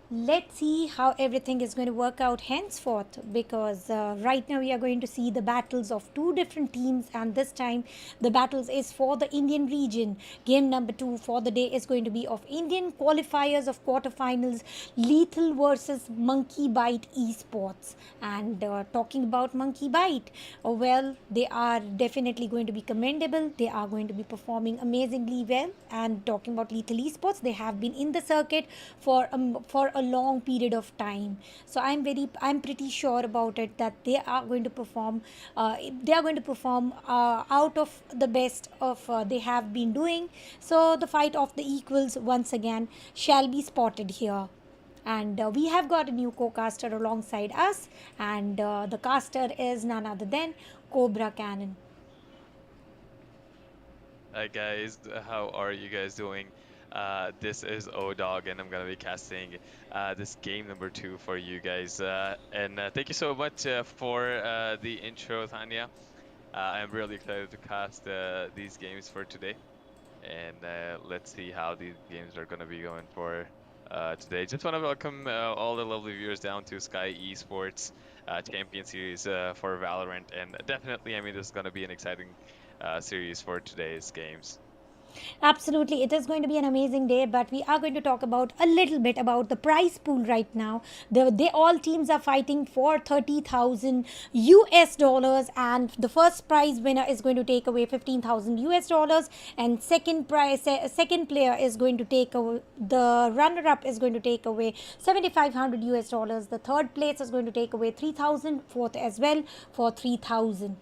let's see how everything is going to work out henceforth, because right now we are going to see the battles of two different teams, and this time the battles is for the Indian region. Game number 2 for the day is going to be of Indian qualifiers of quarterfinals, Lethal versus Monkeybite Esports. And talking about Monkeybite, well, they are definitely going to be commendable. They are going to be performing amazingly well. And talking about Lethal Esports, they have been in the circuit for a long period of time. So I'm pretty sure about it that they are going to perform. They are going to perform out of the best of they have been doing. So the fight of the equals once again shall be spotted here. And we have got a new co-caster alongside us, and the caster is none other than Cobra Cannon. Hi guys, how are you guys doing? This is O-Dog and I'm gonna be casting this game number 2 for you guys. And thank you so much for the intro, Tanya. I'm really excited to cast these games for today. And let's see how these games are gonna be going for today. Just want to welcome all the lovely viewers down to Skyesports Champions Series for Valorant. And definitely, I mean, this is gonna be an exciting series for today's games. Absolutely, it is going to be an amazing day, but we are going to talk about a little bit about the prize pool right now. They all teams are fighting for 30,000 US dollars, and the first prize winner is going to take away 15,000 US dollars, and second player is going to take away, the runner up is going to take away 7,500 US dollars. The third place is going to take away 3,000, fourth as well for 3,000.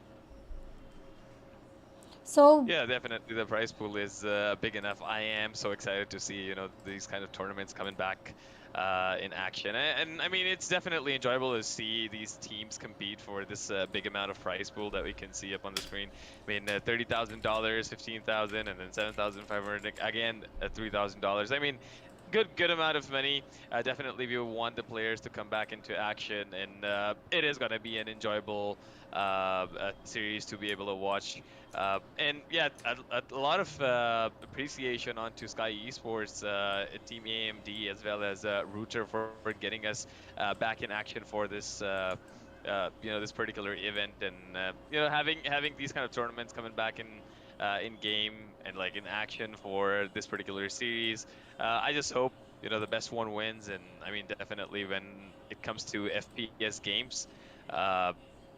So yeah, definitely the prize pool is big enough. I am so excited to see, you know, these kind of tournaments coming back in action. And I mean, it's definitely enjoyable to see these teams compete for this big amount of prize pool that we can see up on the screen. I mean, $30,000, 15,000, and then 7,500 again, $3,000. I mean, good amount of money. Definitely we want the players to come back into action, and it is going to be an enjoyable series to be able to watch. And yeah, a lot of appreciation onto Skyesports, Team AMD, as well as Router for getting us back in action for this you know, this particular event. And you know, having these kind of tournaments coming back in game and like in action for this particular series. I just hope, you know, the best one wins. And I mean, definitely when it comes to FPS games,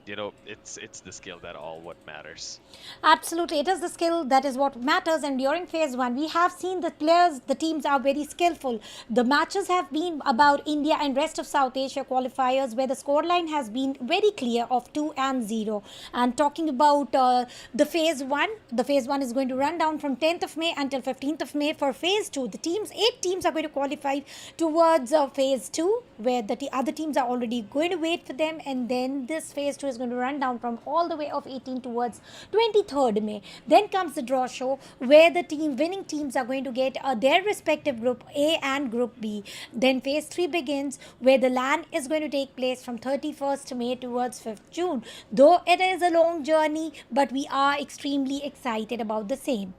you know, it's the skill that all what matters. absolutely, it is the skill that is what matters. And during phase 1, we have seen the teams are very skillful. The matches have been about India and rest of South Asia qualifiers, where the scoreline has been very clear of 2-0. And talking about the phase 1, the phase 1 is going to run down from 10th of May until 15th of May. For phase 2, the 8 teams are going to qualify towards phase 2, where the other teams are already going to wait for them. And then this phase 2 is going to run down from all the way of 18 towards 23rd May. Then comes the draw show, where the winning teams are going to get their respective group A and group B. Then phase 3 begins, where the LAN is going to take place from 31st May towards 5th June. Though it is a long journey, but we are extremely excited about the same.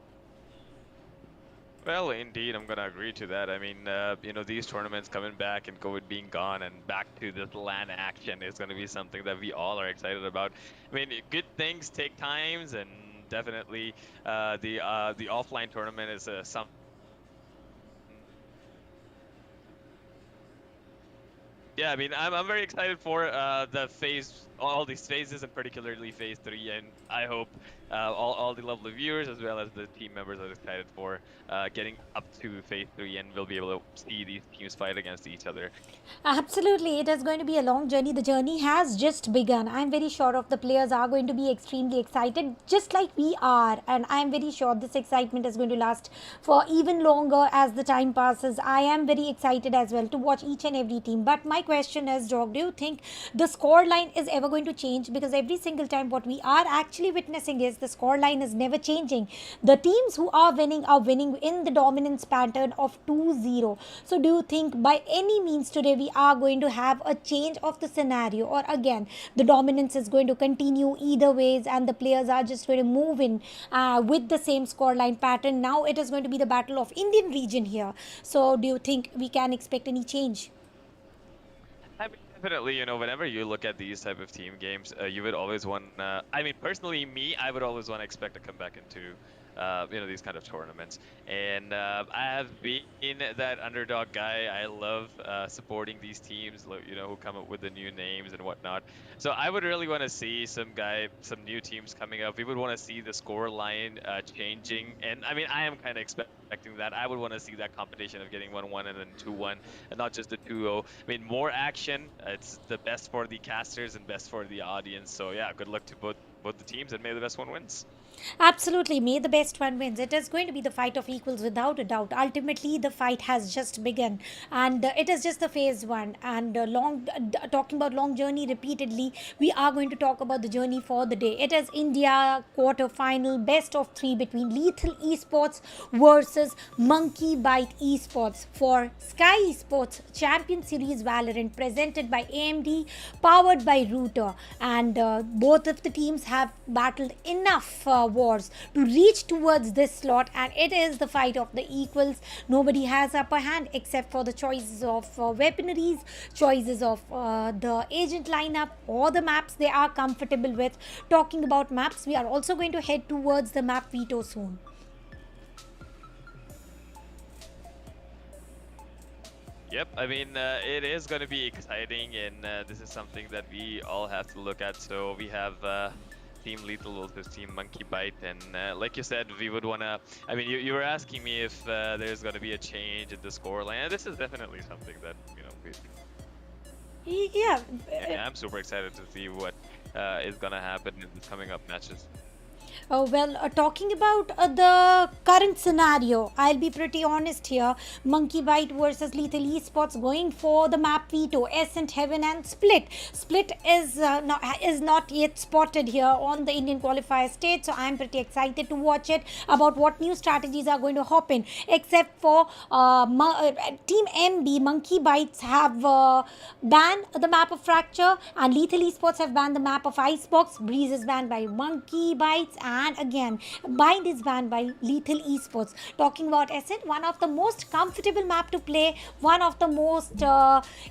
Well, indeed, I'm gonna agree to that. I mean, you know, these tournaments coming back and COVID being gone and back to this LAN action is gonna be something that we all are excited about. I mean, good things take times, and definitely the offline tournament is something. Yeah, I mean, I'm very excited for all these phases, and particularly phase 3. And I hope all the lovely viewers, as well as the team members, are excited for getting up to phase 3, and we'll be able to see these teams fight against each other. Absolutely, it is going to be a long journey. The journey has just begun. I'm very sure of the players are going to be extremely excited, just like we are. And I'm very sure this excitement is going to last for even longer as the time passes. I am very excited as well to watch each and every team. But my question is, Dog, do you think the score line is ever never going to change, because every single time what we are actually witnessing is the scoreline is never changing. The teams who are winning in the dominance pattern of 2-0. So do you think by any means today we are going to have a change of the scenario, or again the dominance is going to continue either ways and the players are just going to move in with the same scoreline pattern? Now it is going to be the battle of Indian region here. So do you think we can expect any change? I mean, definitely, you know, whenever you look at these type of team games, you would always want. I mean, personally, I would always want to expect to come back into, you know, these kind of tournaments. And I have been that underdog guy. I love supporting these teams, you know, who come up with the new names and whatnot. So I would really want to see some new teams coming up. We would want to see the score line changing. And I mean, I am kind of expecting that. I would want to see that competition of getting 1-1 and then 2-1, and not just the 2-0. I mean, more action. It's the best for the casters and best for the audience. So yeah, good luck to both the teams, and may the best one wins. Absolutely, may the best one wins. It is going to be the fight of equals without a doubt. Ultimately, the fight has just begun, and it is just the phase one. And talking about long journey repeatedly, we are going to talk about the journey for the day. It is India quarter final, best of 3 between Lethal Esports versus Monkeybite Esports for Skyesports Champions Series Valorant, presented by AMD, powered by Router. And both of the teams have battled enough wars to reach towards this slot, and it is the fight of the equals. Nobody has upper hand except for the choices of weaponaries, choices of the agent lineup, or the maps they are comfortable with. Talking about maps, we are also going to head towards the map veto soon. Yep, I mean, it is going to be exciting, and this is something that we all have to look at. So we have Team Lethal versus Team Monkeybite, and like you said, we would want to. I mean, you were asking me if there's going to be a change in the scoreline. This is definitely something that, you know, Yeah. I'm super excited to see what is going to happen in the coming up matches. Talking about the current scenario, I'll be pretty honest here. Monkeybite versus Lethal Esports going for the map veto. Ascent, Heaven, and Split. Split is not yet spotted here on the Indian qualifier stage, so I'm pretty excited to watch it about what new strategies are going to hop in. Except for Team MB, Monkeybites have banned the map of Fracture, and Lethal Esports have banned the map of Icebox. Breeze is banned by Monkeybites, and again Bind is banned by Lethal Esports. Talking about Ascent, one of the most comfortable map to play, one of the most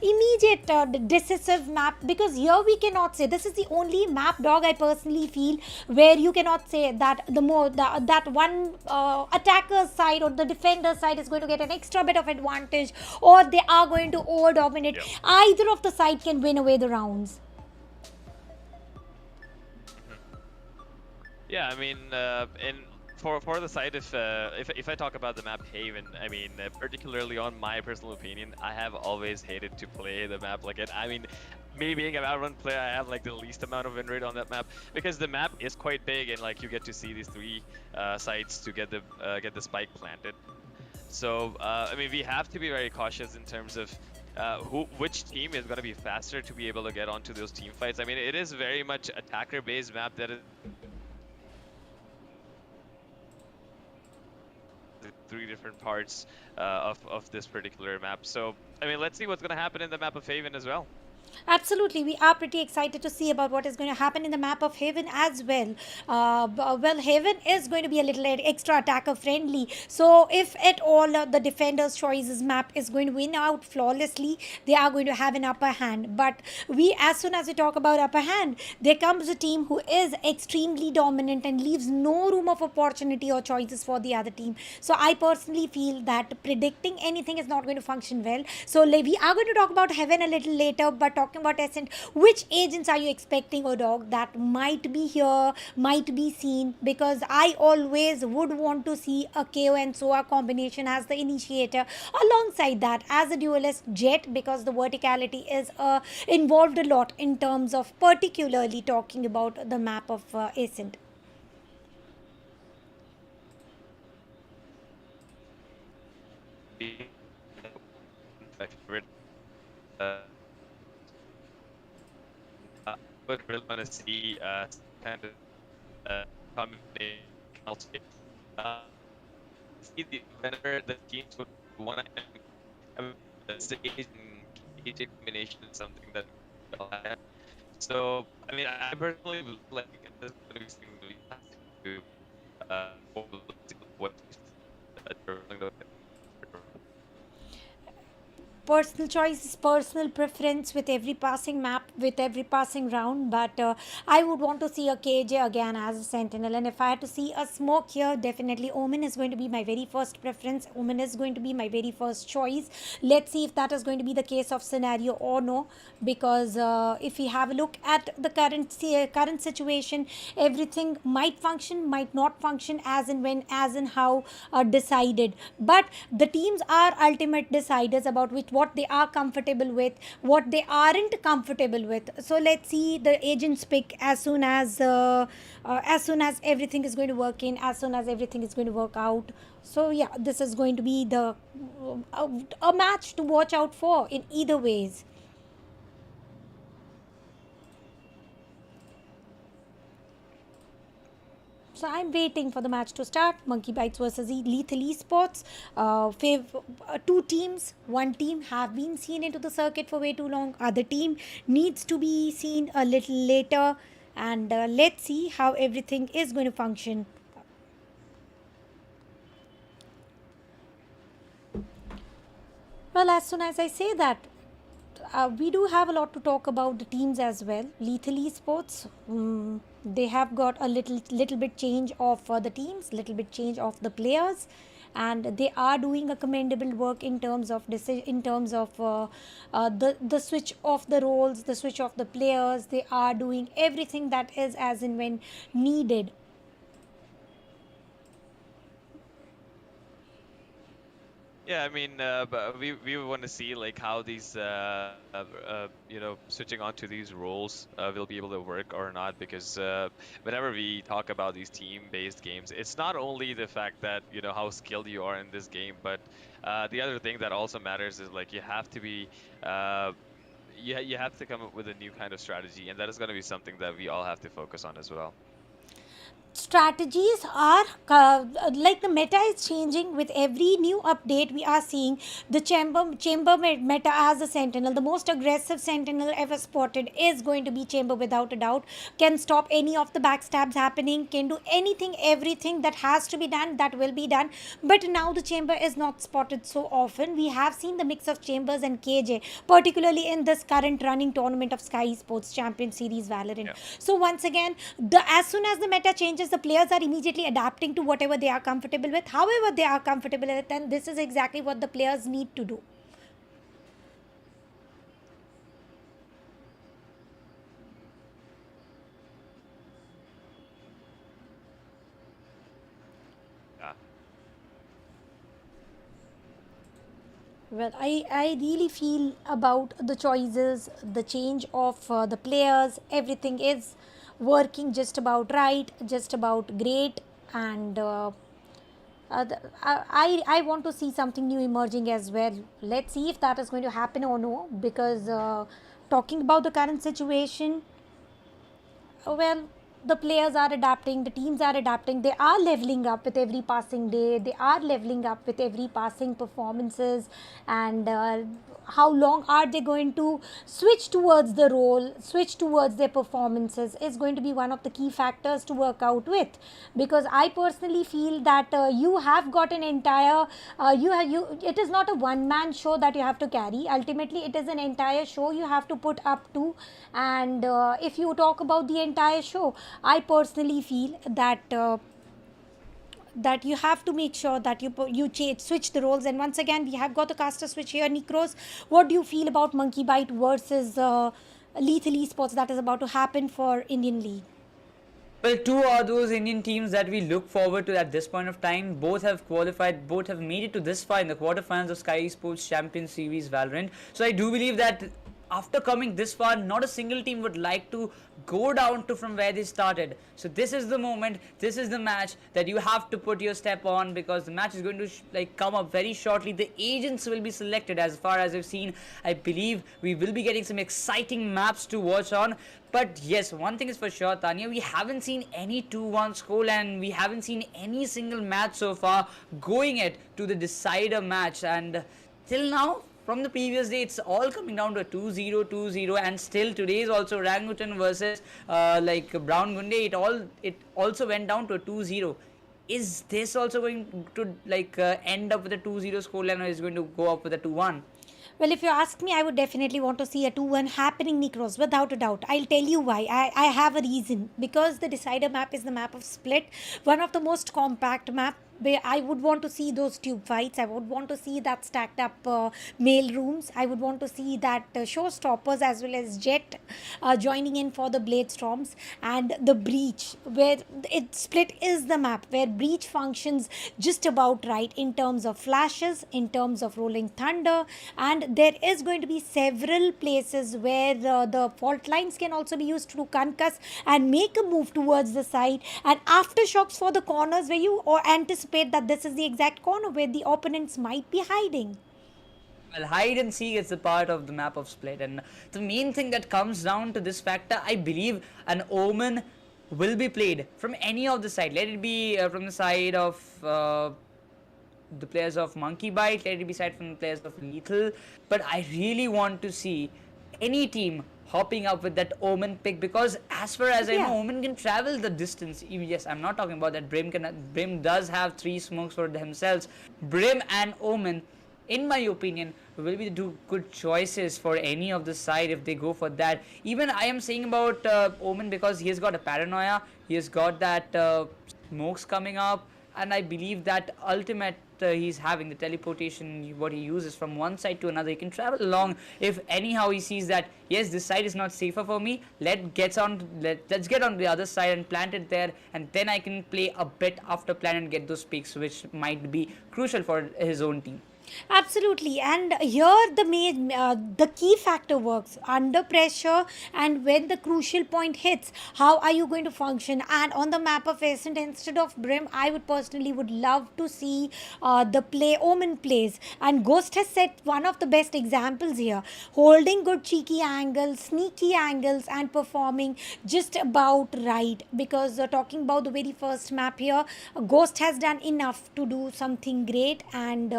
immediate decisive map, because here we cannot say, this is the only map, dog, I personally feel, where you cannot say that that one attacker's side or the defender's side is going to get an extra bit of advantage, or they are going to over dominate. Yep. Either of the side can win away the rounds. Yeah, I mean, for the side, if I talk about the map Haven, I mean, particularly on my personal opinion, I have always hated to play the map like it. I mean, me being a Valorant player, I have like the least amount of win rate on that map, because the map is quite big, and like you get to see these 3 sites to get the spike planted. So I mean, we have to be very cautious in terms of which team is going to be faster to be able to get onto those team fights. I mean, it is very much attacker-based map that is 3 different parts of this particular map. So I mean, let's see what's going to happen in the map of Haven as well. Absolutely, we are pretty excited to see about what is going to happen in the map of Haven as well. Well, Haven is going to be a little extra attacker friendly, so if at all the defender's choices map is going to win out flawlessly, they are going to have an upper hand. But as soon as we talk about upper hand, there comes a team who is extremely dominant and leaves no room of opportunity or choices for the other team. So I personally feel that predicting anything is not going to function well. So we are going to talk about Heaven a little later, but talking about Ascent, which agents are you expecting, dog, that might be here, might be seen? Because I always would want to see a KO and SOA combination as the initiator, alongside that as a duelist Jet, because the verticality is involved a lot in terms of particularly talking about the map of Ascent. would really want to see kind of combination. Also, see whenever the teams would want to the stage and KJ combination is something that we all have. So I mean, I personally would like this is going to be something we have to what they're willing to. Personal choice is personal preference with every passing map, with every passing round, but I would want to see a KJ again as a sentinel, and if I had to see a smoke here, definitely Omen is going to be my very first preference. Omen is going to be my very first choice. Let's see if that is going to be the case of scenario or no, because if we have a look at the current situation, everything might function, might not function as and when, as and how decided, but the teams are ultimate deciders about what they are comfortable with, what they aren't comfortable with. So let's see the agents pick as soon as everything is going to work in, as soon as everything is going to work out. So yeah, this is going to be the a match to watch out for in either ways. So I'm waiting for the match to start. Monkeybite versus Lethal Esports. Two teams, one team have been seen into the circuit for way too long. Other team needs to be seen a little later. And let's see how everything is going to function. Well, as soon as I say that, we do have a lot to talk about the teams as well. Lethal Esports, they have got a little bit change of the teams, little bit change of the players, and they are doing a commendable work in terms of the switch of the roles, the switch of the players. They are doing everything that is as and when needed. Yeah, I mean, but we want to see like how these switching onto these roles will be able to work or not, because whenever we talk about these team-based games, it's not only the fact that how skilled you are in this game, but the other thing that also matters is like you have to be you have to come up with a new kind of strategy, and that is going to be something that we all have to focus on as well. Strategies are like the meta is changing with every new update. We are seeing the chamber meta as a sentinel. The most aggressive sentinel ever spotted is going to be chamber, without a doubt. Can stop any of the backstabs happening, can do anything, everything that has to be done, that will be done. But now the chamber is not spotted so often. We have seen the mix of chambers and KJ, particularly in this current running tournament of Skyesports Champions Series Valorant. Yeah. So once again, as soon as the meta changes, the players are immediately adapting to whatever they are comfortable with, however they are comfortable with, and this is exactly what the players need to do. Yeah. Well, I really feel about the choices, the change of the players, everything is working just about right, just about great, and I want to see something new emerging as well. Let's see if that is going to happen or no, because talking about the current situation, well, the players are adapting, the teams are adapting, they are leveling up with every passing day, they are leveling up with every passing performances, and how long are they going to switch towards the role, switch towards their performances is going to be one of the key factors to work out with, because I personally feel that you have got an entire it is not a one-man show that you have to carry. Ultimately it is an entire show you have to put up to, and if you talk about the entire show, I personally feel that that you have to make sure that you switch the roles. And once again, we have got the caster switch here. Nikros, what do you feel about Monkeybite versus Lethal Esports that is about to happen for Indian League? Well, two are those Indian teams that we look forward to at this point of time. Both have qualified, both have made it to this far in the quarterfinals of Skyesports Champions Series Valorant. So I do believe that after coming this far, not a single team would like to go down to from where they started. So this is the moment, this is the match that you have to put your step on, because the match is going to come up very shortly. The agents will be selected. As far as I've seen, I believe we will be getting some exciting maps to watch on. But yes, one thing is for sure, Tanya, we haven't seen any 2-1 score, and we haven't seen any single match so far going it to the decider match. And till now, from the previous day, it's all coming down to a 2-0, 2-0, and still today is also Orangutan versus Brown Gunday. It also went down to a 2-0. Is this also going to end up with a 2-0 scoreline, or is it going to go up with a 2-1? Well, if you ask me, I would definitely want to see a 2-1 happening, Nikros, without a doubt. I'll tell you why. I have a reason. Because the decider map is the map of Split, one of the most compact map, where I would want to see those tube fights. I would want to see that stacked up mail rooms. I would want to see that showstoppers as well as Jet joining in for the Blade Storms, and the Breach, where Split is the map where Breach functions just about right in terms of flashes, in terms of rolling thunder, and there is going to be several places where the fault lines can also be used to concuss and make a move towards the side, and aftershocks for the corners where you anticipate that this is the exact corner where the opponents might be hiding. Well, hide and seek is a part of the map of Split, and the main thing that comes down to this factor, I believe an Omen will be played from any of the side. Let it be from the side of the players of Monkeybite, let it be side from the players of Lethal, but I really want to see any team hopping up with that Omen pick, because as far as I know, Omen can travel the distance. Yes, I'm not talking about that. Brim does have 3 smokes for themselves. Brim and Omen, in my opinion, will be the 2 good choices for any of the side if they go for that. Even I am saying about Omen because he has got a paranoia, he has got that smokes coming up, and I believe that ultimate he's having, the teleportation, what he uses from one side to another, he can travel along. If anyhow he sees that yes, this side is not safer for me, let's get on the other side and plant it there, and then I can play a bit after plan and get those picks, which might be crucial for his own team. Absolutely, and here the key factor works under pressure, and when the crucial point hits, how are you going to function? And on the map of Ascent, instead of Brim, I would personally love to see the play Omen plays, and Ghost has set one of the best examples here, holding good cheeky angles, sneaky angles, and performing just about right. Because talking about the very first map here, Ghost has done enough to do something great, and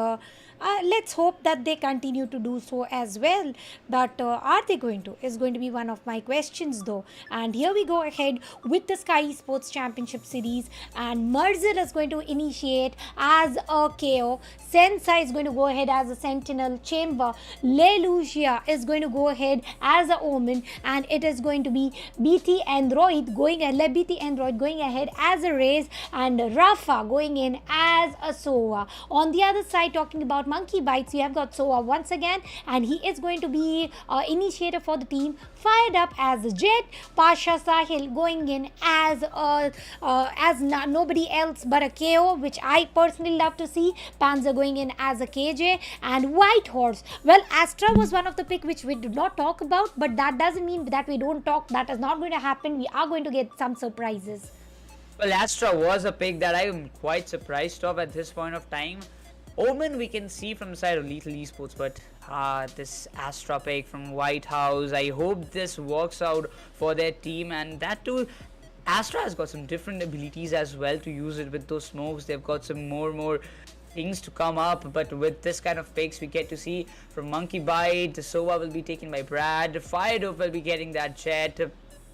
let's hope that they continue to do so as well. But are they going to? Is going to be one of my questions though. And here we go ahead with the Skyesports Championship Series, and Merzel is going to initiate as a KO. Sensa is going to go ahead as a Sentinel. Chamber. Lelucia is going to go ahead as a Omen, and it is going to be BT Android going ahead as a Raze, and Rafa going in as a Sova. On the other side, talking about Monkeybite, you have got Sova once again, and he is going to be initiator for the team, fired up as a Jet. Pasha Sahil going in as nobody else but a KO, which I personally love to see. Panzer going in as a KJ, and White Horse. Well, Astra was one of the pick which we did not talk about, but that doesn't mean that we don't talk. That is not going to happen. We are going to get some surprises. Well, Astra was a pick that I am quite surprised of at this point of time. Omen we can see from the side of Lethal Esports, but this Astra pick from White House, I hope this works out for their team, and that too, Astra has got some different abilities as well to use it with those smokes. They've got some more things to come up, but with this kind of picks we get to see from Monkeybite, the Sova will be taken by Brad, Firedope will be getting that Jet,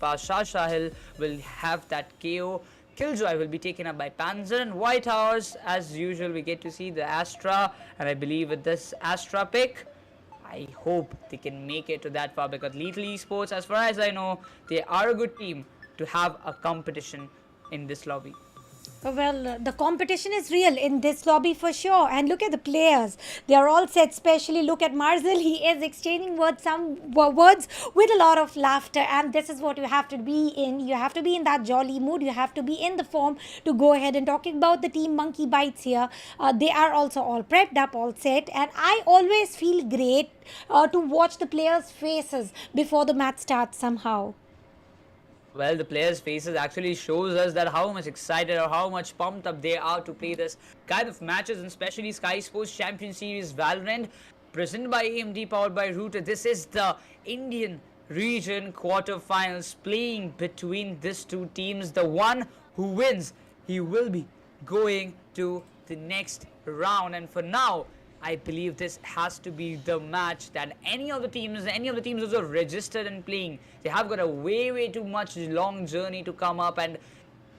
Pasha Sahil will have that KO, Killjoy will be taken up by Panzer, and White House, as usual, we get to see the Astra, and I believe with this Astra pick, I hope they can make it to that far, because Lethal Esports, as far as I know, they are a good team to have a competition in this lobby. Well, the competition is real in this lobby for sure. And look at the players. They are all set. Especially look at Marzel. He is exchanging words with a lot of laughter. And this is what you have to be in. You have to be in that jolly mood. You have to be in the form to go ahead. And talking about the team Monkeybite here, they are also all prepped up, all set. And I always feel great to watch the players' faces before the match starts somehow. Well, the players' faces actually shows us that how much excited or how much pumped up they are to play this kind of matches, and especially Skyesports Champions Series Valorant, presented by AMD, powered by Router. This is the Indian region quarterfinals playing between these two teams. The one who wins, he will be going to the next round. And for now, I believe this has to be the match that any of the teams who are registered and playing, they have got a way too much long journey to come up. And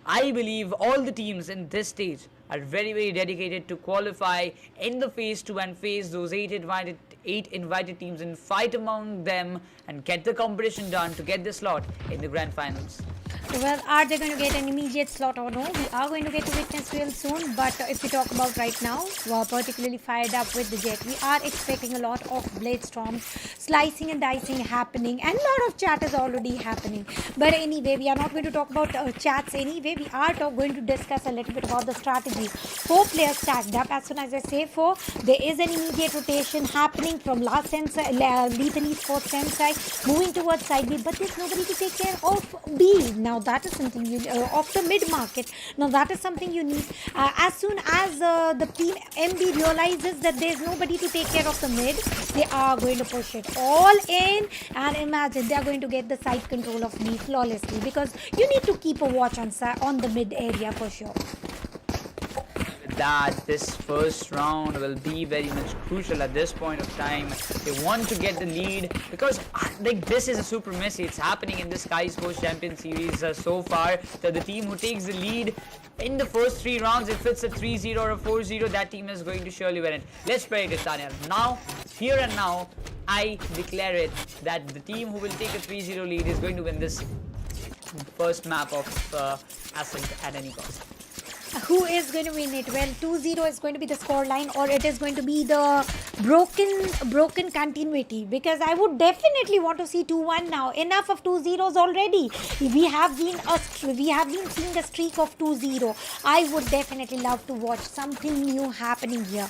I believe all the teams in this stage are very dedicated to qualify in the phase 2 and face those eight invited teams and fight among them and get the competition done to get the slot in the grand finals. Well, are they going to get an immediate slot or no? We are going to get to witness real soon. But if we talk about right now, we're particularly fired up with the Jet. We are expecting a lot of blade storms, slicing and dicing happening, and a lot of chat is already happening. But anyway, we are not going to talk about chats anyway. We are going to discuss a little bit about the strategy. 4 players stacked up. As soon as I say 4, there is an immediate rotation happening from last side, Lethal Esports side, moving towards side B. But there's nobody to take care of B. Now that is something you of the mid market. Now that is something you need. As soon as the team MD realizes that there's nobody to take care of the mid, they are going to push it all in, and imagine they are going to get the side control of me flawlessly, because you need to keep a watch on the mid area for sure. That this first round will be very much crucial at this point of time. They want to get the lead because like this is a super messy. It's happening in the Skyesports Champions Series so far, that the team who takes the lead in the first 3 rounds, if it's a 3-0 or a 4-0, that team is going to surely win it. Let's pray it, Tanya. Now, here and now, I declare it that the team who will take a 3-0 lead is going to win this first map of Ascent at any cost. Who is going to win it? Well, 2-0 is going to be the score line, or it is going to be the broken continuity, because I would definitely want to see 2-1 now. Enough of 2-0s already. We have been seeing a streak of 2-0. I would definitely love to watch something new happening here.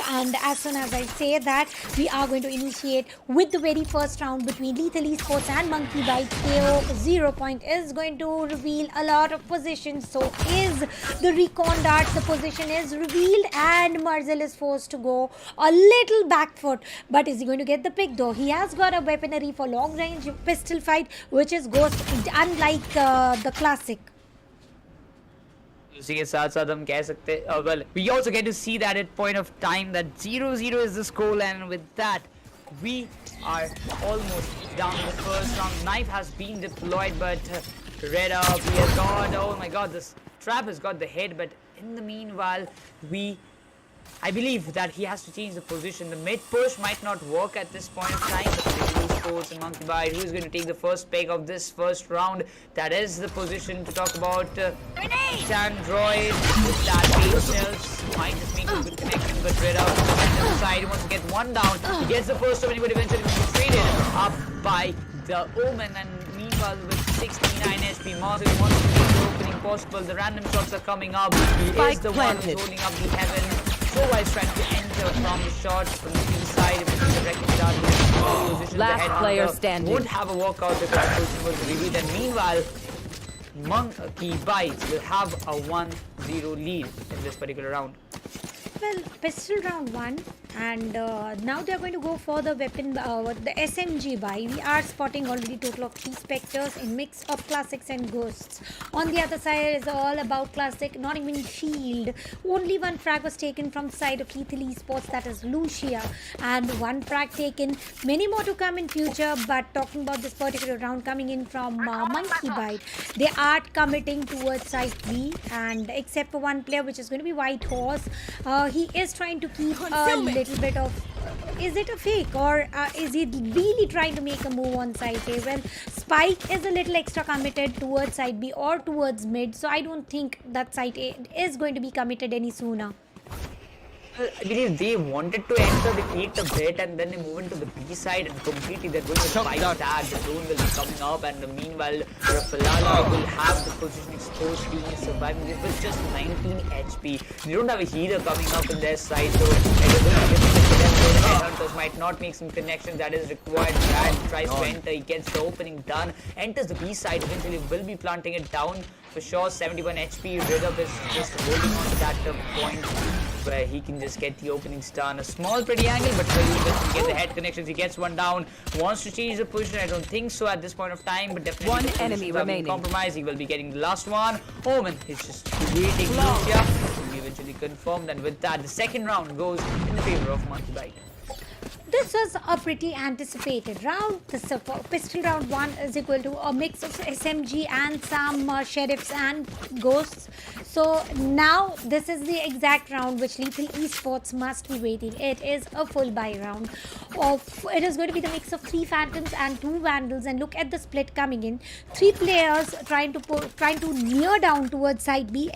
And as soon as I say that, we are going to initiate with the very first round between Lethal Esports and Monkeybite. KO 0 point is going to reveal a lot of positions. So is the recon darts, the position is revealed, and Marzel is forced to go a little back foot. But is he going to get the pick though? He has got a weaponry for long range pistol fight, which is Ghost, unlike the classic. उसी के साथ साथ हम कह सकते well, we also get to see that at point of time that 0-0 is the score, and with that we are almost down the first round. Knife has been deployed, but Red up, he has got, oh my god, this trap has got the head, but in the meanwhile I believe that he has to change the position. The mid push might not work at this point of time, but Lethal Esports and Monkeybite, who is going to take the first peg of this first round? That is the position to talk about. Sandroid with that patience might just make a good connection, but Red out on the side, he wants to get one down. He gets the first one, but eventually be traded up by the Omen, and meanwhile with 69 SP, Marzel wants to make the opening possible. The random shots are coming up. He is the one who's holding up the heaven. Is trying to enter from the shot from the inside. The wrecking dart position. Last player standing. Won't have a walkout because the position was revealed. And meanwhile, Monkeybite will have a 1-0 lead in this particular round. Well, pistol round 1, and now they are going to go for the weapon, the SMG buy. We are spotting already total of 3 Spectres in mix of classics and ghosts. On the other side is all about classic, not even shield. Only 1 frag was taken from the side of Lethal Esports, that is Lucia, and 1 frag taken. Many more to come in future, but talking about this particular round coming in from Monkeybite, they are committing towards side B, and except for 1 player, which is going to be White Horse, he is trying to keep a little bit of is it a fake, or is he really trying to make a move on side A? Well, Spike is a little extra committed towards side B or towards mid, so I don't think that side A is going to be committed any sooner. I believe they wanted to enter, they take the bet and then they move into the B side and completely they're going to fight tag. The drone will be coming up and meanwhile Rafalala will have the position exposed, being surviving with just 19 HP. They don't have a healer coming up in their side, so Headhunters might not make some connections that is required. Brad tries to enter, he gets the opening done, enters the B side, eventually will be planting it down for sure. 71 HP, Riddup is just holding on to that point where he can just get the openings done. A small pretty angle, but still he doesn't get the head connections. He gets one down, wants to change the position. I don't think so at this point of time, but definitely one enemy remaining. Compromise. He will be getting the last one. Omen is just creating Lucia. Will be eventually confirmed, and with that, the second round goes in the favor of Monkeybite. This was a pretty anticipated round. This pistol round 1 is equal to a mix of SMG and some sheriffs and ghosts. So now this is the exact round which Lethal Esports must be waiting. It is a full buy round. It is going to be the mix of 3 phantoms and 2 vandals, and look at the split coming in. 3 players trying to near down towards side B,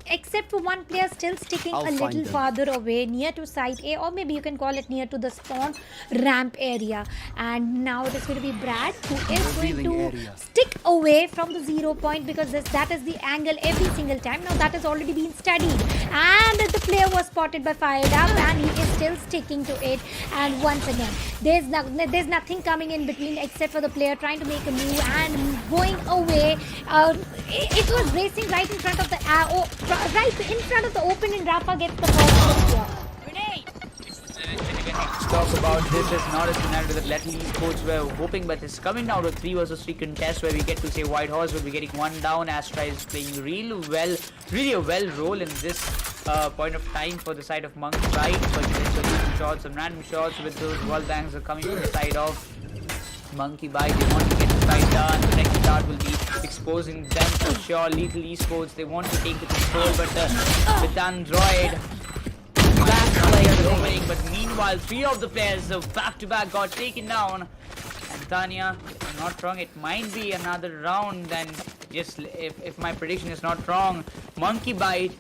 except for 1 player still sticking a little farther away near to side A, or maybe you can call it near to the spawn ramp area. And now it is going to be Brad who is going to stick away from the 0 point, because that is the angle every single time. Now that has already been studied, and the player was spotted by Fired Up and he is still sticking to it. And once again, there's nothing coming in between except for the player trying to make a move and going away. It was racing right in front of the right in front of the opening. Rafa gets the first here. Talk about this is not a scenario that Lethal Esports were hoping, but it's coming down to 3 versus 3 contest where we get to say White Horse will be getting 1 down. Astra is playing really a well role in this point of time for the side of Monkeybite, but there's some shots, some random shots with those wall bangs are coming from the side of Monkeybite. They want to get the fight done. The next start will be exposing them for sure. Lethal Esports, they want to take the control, but with Android last player opening, but meanwhile 3 of the players back-to-back got taken down. And Tanya, if I'm not wrong, it might be another round, and just if my prediction is not wrong, Monkeybite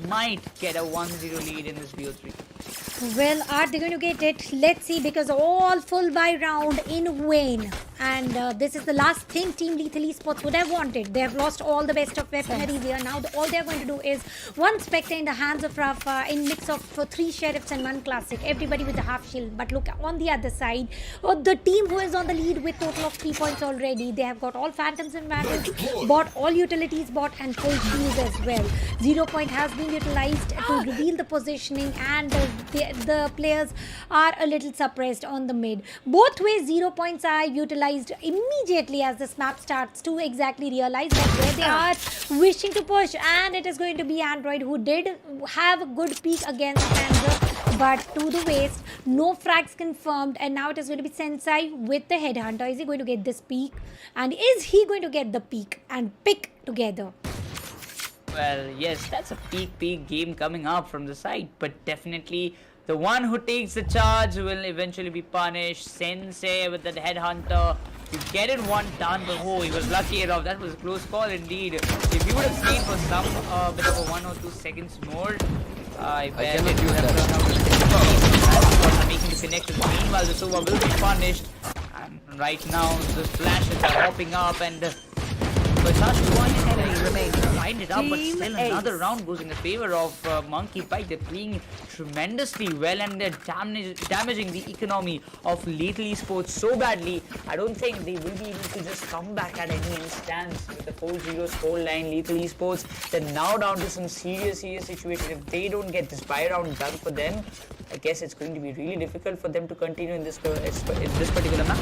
might get a 1-0 lead in this BO3. Well, are they going to get it? Let's see, because all full buy round in vain. And this is the last thing Team Lethal Esports would have wanted. They have lost all the best of weaponry here. Now all they are going to do is 1 Spectre in the hands of Rafa in mix of 3 Sheriffs and 1 Classic. Everybody with a half shield. But look on the other side. The team who is on the lead with total of 3 points already. They have got all Phantoms and Vandals, bought all utilities, bought and full shields as well. 0 point has been utilized to reveal the positioning, and the players are a little suppressed on the mid. Both ways 0 points are utilized immediately as this map starts to exactly realize that where they are wishing to push, and it is going to be Android who did have a good peek against Panzer, but to the waist. No frags confirmed, and now it is going to be Sensei with the Headhunter. Is he going to get this peek, and is he going to get the peek and pick together? Well, yes, that's a peak game coming up from the side, but definitely the one who takes the charge will eventually be punished. Sensei with the Headhunter to get it 1 done, but oh, he was lucky enough. That was a close call indeed. If you would have stayed for some bit of a 1 or 2 seconds more, I bet you would have learned how to making the connection. Meanwhile, the Sova will be punished, and right now the flashes are hopping up, and but just 1 enemy remains to find it up, but still another round goes in the favor of Monkeybite. They're playing tremendously well, and they're damaging the economy of Lethal Esports so badly. I don't think they will be able to just come back at any instance with the 4-0 scoreline. Lethal Esports, they're now down to some serious situation. If they don't get this buy round done for them, I guess it's going to be really difficult for them to continue in this particular map.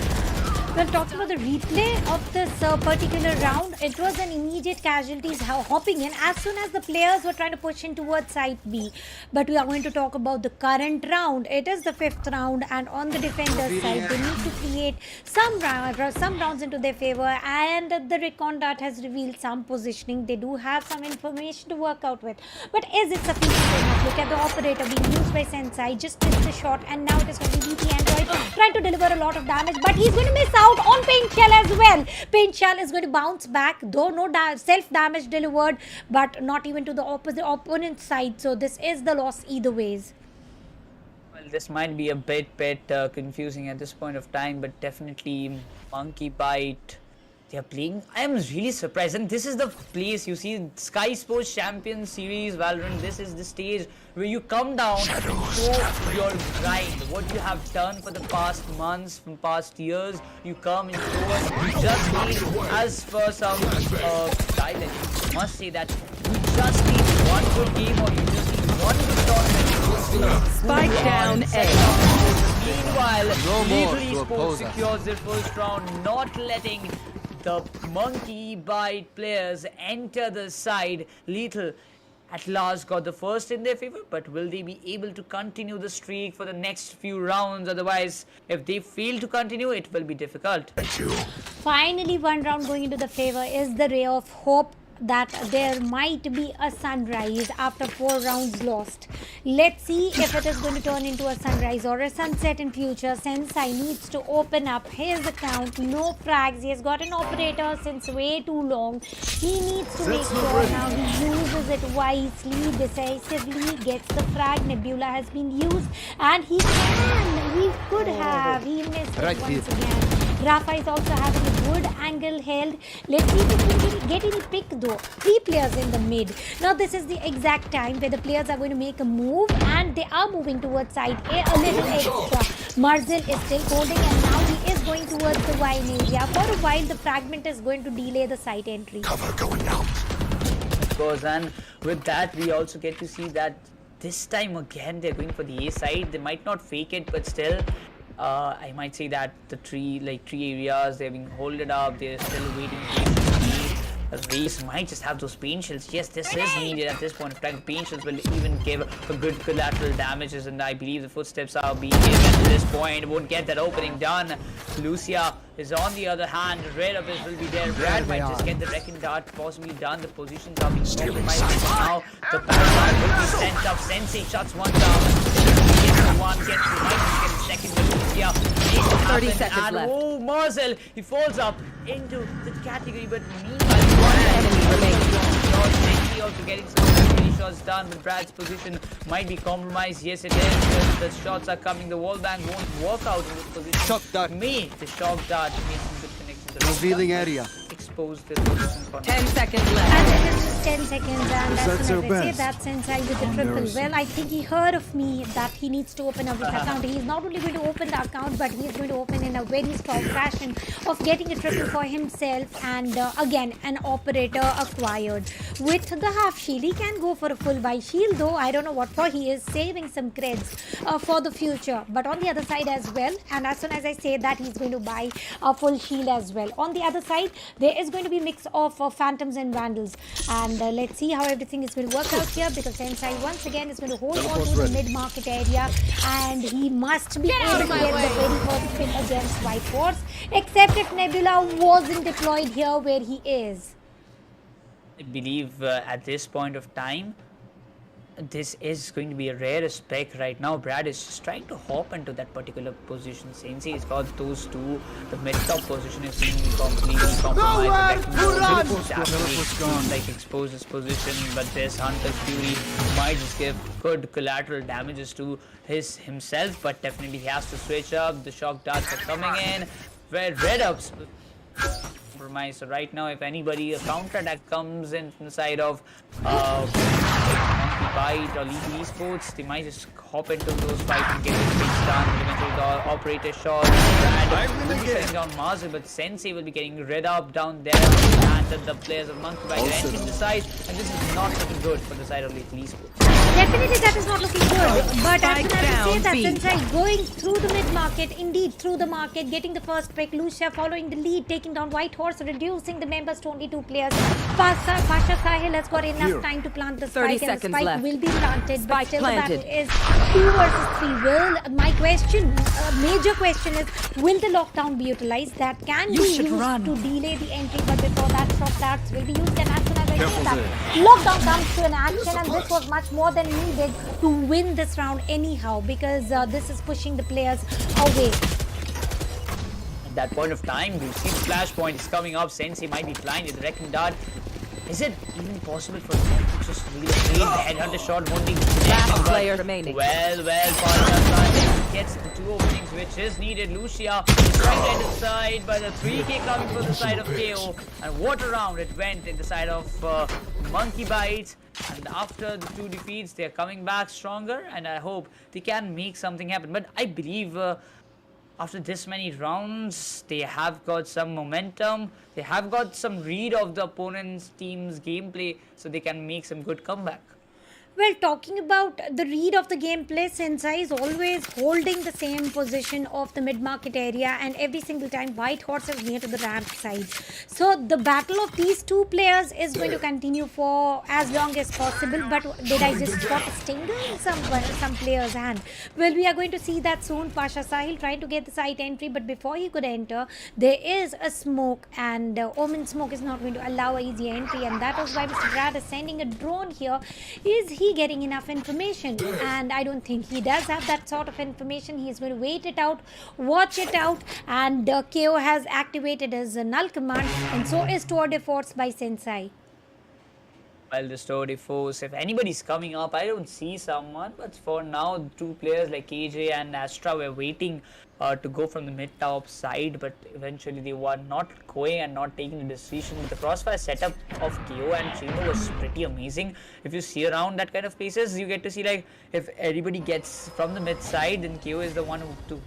Well, talking about the replay of this particular round, it was an immediate casualties hopping in as soon as the players were trying to push in towards side B. But we are going to talk about the current round. It is the 5th round, and on the defender's side, they need to create some rounds into their favor, and the recon dart has revealed some positioning. They do have some information to work out with. But is it sufficient enough? Look at the operator being used by Sensei, just missed the shot, and now it is going to be VT Android trying to deliver a lot of damage, but he's going to miss out on Paint Shell as well. Paint Shell is going to bounce back, though no self-damage delivered, but not even to the opponent's side. So this is the loss either ways. Well, this might be a bit confusing at this point of time, but definitely Monkeybite, they are playing. I am really surprised, and this is the place you see Skyesports Champions Series Valorant. This is the stage where you come down, show your grind, what you have done for the past months, from past years. You come and show us. You just need, as for some silence, you must say that you just need one good game, or you just need one good tournament. Spike down A. Meanwhile, more Lethal to Esports oppose us. secures their first round, not letting the Monkeybite players enter the side. Lethal at last got the first in their favor, but will they be able to continue the streak for the next few rounds? Otherwise, if they fail to continue, it will be difficult. Finally, one round going into the favor is the ray of hope that there might be a sunrise after 4 rounds lost. Let's see if it is going to turn into a sunrise or a sunset in future. Sensei needs to open up his account. No frags. He has got an operator since way too long. He needs to make sure now he uses it wisely, decisively, gets the frag. Nebula has been used, and he can. He could have. He missed it once again. Rafa is also having a good angle held. Let's see if he can get any pick though. 3 players in the mid. Now this is the exact time where the players are going to make a move, and they are moving towards side A a little extra. Marzil is still holding, and now he is going towards the wine area. For a while, the fragment is going to delay the site entry. Cover going out. Of course, and with that, we also get to see that this time again they're going for the A side. They might not fake it, but still, I might say that the three areas, they're being holded up. They're still waiting for Race might just have those paint shells. Yes, this is needed at this point of time. Paint shells will even give a good collateral damages, and I believe the footsteps are being given at this point. Won't get that opening done. Lucia is on the other hand. Red up will be there. Brad might just get the wrecking dart possibly done. The positions are being compromised now. The paradigm will be sent up. Sensei shuts one down. One gets the second with Lucia. 30 seconds and left. oh, Marcel, he falls up into the category, but meanwhile, one enemy remains. Also getting some shots done, but Brad's position might be compromised. Yes, it is. The shots are coming. The wall bang won't work out in this position. Shock dart. The shock dart makes some good connections. Revealing area. Expose this position for 10 seconds left. And it is just 10 seconds, and that that's your when I say best? that's inside with the triple. Well, I think he heard of me that he needs to open up his account. He's not only going to open the account, but he's going to open in a very strong fashion of getting a triple for himself, and again, an operator acquired. With the half shield, he can go for a full buy shield, though I don't know what for. He is saving some creds for the future. But on the other side as well, and as soon as I say that, he's going to buy a full shield as well. On the other side, there is going to be a mix of phantoms and vandals, and let's see how everything is going to work out here, because Sensei once again is going to hold on to the mid-market area, and he must be able to get the very first pick against White Force, except if Nebula wasn't deployed here where he is. I believe at this point of time, this is going to be a rare spec right now. Brad is just trying to hop into that particular position. Sensei has got those two. The mid-top position is being completely compromised. Like expose his position, but this Hunter's Fury might just give good collateral damages to himself, but definitely he has to switch up. The shock darts are coming in. Where red ups compromise. So right now, if anybody, a counter attack comes in from the side of Monkeybite or Lethal Esports, they might just hop into those fights and get the things done. Eventually, the operator shot. Brad will be shutting down Marzel, but Sensei will be getting red up down there. And that the players of Monkeybite are entering the side, and this is not looking good for the side of Lethal Esports. Definitely that is not looking good. But as soon as you say that, B. Sensei going through the mid-market, indeed through the market, getting the first pick, Lucia following the lead, taking down White Horse, reducing the members to only 2 players. Pasha Sahil has got enough time to plant the 30 spike, and the seconds spike left. will be planted. Spike but still planted. the battle is 2 versus 3. My question, major question is, will the lockdown be utilized? That can be used to delay the entry, but before that, shot darts will be used. And as soon as I say that, lockdown comes to an action, and this was much more than needed to win this round anyhow, because this is pushing the players away. At that point of time, we see the flashpoint is coming up. Sensei might be blind with the wrecking dart. Is it even possible for him to just relocate? The headhunter shot won't be Last player remaining. Well, Pasha gets the 2 openings which is needed. Lucia is trying to enter the side, but the 3K coming from the side of KO. And what a round it went in the side of Monkeybite. And after the 2 defeats, they are coming back stronger, and I hope they can make something happen. But I believe after this many rounds, they have got some momentum. They have got some read of the opponent's team's gameplay, so they can make some good comeback. Well, talking about the read of the gameplay, Sensei is always holding the same position of the mid-market area, and every single time White Horse is near to the ramp side. So the battle of these 2 players is going to continue for as long as possible. But did I just spot a stinger in some player's hand? Well, we are going to see that soon. Pasha Sahil trying to get the site entry, but before he could enter, there is a smoke, and Omen smoke is not going to allow an easy entry, and that is why Mr. Brad is sending a drone here. Is he getting enough information? And I don't think he does have that sort of information. He is going to wait it out, watch it out, and KO has activated his null command, and so is Tour de Force by Sensei. Well, the Tour de Force, if anybody's coming up, I don't see someone, but for now, 2 players like KJ and Astra were waiting to go from the mid-top side, but eventually they were not going and not taking the decision. The crossfire setup of KO and Chamber was pretty amazing. If you see around that kind of places, you get to see, like, if everybody gets from the mid side, then KO is the one to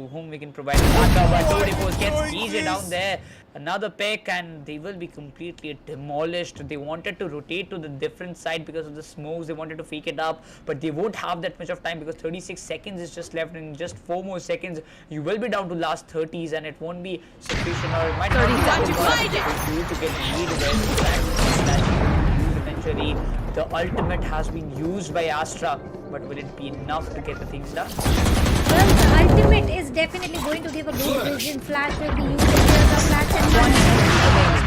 whom we can provide backup. But Tour de Force gets KJ down there. Another pick, and they will be completely demolished. They wanted to rotate to the different side because of the smokes. They wanted to fake it up, but they won't have that much of time because 36 seconds is just left. In just 4 more seconds, you will be down to last 30s, and it won't be sufficient, or it might not be sufficient for you to get lead with. Eventually, the ultimate has been used by Astra, but will it be enough to get the things done? Well, the ultimate is definitely going to give a low vision. Flash will be used as a flash, and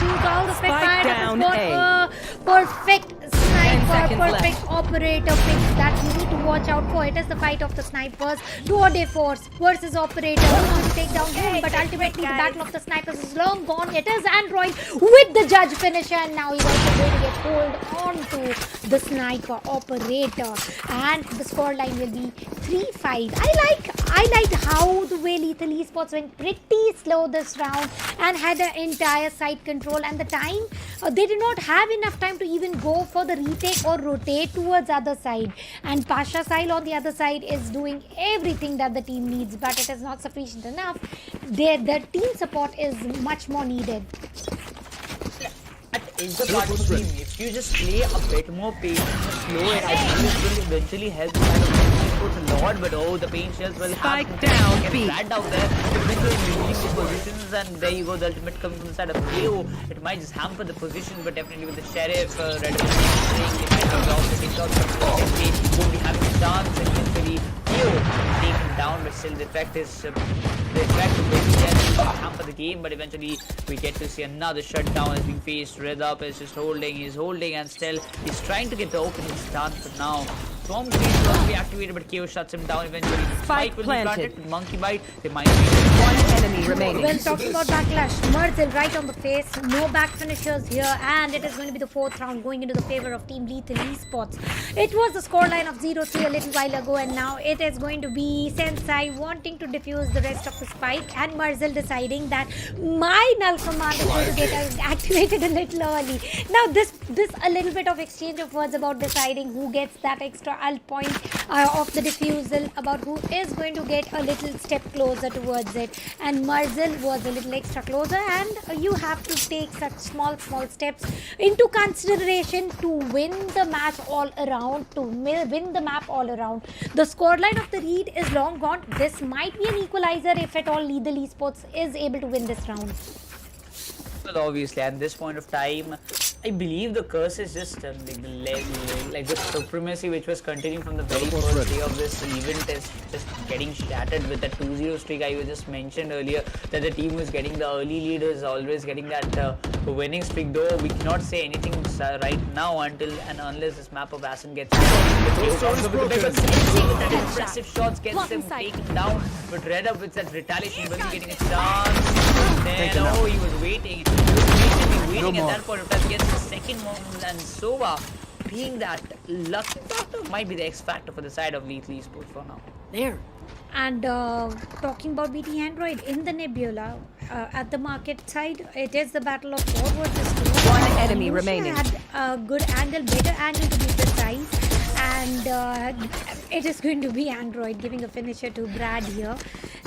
choose all the pick Spike down A. Perfect sniper, perfect left. operator pick that you need to watch out for. It is the fight of the snipers. Tour de Force versus operator. Who's to take down him, but ultimately the battle of the snipers is long gone. It is Android with the judge finisher, and now he's also going to get hold on to the sniper operator, and the scoreline will be 3-5. I liked how the way Lethal Esports went pretty slow this round and had an entire side control, and the time they did not have enough time to even go for the retake or rotate towards other side. And Pasha Sahil on the other side is doing everything that the team needs, but it is not sufficient enough. The team support is much more needed. That is the part of the team. If you just play a bit more patient and slow, I think it will eventually help the side of Esports a lot. But oh, the paint shells will have Spike down, get B. flat down there. Eventually revealing the positions, and there you go, the ultimate coming from the side of KO. It might just hamper the position, but definitely with the Sheriff, Red Bull playing, they might have lost the kick. Won't be having a chance, and eventually KO taken down, but still the effect is hamper the game. But eventually we get to see another shutdown as being faced. Red Up is just he's holding, and still he's trying to get the openings done for now. Storm Breeze will be activated, but KO shuts him down eventually. Spike will planted. be planted. Monkeybite, they might be One enemy remaining. Well, talking about backlash, Marzil right on the face, no back finishers here, and it is going to be the 4th round going into the favor of Team Lethal Esports. It was the scoreline of 0-3 a little while ago, and now it is going to be Sensei wanting to defuse the rest of the spike, and Marzil deciding that my null command is going to get activated a little early. Now this a little bit of exchange of words about deciding who gets that extra alt point of the defusal, about who is going to get a little step closer towards it. And Marzel was a little extra closer, and you have to take such small steps into consideration to win the match all around, to win the map all around. The scoreline of the read is long gone. This might be an equalizer if at all Lethal Esports is able to win this round. Well, obviously, at this point of time, I believe the curse is just like the supremacy which was continuing from the very first day of this event is just getting shattered with the 2-0 streak I just mentioned earlier, that the team who's getting the early lead is always getting that winning streak, though we cannot say anything right now until and unless this map of Ascent gets that impressive shots gets them taken down, but Red Up with that retaliation will be getting a chance. Then, oh, he was waiting. Waiting at that point of time against the second one, and Sova being that lucky factor might be the X factor for the side of Lethal Esports for now. There. And talking about BT Android in the Nebula, at the market side, it is the battle of 4 versus 2. One enemy Lucia remaining. had a good angle, better angle to be precise, and it is going to be Android giving a finisher to Brad here.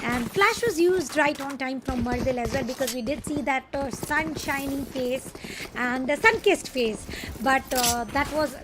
And flash was used right on time from Marzel as well, because we did see that sun shining face and sun-kissed face, but that was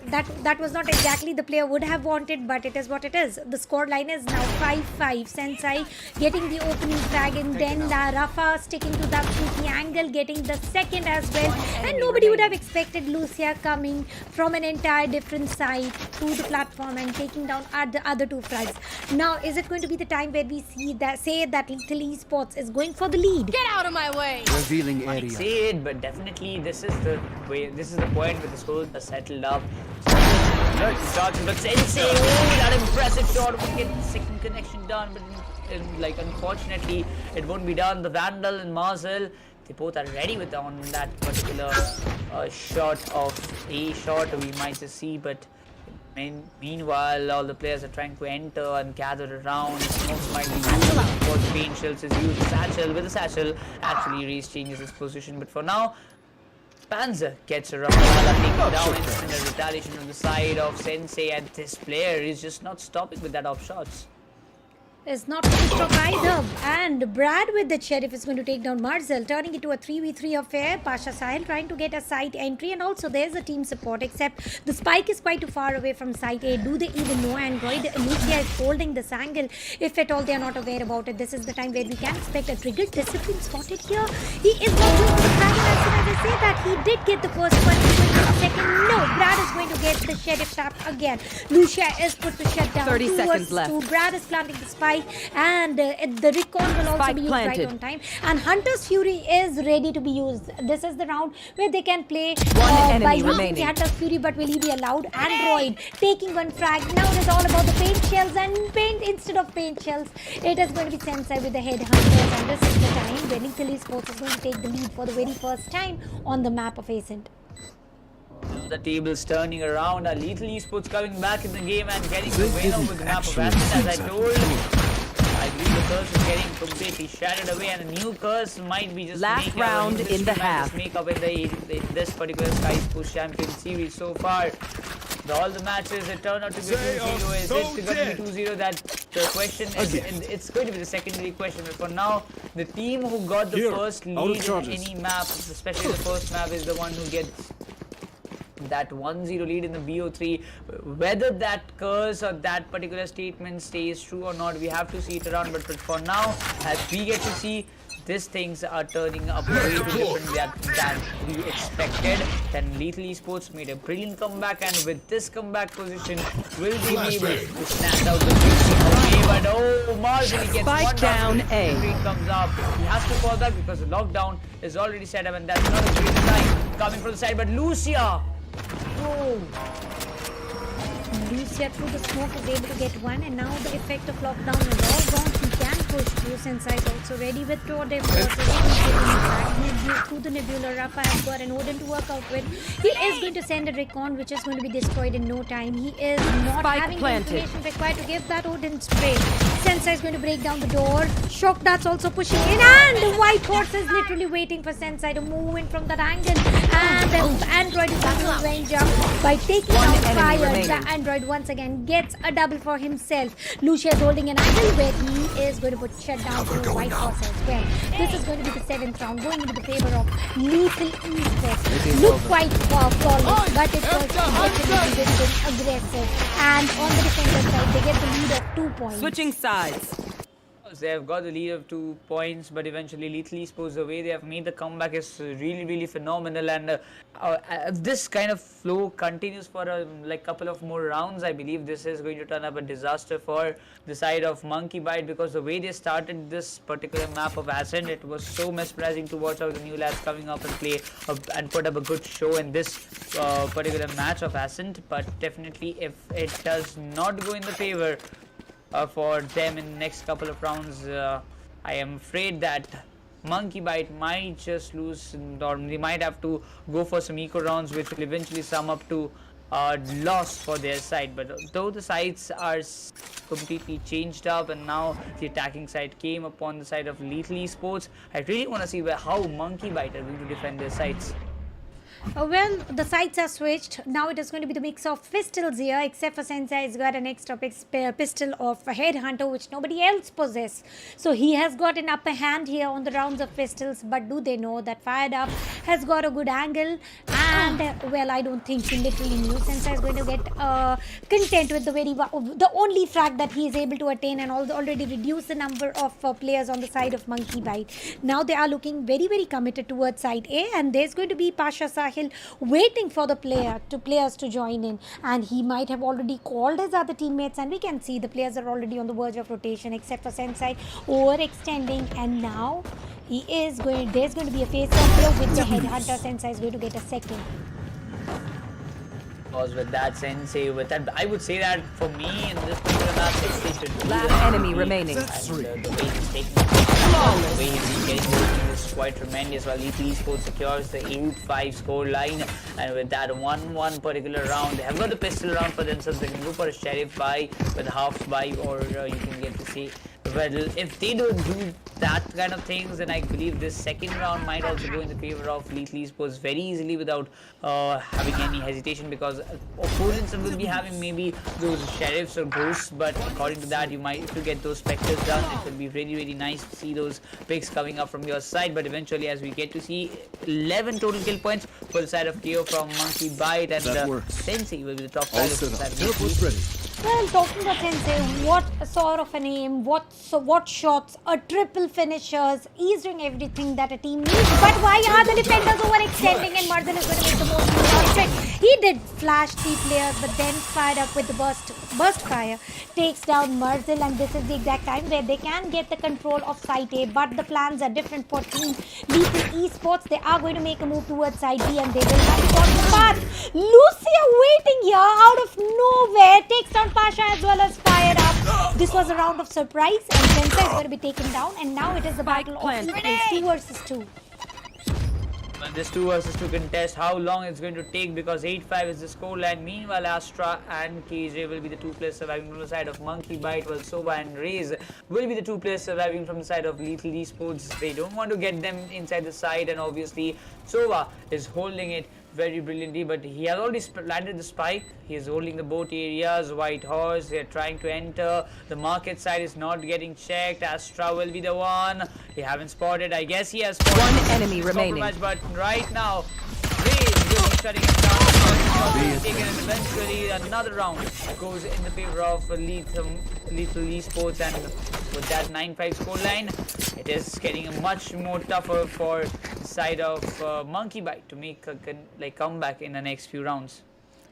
not exactly the player would have wanted, but it is what it is. The score line is now 5-5. Sensei getting the opening frag, and then Rafa sticking to that freaky angle, getting the second as well. And nobody would have expected Lucia coming from an entire different side to the platform and taking down the other 2 frags. Now, is it going to be the time where we see that say that Lethal Esports is going for the lead? Get out of my way! Revealing I area. say it, but definitely this is the way. This is the point where the score is settled up. But Sensei, oh, that impressive shot would get the second connection done, but like unfortunately it won't be done. The Vandal and Marzel, they both are ready with on that particular shot of a shot we might just see, but meanwhile all the players are trying to enter and gather around. Smokes might be used for the paint shells, is used satchel. With the satchel actually Reese changes his position, but for now Panzer gets around, taking down instant retaliation on the side of Sensei, and this player is just not stopping with that off shots. Is not going to stop either. And Brad with the Sheriff is going to take down Marzel, turning it to a 3v3 affair. Pasha Sahil trying to get a site entry, and also there's a team support, except the spike is quite too far away from site A. Do they even know Android? Lucia is holding this angle. If at all they are not aware about it, this is the time where we can expect a triggered discipline spotted here. He is not going to the frag, and as soon as I say that, he did get the first one. He's going to get the second. No, Brad is going to get the Sheriff tap again. Lucia is put to shut down. 30 seconds left. Brad is planting the spike, and the recon will also Spike be used planted. right on time. And Hunter's Fury is ready to be used. This is the round where they can play One by enemy using remaining. the Hunter's Fury, but will he be allowed? Android taking one frag. Now it is all about the paint shells, and paint instead of paint shells, it is going to be Sensei with the headhunters, and this is the time when Lethal Esports is going to take the lead for the very first time on the map of Ascent. The table's turning around. Lethal Esports coming back in the game and getting the winner with the map of Ascent, as I told. I believe the curse is getting completely shattered away, and a new curse might be just Last making round in the half. Make up in this particular Skyesports Champions Series so far. All the matches, it turned out to be 2-0. Is it going to be 2-0? That the question is, and it's going to be the secondary question. But for now, the team who got the first lead in any map, especially the first map, is the one who gets that 1-0 lead in the BO3. Whether that curse or that particular statement stays true or not, we have to see it around. But for now, as we get to see, these things are turning up way too different than we expected. Then Lethal Esports made a brilliant comeback, and with this comeback position, will they be able to stand out the victory? But oh, Marzel gets Spike one down A. Green comes up. He has to fall back because the lockdown is already set up, and that's not a great time coming from the side. But Lucia, oh, Lucia through the smoke is able to get one, and now the effect of lockdown is all gone. He can push through. Sensei is also ready with Tor. They've got through the Nebula. Rafa has got an Odin to work out with. He is going to send a Recon, which is going to be destroyed in no time. He is not Spike having planted. the information required to give that Odin spray. Sensei is going to break down the door. Shock Dart's also pushing in, and the White Horse is literally waiting for Sensei to move in from that angle. And the Android is going to range up by taking One out enemy fire. remaining. The Android once again gets a double for himself. Lucia is holding an angle where he is going to put shut down to White Horse as well. This is going to be the 7th round, going into the favor of Lethal Esports. Look quite flawless, but it was definitely very aggressive. And on the defender side, they get the lead of 2 points. Switching sides. They have got the lead of 2 points, but eventually Lethal Esports, the way they have made the comeback is really phenomenal. And if this kind of flow continues for like couple of more rounds, I believe this is going to turn up a disaster for the side of Monkeybite, because the way they started this particular map of Ascent, it was so mesmerizing to watch how the new lads coming up and play and put up a good show in this particular match of Ascent. But definitely, if it does not go in the favor for them in the next couple of rounds, I am afraid that Monkeybite might just lose, or they might have to go for some eco rounds, which will eventually sum up to loss for their side. But though the sides are completely changed up, and now the attacking side came upon the side of Lethal Esports, I really want to see how Monkeybite are going to defend their sides. Well, the sides are switched. Now it is going to be the mix of pistols here, except for Sensei has got an extra pistol of a Headhunter, which nobody else possesses. So he has got an upper hand here on the rounds of pistols, but do they know that Fired Up has got a good angle? And well, I don't think he literally knew. Sensei is going to get content with the only frag that he is able to attain, and already reduce the number of players on the side of Monkeybite. Now they are looking very committed towards side A, and there's going to be Pasha Sahil waiting for the players to join in, and he might have already called his other teammates, and we can see the players are already on the verge of rotation, except for Sensei overextending, and now there's going to be a face-off here with the Headhunter. Sensei is going to get a second. Because with that, Sensei, with that, I would say that for me in this particular match, Sensei should do Last that. enemy remaining. And the way he's taking the way he's getting the is quite tremendous, while Lethal Esports secures the 8-5 score line. And with that 1-1 particular round, they have got the pistol round for themselves. They can go for a sheriff buy with half buy, or you can get to see. Well, if they don't do that kind of things, then I believe this second round might also go in the favor of Lethal Esports very easily without having any hesitation, because opponents will be having maybe those sheriffs or ghosts, but according to that, you might, if you get those specters done, it will be really nice to see those picks coming up from your side. But eventually, as we get to see 11 total kill points for the side of KO from Monkeybite, and Sensei will be the top target for the side of Teleport's ready. Well, talking about Sensei, what sort of an aim, what shots, a triple finishers, he's doing everything that a team needs. But why are the defenders overextending, and Marzin is going to make the most of it? He did flash 3 players, but then fired up with the burst fire, takes down Marzil, and this is the exact time where they can get the control of side A. But the plans are different for team Lethal Esports. They are going to make a move towards side B, and they will have to cross the path. Lucia waiting here out of nowhere, takes down Pasha as well as Fired Up. This was a round of surprise, and Sensei is going to be taken down, and now it is a battle of equals, 2 versus 2. This 2 versus 2 contest, how long it's going to take, because 8-5 is the scoreline. Meanwhile, Astra and KJ will be the 2 players surviving from the side of Monkeybite, while Soba and Raze will be the 2 players surviving from the side of Lethal Esports. They don't want to get them inside the side, and obviously Soba is holding it very brilliantly, but he has already landed the spike. He is holding the both areas. White Horse, they are trying to enter. The market side is not getting checked. Astra will be the one. He haven't spotted. I guess he has spotted. One enemy remaining. But right now, Raze will be shutting it down. Taken, and eventually another round goes in the favor of Lethal Esports, and with that 9-5 scoreline, it is getting much more tougher for the side of Monkeybite to make a comeback in the next few rounds.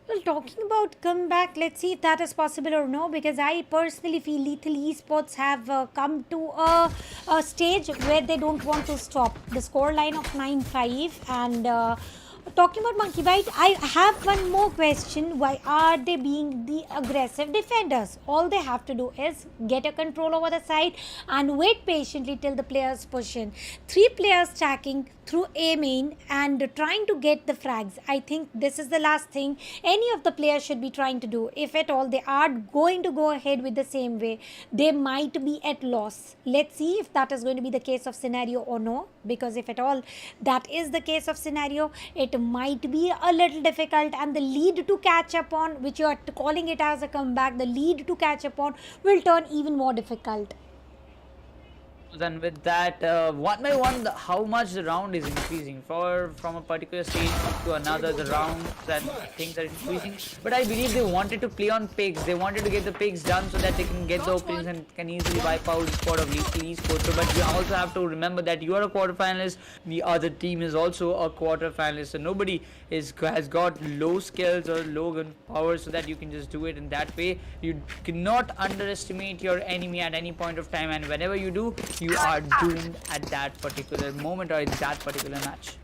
Well, talking about comeback, let's see if that is possible or no, because I personally feel Lethal Esports have come to a stage where they don't want to stop. The score line of 9-5, and Talking about Monkeybite, I have one more question. Why are they being the aggressive defenders? All they have to do is get a control over the side and wait patiently till the players push in. 3 players stacking through A main and trying to get the frags. I think this is the last thing any of the players should be trying to do. If at all they are going to go ahead with the same way, they might be at loss. Let's see if that is going to be the case of scenario or no, because if at all that is the case of scenario, it might be a little difficult, and the lead to catch up on, which you are calling it as a comeback, the lead to catch up on will turn even more difficult. Then with that, one by one, how much the round is increasing from a particular stage to another, the rounds and things are increasing. But I believe they wanted to play on picks. They wanted to get the picks done so that they can get the openings and can easily wipe out the squad of Lethal Esports. So, but you also have to remember that you are a quarterfinalist. The other team is also a quarterfinalist. So nobody has got low skills or low gun power, so that you can just do it in that way. You cannot underestimate your enemy at any point of time, and whenever you do, you are doomed at that particular moment or in that particular match.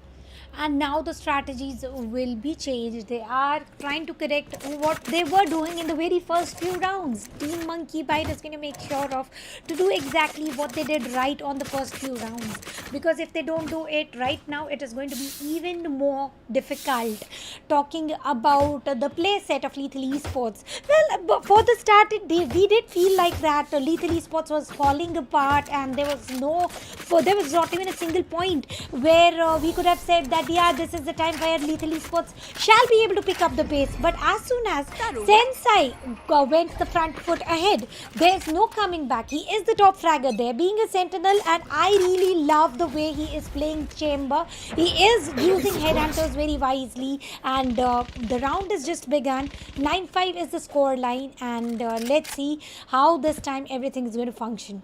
And now the strategies will be changed. They are trying to correct what they were doing in the very first few rounds. Team Monkeybite is going to make sure of to do exactly what they did right on the first few rounds, because if they don't do it right now, it is going to be even more difficult. Talking about the play set of Lethal Esports, well, for the start we did feel like that Lethal Esports was falling apart, and there was not even a single point where we could have said that yeah, this is the time where Lethal Esports shall be able to pick up the pace. But as soon as Sensei went the front foot ahead, there's no coming back. He is the top fragger there, being a sentinel, and I really love the way he is playing chamber. He is using headhunters very wisely, and the round is just begun. 9-5 is the score line, and let's see how this time everything is going to function.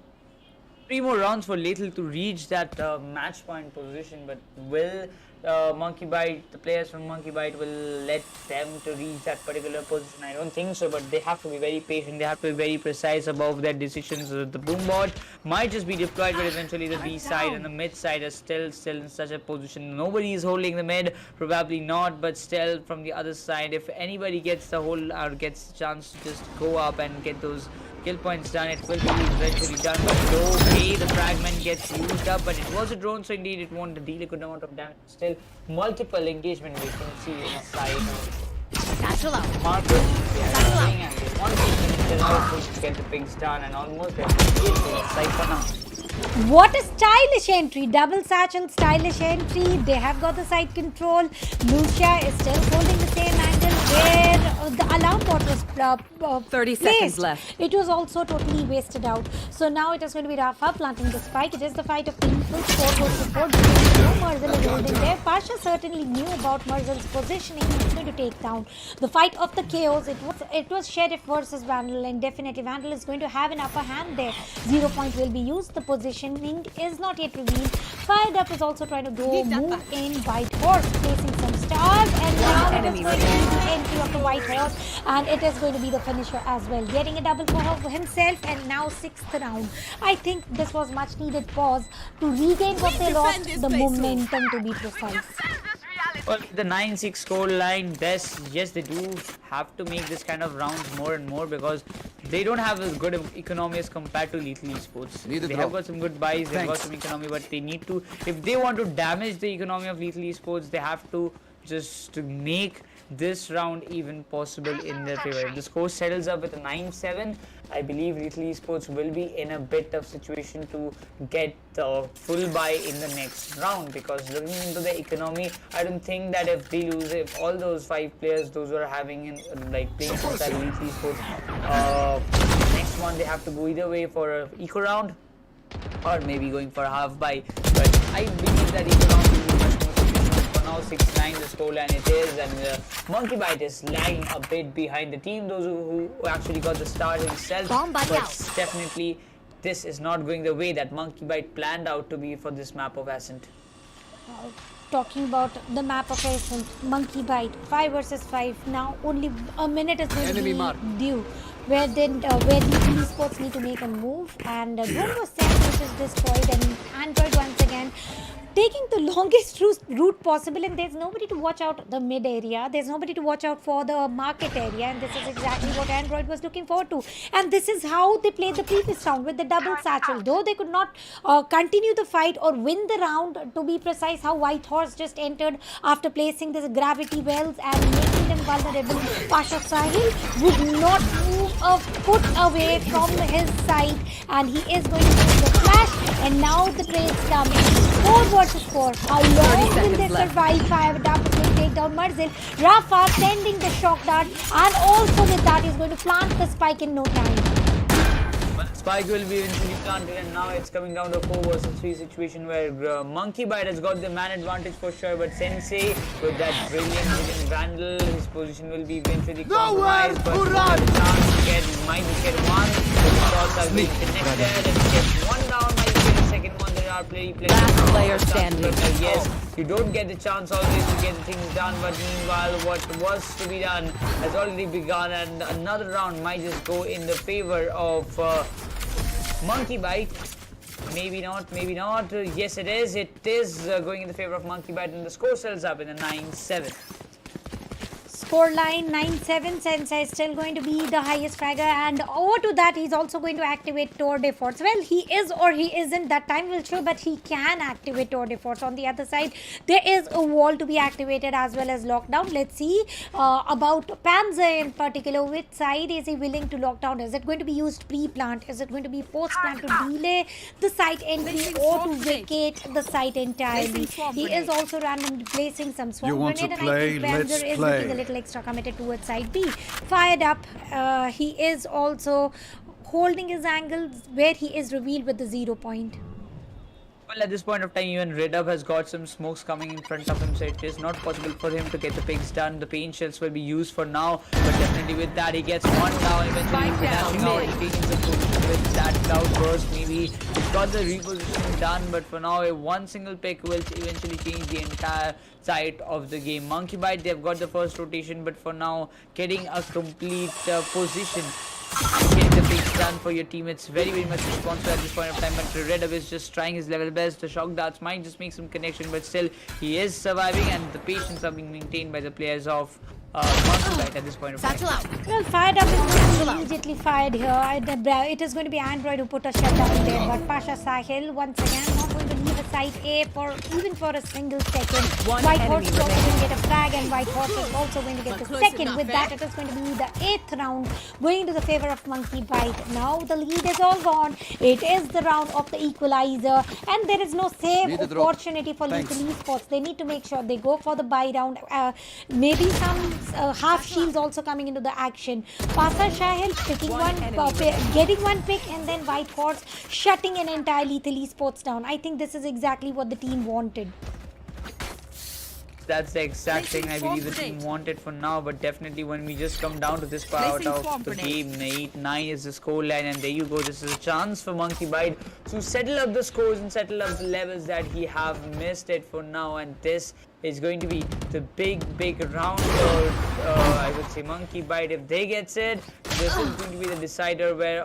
3 more rounds for Lethal to reach that match point position, but will Monkeybite, the players from Monkeybite, will let them to reach that particular position? I don't think so, but they have to be very patient. They have to be very precise about their decisions. The boom board might just be deployed, but eventually the B side and the mid side are still in such a position. Nobody is holding the mid, probably not, but still from the other side, if anybody gets the hold or gets a chance to just go up and get those kill points done, it will be eventually done. But no way the fragment gets used up, but it was a drone, so indeed it won't deal a good amount of damage. Still multiple engagement we can see in a side markers. They are running, and they want to get the pings done, and almost they're inside for now. What a stylish entry, double satchel stylish entry. They have got the side control. Lucia is still holding the same angle where the alarm bot was 30 placed. seconds left. It was also totally wasted out. So now it is going to be Rafa planting the spike. It is the fight of team full 4 versus 4. Merzel is holding there. Pasha certainly knew about Merzel's positioning. He's going to take down the fight of the chaos. It was Sheriff versus Vandal, and definitely Vandal is going to have an upper hand there. 0 point will be used. The positioning is not yet revealed. Fired Up is also trying to go move in. White Horse placing some stars, and now it is going to be the entry of the White Horse, and it is going to be the finisher as well, getting a double for himself. And now 6th round. I think this was much needed pause to regain what they lost, the momentum to be precise. Well, the 9-6 score line, yes, they do have to make this kind of rounds more and more, because they don't have as good economy as compared to Lethal Esports. They have got some good buys, they've got some economy, but they need to, if they want to damage the economy of Lethal Esports, they have to just to make this round even possible in their favor. If the score settles up with a 9-7, I believe Lethal Esports will be in a bit of situation to get the full buy in the next round, because looking into the economy, I don't think that if they lose, if all those 5 players, those who are having like playing inside Lethal Esports, next one they have to go either way for a eco round or maybe going for a half buy. But I believe that eco round will be much more sufficient. For now, 6-9 the scoreline it is, and Monkeybite is lagging a bit behind the team, those who actually got the start himself. But definitely this is not going the way that Monkeybite planned out to be for this map of Ascent. Talking about the map of Ascent, Monkeybite 5 versus 5. Now only a minute is going to be due where the esports need to make a move, and drone was sent, which is destroyed, and Android once again taking the longest route possible, and there's nobody to watch out the mid area, there's nobody to watch out for the market area, and this is exactly what Android was looking forward to. And this is how they played the previous round with the double satchel, though they could not continue the fight or win the round, to be precise. How White Horse just entered after placing the gravity wells and making them vulnerable. Pasha Sahil would not move a foot away from his side, and he is going to use the flash, and now the trades coming. 4 versus 4. How long will they survive? Five Dapper will take down Marzil. Rafa sending the shock dart, and also with that he's going to plant the spike in no time. Spike will be eventually planted, and now it's coming down to a 4 versus 3 situation where Monkeybite has got the man advantage for sure, but Sensei with that brilliant Vandal, his position will be eventually compromised, but the chance to might get one, but the shots are being connected, and he gets one down, might get a second one. There are Last player standing. Yes, you don't get the chance always to get things done, but meanwhile what was to be done has already begun, and another round might just go in the favor of Monkeybite. Maybe not, maybe not. Yes, it is. It is going in the favor of Monkeybite, and the score sells up in a 9-7. Scoreline 9-7. Sensei is still going to be the highest fragger, and over to that he's also going to activate Tour de Force. Well, he is or he isn't, that time will show, but he can activate Tour de Force. On the other side there is a wall to be activated as well as lockdown. Let's see about Panzer in particular. Which side is he willing to lock down? Is it going to be used pre-plant? Is it going to be post-plant to delay the site entry or to vacate the site entirely? He is also randomly placing some swamp You want to grenade, play? and I think Let's Panzer is play. looking a little extra committed towards side B. Fired up. He is also holding his angles where he is revealed with the 0 point. Well, at this point of time, even Redub has got some smokes coming in front of him, so it is not possible for him to get the picks done. The paint shells will be used for now, but definitely with that, he gets one down. Eventually, dashing out and taking some position with that cloudburst. Maybe he's got the repositioning done, but for now, one single pick will eventually change the entire side of the game. Monkeybite, they've got the first rotation, but for now, getting a complete position. Getting the picks done for your team, it's very much responsible at this point of time, but Redub is just trying his level best. The shock darts might just make some connection, but still he is surviving, and the patience are being maintained by the players of Monkeybite at this point of time. Well, fired up is going to be immediately fired here. It is going to be Android who put a shutdown there, but Pasha Sahil once again not going to leave a site A for even for a single second. White Horse is also going to get a frag, and White Horse is also going to get the second. With that, it is going to be the 8th round going to the favor of Monkeybite. Now the lead is all gone. It is the round of the equalizer, and there is no save opportunity for Lethal Esports. They need to make sure they go for the buy round. Maybe some half shields also coming into the action. Pasha Sahil picking getting one pick, and then White Horse shutting an entire Lethal Esports down. I think this is exactly what the team wanted. That's the exact thing I believe the team wanted for now, but definitely when we just come down to this part of the game, 8-9 is the scoreline, and there you go. This is a chance for Monkeybite to settle up the scores and settle up the levels that he have missed it for now, and this is going to be the big round for I would say Monkeybite. If they gets it, this is going to be the decider where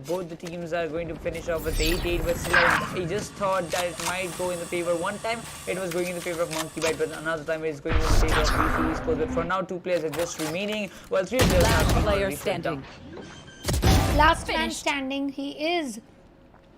both the teams are going to finish off with 8-8, but still I just thought that it might go in the favor. One time it was going in the favor of Monkeybite, but another time it's going in the favor of VCT Esports. But for now, 2 players are just remaining. Well, 3 players Last have player standing. Last man standing. He is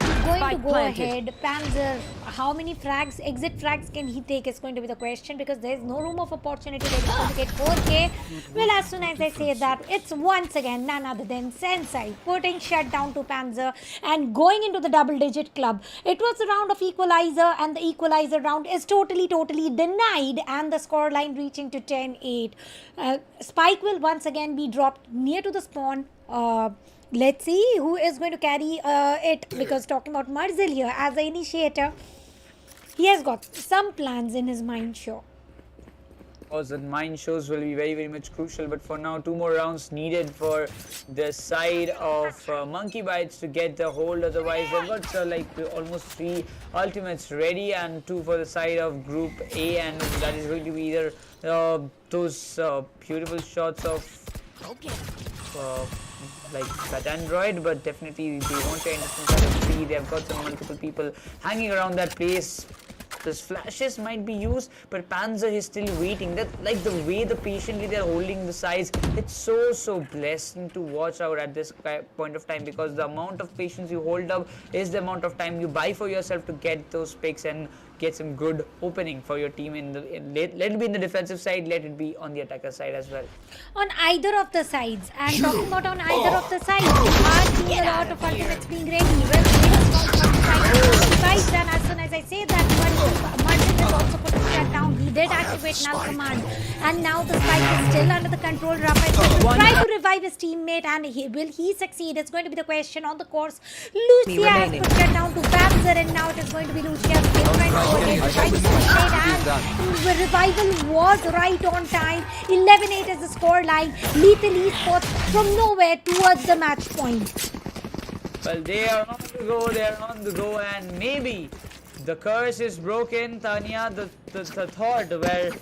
going to Spike go planted. ahead. Panzer, how many frags, exit frags can he take is going to be the question, because there is no room of opportunity. They're going to get 4K. Well, as soon as I say that, it's once again none other than Sensei putting shutdown to Panzer and going into the double-digit club. It was a round of equalizer, and the equalizer round is totally denied, and the scoreline reaching to 10-8. Spike will once again be dropped near to the spawn. Let's see who is going to carry it, because talking about Marzil here as the initiator, he has got some plans in his mind, sure. Because the mine shows will be very much crucial, but for now 2 more rounds needed for the side of Monkeybite to get the hold. Otherwise they've got almost 3 ultimates ready, and 2 for the side of group A, and that is going to be either those beautiful shots of like that Android, but definitely they want to enter some kind of tree. They have got some multiple people hanging around that place. Those flashes might be used, but Panzer is still waiting. That, like, the way the patiently they're holding the sides, it's so blessing to watch out at this point of time, because the amount of patience you hold up is the amount of time you buy for yourself to get those picks and get some good opening for your team let it be in the defensive side, let it be on the attacker side as well. On either of the sides, and talking about on either of the sides, we are seeing a lot of ultimates being ready. Well, and as soon as I say that, Martin is also put a shut down. He did activate null command, and now the spike is still under the control. Rafael will try to revive his teammate, and will he succeed? It's going to be the question on the course. Lucia has put shut down to Panzer, and now it is going to be Lucia still trying to and revival was right on time. 11-8 is the score line. Lethal Esports from nowhere towards the match point. Well, they are on the go, and maybe the curse is broken. Tanya, the thought where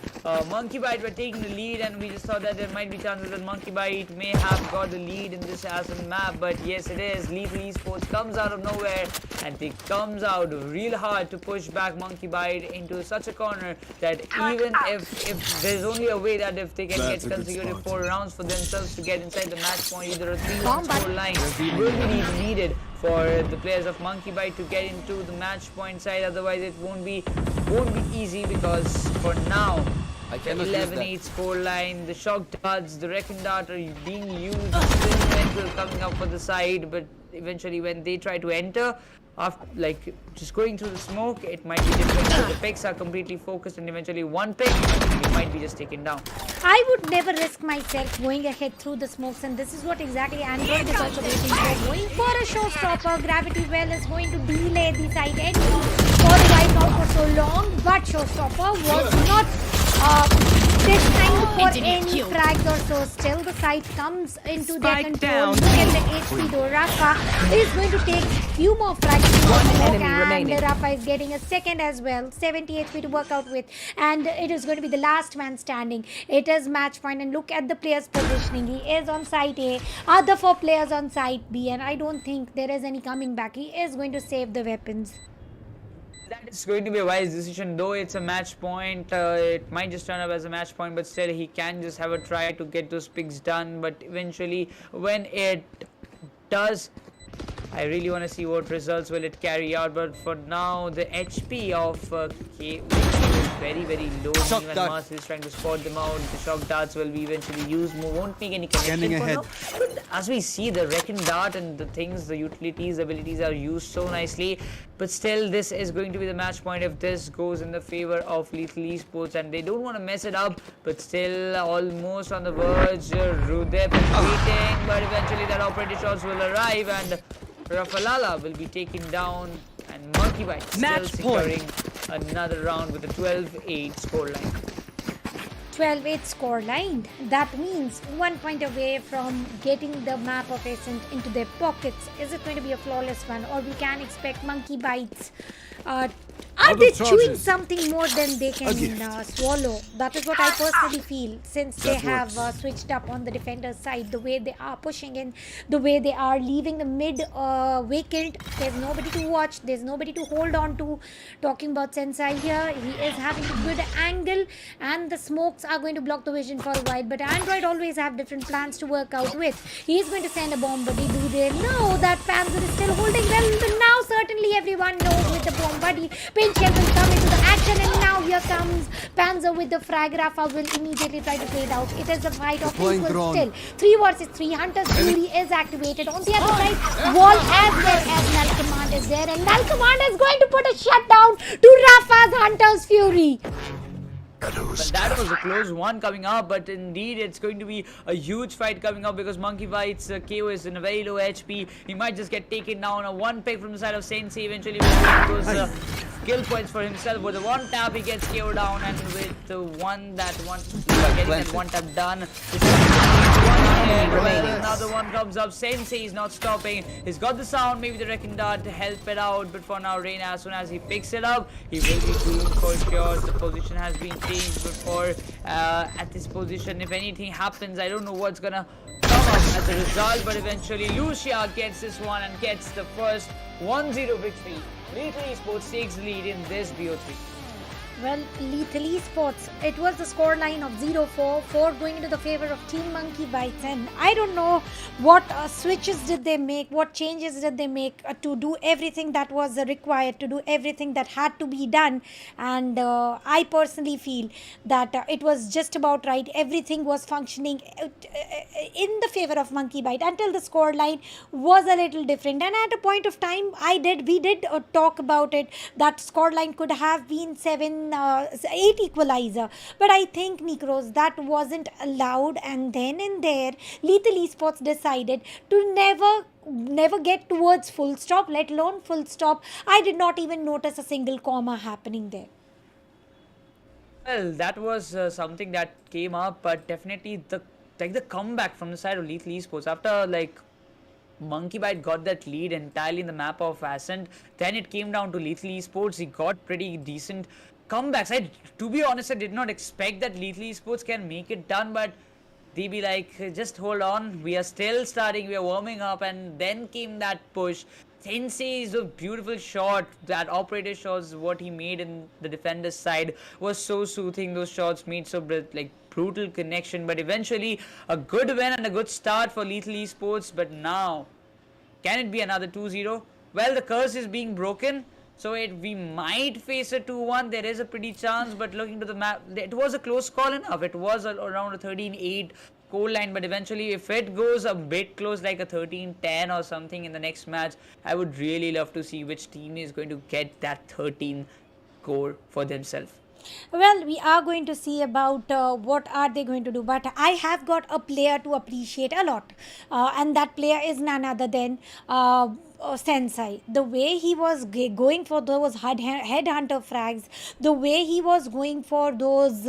Monkeybite were taking the lead, and we just thought that there might be chances that Monkeybite may have got the lead in this Ascent map, but yes, it is. Lethal Esports comes out of nowhere, and it comes out real hard to push back Monkeybite into such a corner that even if there's only a way that if they can get consecutive 4 rounds for themselves to get inside the match point, either a 3-1 score line will be needed for the players of Monkeybite to get into the match point side. Otherwise it won't be easy, because for now 11-8 score line, the shock darts, the wrecking dart are being used, still coming up for the side, but eventually when they try to enter, after like just going through the smoke, it might be different. The picks are completely focused, and eventually one pick, it might be just taken down. I would never risk myself going ahead through the smokes, and this is what exactly Android is also waiting for. Going for a showstopper, Gravity Well is going to delay the side enemy for the wipeout for so long, but showstopper was not destined for any frags or so. Still the side comes into their control. Look at the HP though. Rafa is going to take few more frags. One enemy remaining. Rafa is getting a second as well. 70 HP to work out with, and it is going to be the last man standing. It is match point, and look at the player's positioning. He is on site A, other 4 players on site B, and I don't think there is any coming back. He is going to save the weapons. That is going to be a wise decision, though it's a match point. It might just turn up as a match point, but still he can just have a try to get those picks done. But eventually when it does, I really want to see what results will it carry out. But for now, the HP of K is very low. Even Mars is trying to spot them out. The shock darts will be eventually used. Won't make any connection for now. But as we see, the wrecking dart and the things, the utilities, the abilities are used so nicely. But still, this is going to be the match point if this goes in the favor of Lethal Esports, and they don't want to mess it up. But still, almost on the verge. Rudep is waiting, but eventually that operator shots will arrive, and Rafalala will be taken down, and Monkeybite still securing another round with a 12-8 scoreline. 12-8 score line. That means 1 point away from getting the map of Ascent into their pockets. Is it going to be a flawless one, or we can expect Monkeybite's are they chewing something more than they can swallow? That is what I personally feel, since they have switched up on the defender's side. The way they are pushing in, the way they are leaving the mid vacant. There's nobody to watch, there's nobody to hold on to. Talking about Sensei here, he is having a good angle, and the smokes are going to block the vision for a while. But Android always have different plans to work out with. He is going to send a bomb, buddy. Do they know that Panzer is still holding well? But now certainly everyone knows with the bomb, buddy. Pinchel will come into the action, and now here comes Panzer with the frag. Rafa will immediately try to play it out. It is a fight of equal still. 3 versus 3. Hunter's Fury is activated. On the other side, Wall as well as Null Command is there, and Null Command is going to put a shutdown to Rafa's Hunter's Fury. But that was a close one coming up, but indeed it's going to be a huge fight coming up, because Monkeybite's KO is in a very low HP. He might just get taken down. A one pick from the side of Sensei eventually will get those skill points for himself. With the one tap he gets KO down, and with the getting that one tap done. Another one comes up. Sensei is not stopping. He's got the sound, maybe the wrecking dart to help it out, but for now Reina, as soon as he picks it up, he will be doomed for sure. The position has been changed before at this position. If anything happens, I don't know what's gonna come up, as a result, but eventually Lucia gets this one and gets the first 1-0 victory. Lethal Esports takes the lead in this BO3. Well, Lethal Esports, it was the scoreline of 0-4, 4 going into the favor of Team Monkeybite, and I don't know what switches did they make, what changes did they make to do everything that was required, to do everything that had to be done, and I personally feel that it was just about right. Everything was functioning in the favor of Monkeybite until the scoreline was a little different, and at a point of time, we did talk about it, that scoreline could have been 8 equalizer, but I think, Nikros, that wasn't allowed, and then and there Lethal Esports decided to never get towards full stop, let alone full stop. I did not even notice a single comma happening there. Well, that was something that came up, but definitely the comeback from the side of Lethal Esports after Monkeybite got that lead entirely in the map of Ascent. Then it came down to Lethal Esports. He got pretty decent comebacks. To be honest, I did not expect that Lethal Esports can make it done, but they be like, just hold on, we are still starting, we are warming up, and then came that push. Sensei's a beautiful shot, that operator shots, what he made in the defender's side was so soothing. Those shots made so brutal connection, but eventually a good win and a good start for Lethal Esports. But now, can it be another 2-0? Well, the curse is being broken, so we might face a 2-1. There is a pretty chance, but looking to the map, it was a close call enough. It was around a 13-8 score line, but eventually if it goes a bit close, like a 13-10 or something in the next match, I would really love to see which team is going to get that 13 score for themselves. Well, we are going to see about what are they going to do, but I have got a player to appreciate a lot, and that player is none other than Sensei. The way he was going for those headhunter frags, the way he was going for those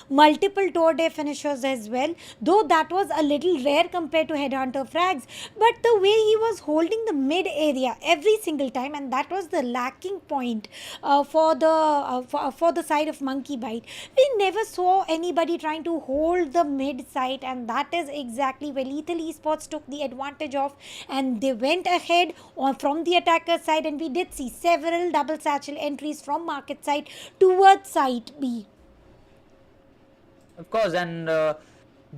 multiple tour day finishers as well, though that was a little rare compared to headhunter frags, but the way he was holding the mid area every single time, and that was the lacking point for the side of Monkeybite. We never saw anybody trying to hold the mid side, and that is exactly where Lethal Esports took the advantage of, and they went ahead from the attacker side, and we did see several double satchel entries from market side towards side B. Of course, and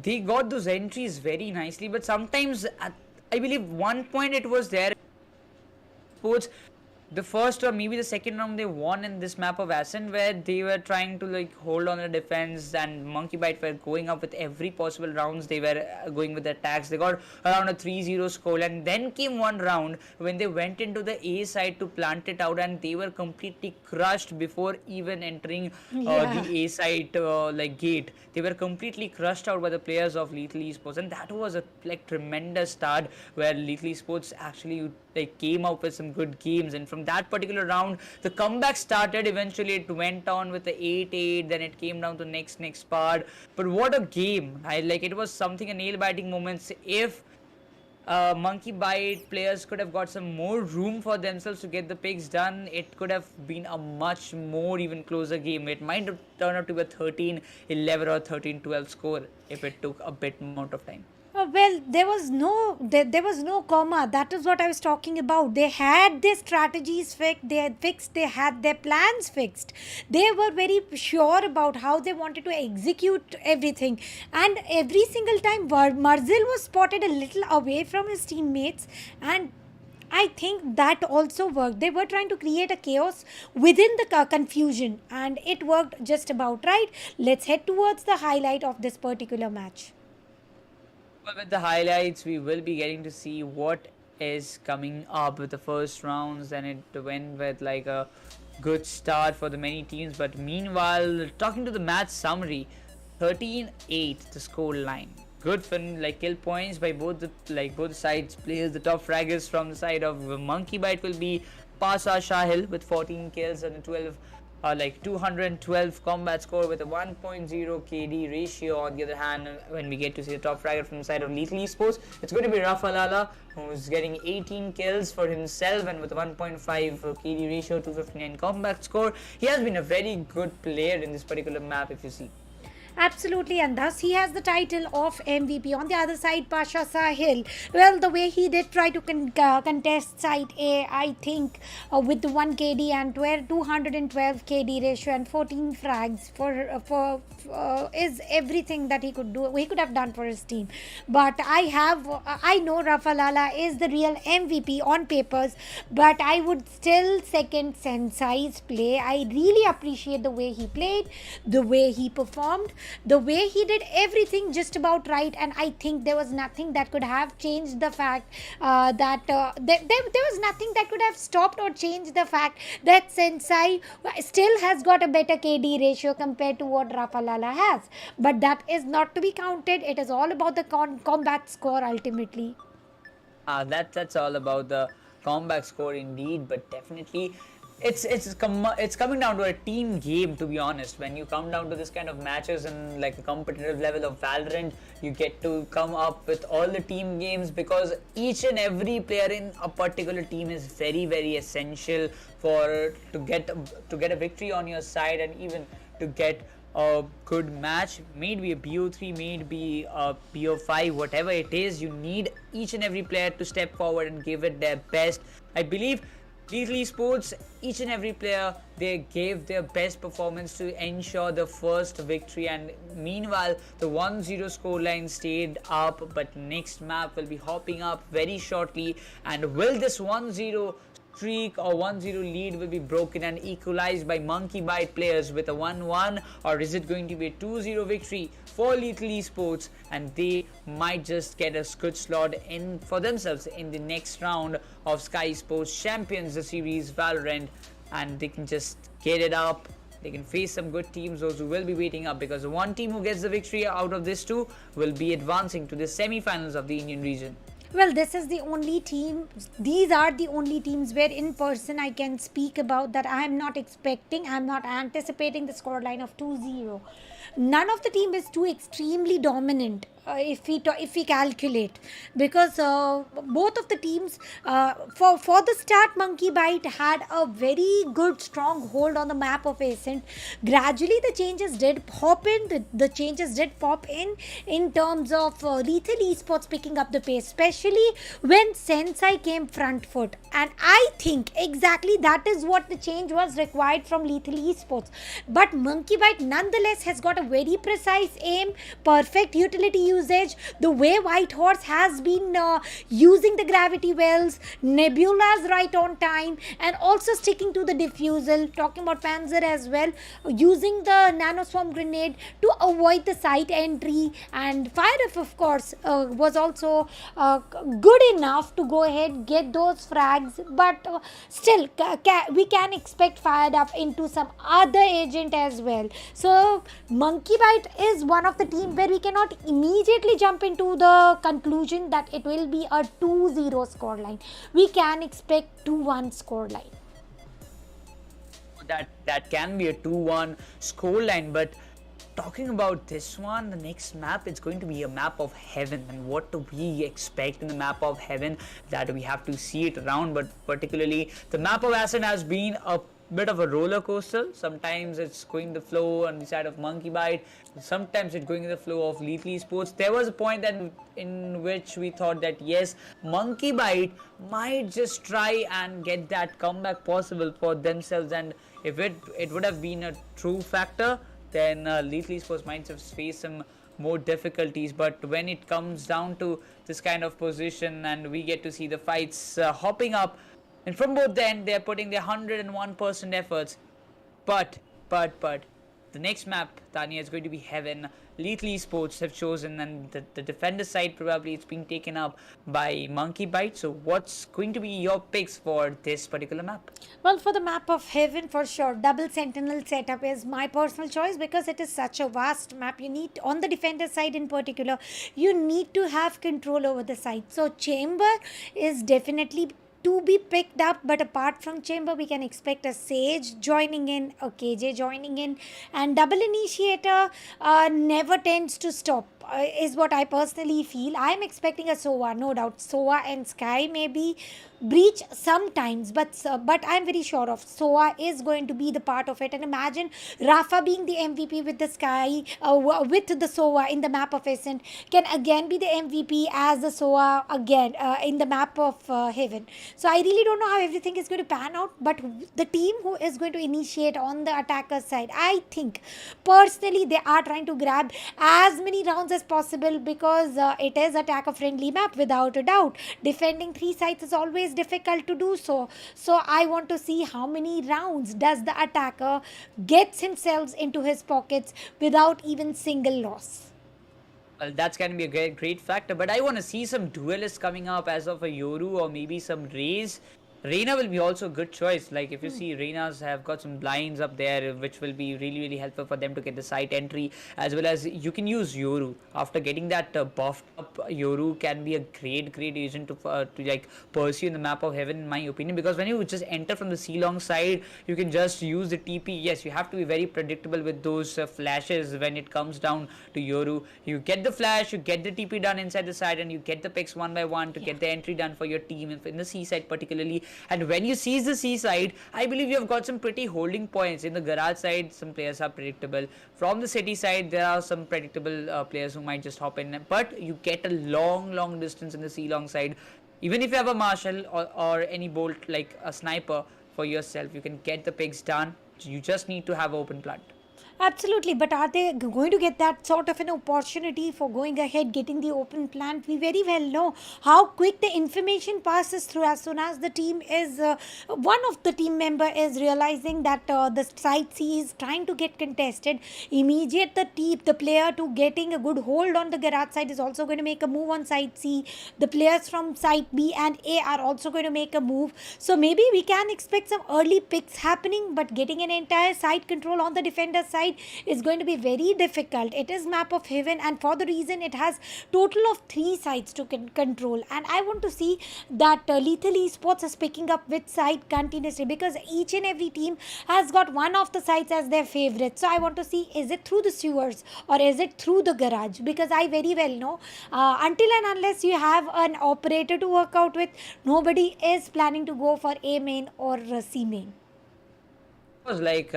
they got those entries very nicely, but sometimes I believe one point it was there. Sports, the first or maybe the second round they won in this map of Ascent, where they were trying to hold on the defense, and Monkeybite were going up with every possible rounds. They were going with the attacks. They got around a 3-0 score, and then came one round when they went into the A side to plant it out, and they were completely crushed before even entering the A side gate. They were completely crushed out by the players of Lethal Esports, and that was a tremendous start where Lethal Esports actually came out with some good games. And from that particular round, the comeback started. Eventually it went on with the 8-8, then it came down to next part. But what a game! It was something, a nail-biting moments. If Monkeybite players could have got some more room for themselves to get the picks done, it could have been a much more even closer game. It might have turned out to be a 13-11 or 13-12 score if it took a bit amount of time. Well, there was no comma. That is what I was talking about. They had their strategies fixed, they had their plans fixed. They were very sure about how they wanted to execute everything. And every single time Marzil was spotted a little away from his teammates, and I think that also worked. They were trying to create a chaos within the confusion, and it worked just about right. Let's head towards the highlight of this particular match. Well, with the highlights, we will be getting to see what is coming up with the first rounds, and it went with a good start for the many teams. But meanwhile, talking to the match summary, 13-8 the score line. Good fun, kill points by both the sides players. The top fraggers from the side of Monkeybite will be Pasa Shahil with 14 kills and 212 combat score with a 1.0 KD ratio. On the other hand, when we get to see the top fragger from the side of Lethal Esports, it's going to be Rafalala, who's getting 18 kills for himself and with a 1.5 KD ratio, 259 combat score. He has been a very good player in this particular map, if you see. Absolutely, and thus he has the title of MVP. On the other side, Pasha Sahil, well, the way he did try to contest site A, I think, with the 1 KD and 212 KD ratio and 14 frags is everything that he could do. He could have done for his team. But I know Rafa Lala is the real MVP on papers, but I would still second Sensai's play. I really appreciate the way he played, the way he performed, the way he did everything just about right, and I think there was nothing that could have changed the fact there was nothing that could have stopped or changed the fact that Sensai still has got a better KD ratio compared to what Rafa Lala has. But that is not to be counted. It is all about the combat score ultimately. That's all about the comeback score indeed, but definitely it's coming down to a team game, to be honest. When you come down to this kind of matches and like a competitive level of Valorant, you get to come up with all the team games, because each and every player in a particular team is very, very essential for to get a victory on your side, and even to get a good match. May it be a BO3, may it be a BO5, whatever it is, you need each and every player to step forward and give it their best. I believe Lethal Esports, each and every player, they gave their best performance to ensure the first victory, and meanwhile the 1-0 scoreline stayed up, but next map will be hopping up very shortly. And will this 1-0 streak or 1-0 lead will be broken and equalized by Monkeybite players with a 1-1, or is it going to be a 2-0 victory for Lethal Esports, and they might just get a good slot in for themselves in the next round of Skyesports Champions Series Valorant, and they can just get it up. They can face some good teams, those who will be waiting up, because the one team who gets the victory out of this two will be advancing to the semi-finals of the Indian region. Well, this is the only team, these are the only teams where in person I can speak about that I am not expecting, I am not anticipating the scoreline of 2-0. None of the team is too extremely dominant if we calculate, because both of the teams for the start, Monkeybite had a very good strong hold on the map of Ascent. Gradually the changes did pop in, the changes did pop in terms of Lethal Esports picking up the pace, especially when Sensai came front foot, and I think exactly that is what the change was required from Lethal Esports. But Monkeybite nonetheless has got a very precise aim, perfect utility usage, the way White Horse has been using the gravity wells, Nebulas right on time, and also sticking to the defusal, talking about Panzer as well, using the nanoswarm grenade to avoid the site entry, and Fire of course was also good enough to go ahead get those frags, but still we can expect Fired Up into some other agent as well. So Monkeybite is one of the team where we cannot immediately jump into the conclusion that it will be a 2-0 scoreline. We can expect 2-1 scoreline. That can be a 2-1 scoreline, but talking about this one, the next map, it's going to be a map of heaven. And what do we expect in the map of heaven? That we have to see it around, but particularly the map of Ascent has been a bit of a roller coaster. Sometimes it's going the flow on the side of Monkeybite, sometimes it's going in the flow of Lethal Esports. There was a point that in which we thought that yes, Monkeybite might just try and get that comeback possible for themselves, and if it would have been a true factor, then Lethal Esports might have faced some more difficulties. But when it comes down to this kind of position and we get to see the fights hopping up, and from both the end, they're putting their 101% efforts. But the next map, Tanya, is going to be heaven. Lethal Esports have chosen, and the defender side probably it's being taken up by Monkeybite. So what's going to be your picks for this particular map? Well, for the map of heaven, for sure, double sentinel setup is my personal choice, because it is such a vast map. You need, on the defender side in particular, you need to have control over the site. So Chamber is definitely to be picked up, but apart from Chamber, we can expect a Sage joining in, a KJ joining in, and double initiator never tends to stop, is what I personally feel. I'm expecting a Sova, no doubt. Sova and Sky maybe breach sometimes, but I'm very sure of Soa is going to be the part of it. And imagine Rafa being the MVP with the Sky, with the Soa in the map of Ascent, can again be the MVP as the Soa again in the map of Heaven. So I really don't know how everything is going to pan out, but the team who is going to initiate on the attacker side, I think personally they are trying to grab as many rounds as possible, because it is attacker friendly map without a doubt. Defending 3 sites is always difficult to do so I want to see how many rounds does the attacker gets himself into his pockets without even single loss. Well, that's going to be a great factor, but I want to see some duelists coming up as of a Yoru or maybe some Raze. Reina will be also a good choice. Like if you see, Reinas have got some blinds up there, which will be really helpful for them to get the site entry, as well as you can use Yoru. After getting that buffed up, Yoru can be a great agent to like pursue in the map of Heaven, in my opinion, because when you just enter from the C-long side, you can just use the TP. Yes, you have to be very predictable with those flashes when it comes down to Yoru. You get the flash, you get the TP done inside the side, and you get the picks one by one to get the entry done for your team in the C side particularly. And when you seize the C side, I believe you have got some pretty holding points. In the garage side, some players are predictable. From the city side, there are some predictable players who might just hop in. But you get a long distance in the C-long side. Even if you have a Marshal or any bolt like a sniper for yourself, you can get the picks done. You just need to have open plant. Absolutely, but are they going to get that sort of an opportunity for going ahead, getting the open plant? We very well know how quick the information passes through as soon as the team is, one of the team member is realizing that the site C is trying to get contested. Immediate the player to getting a good hold on the garage side is also going to make a move on site C. The players from site B and A are also going to make a move. So maybe we can expect some early picks happening, but getting an entire site control on the defender side is going to be very difficult. It is map of Heaven, and for the reason it has total of 3 sites to control, and I want to see that Lethal Esports is picking up which site continuously, because each and every team has got one of the sites as their favorite. So I want to see, is it through the sewers or is it through the garage, because I very well know until and unless you have an operator to work out with, nobody is planning to go for A main or C main. Like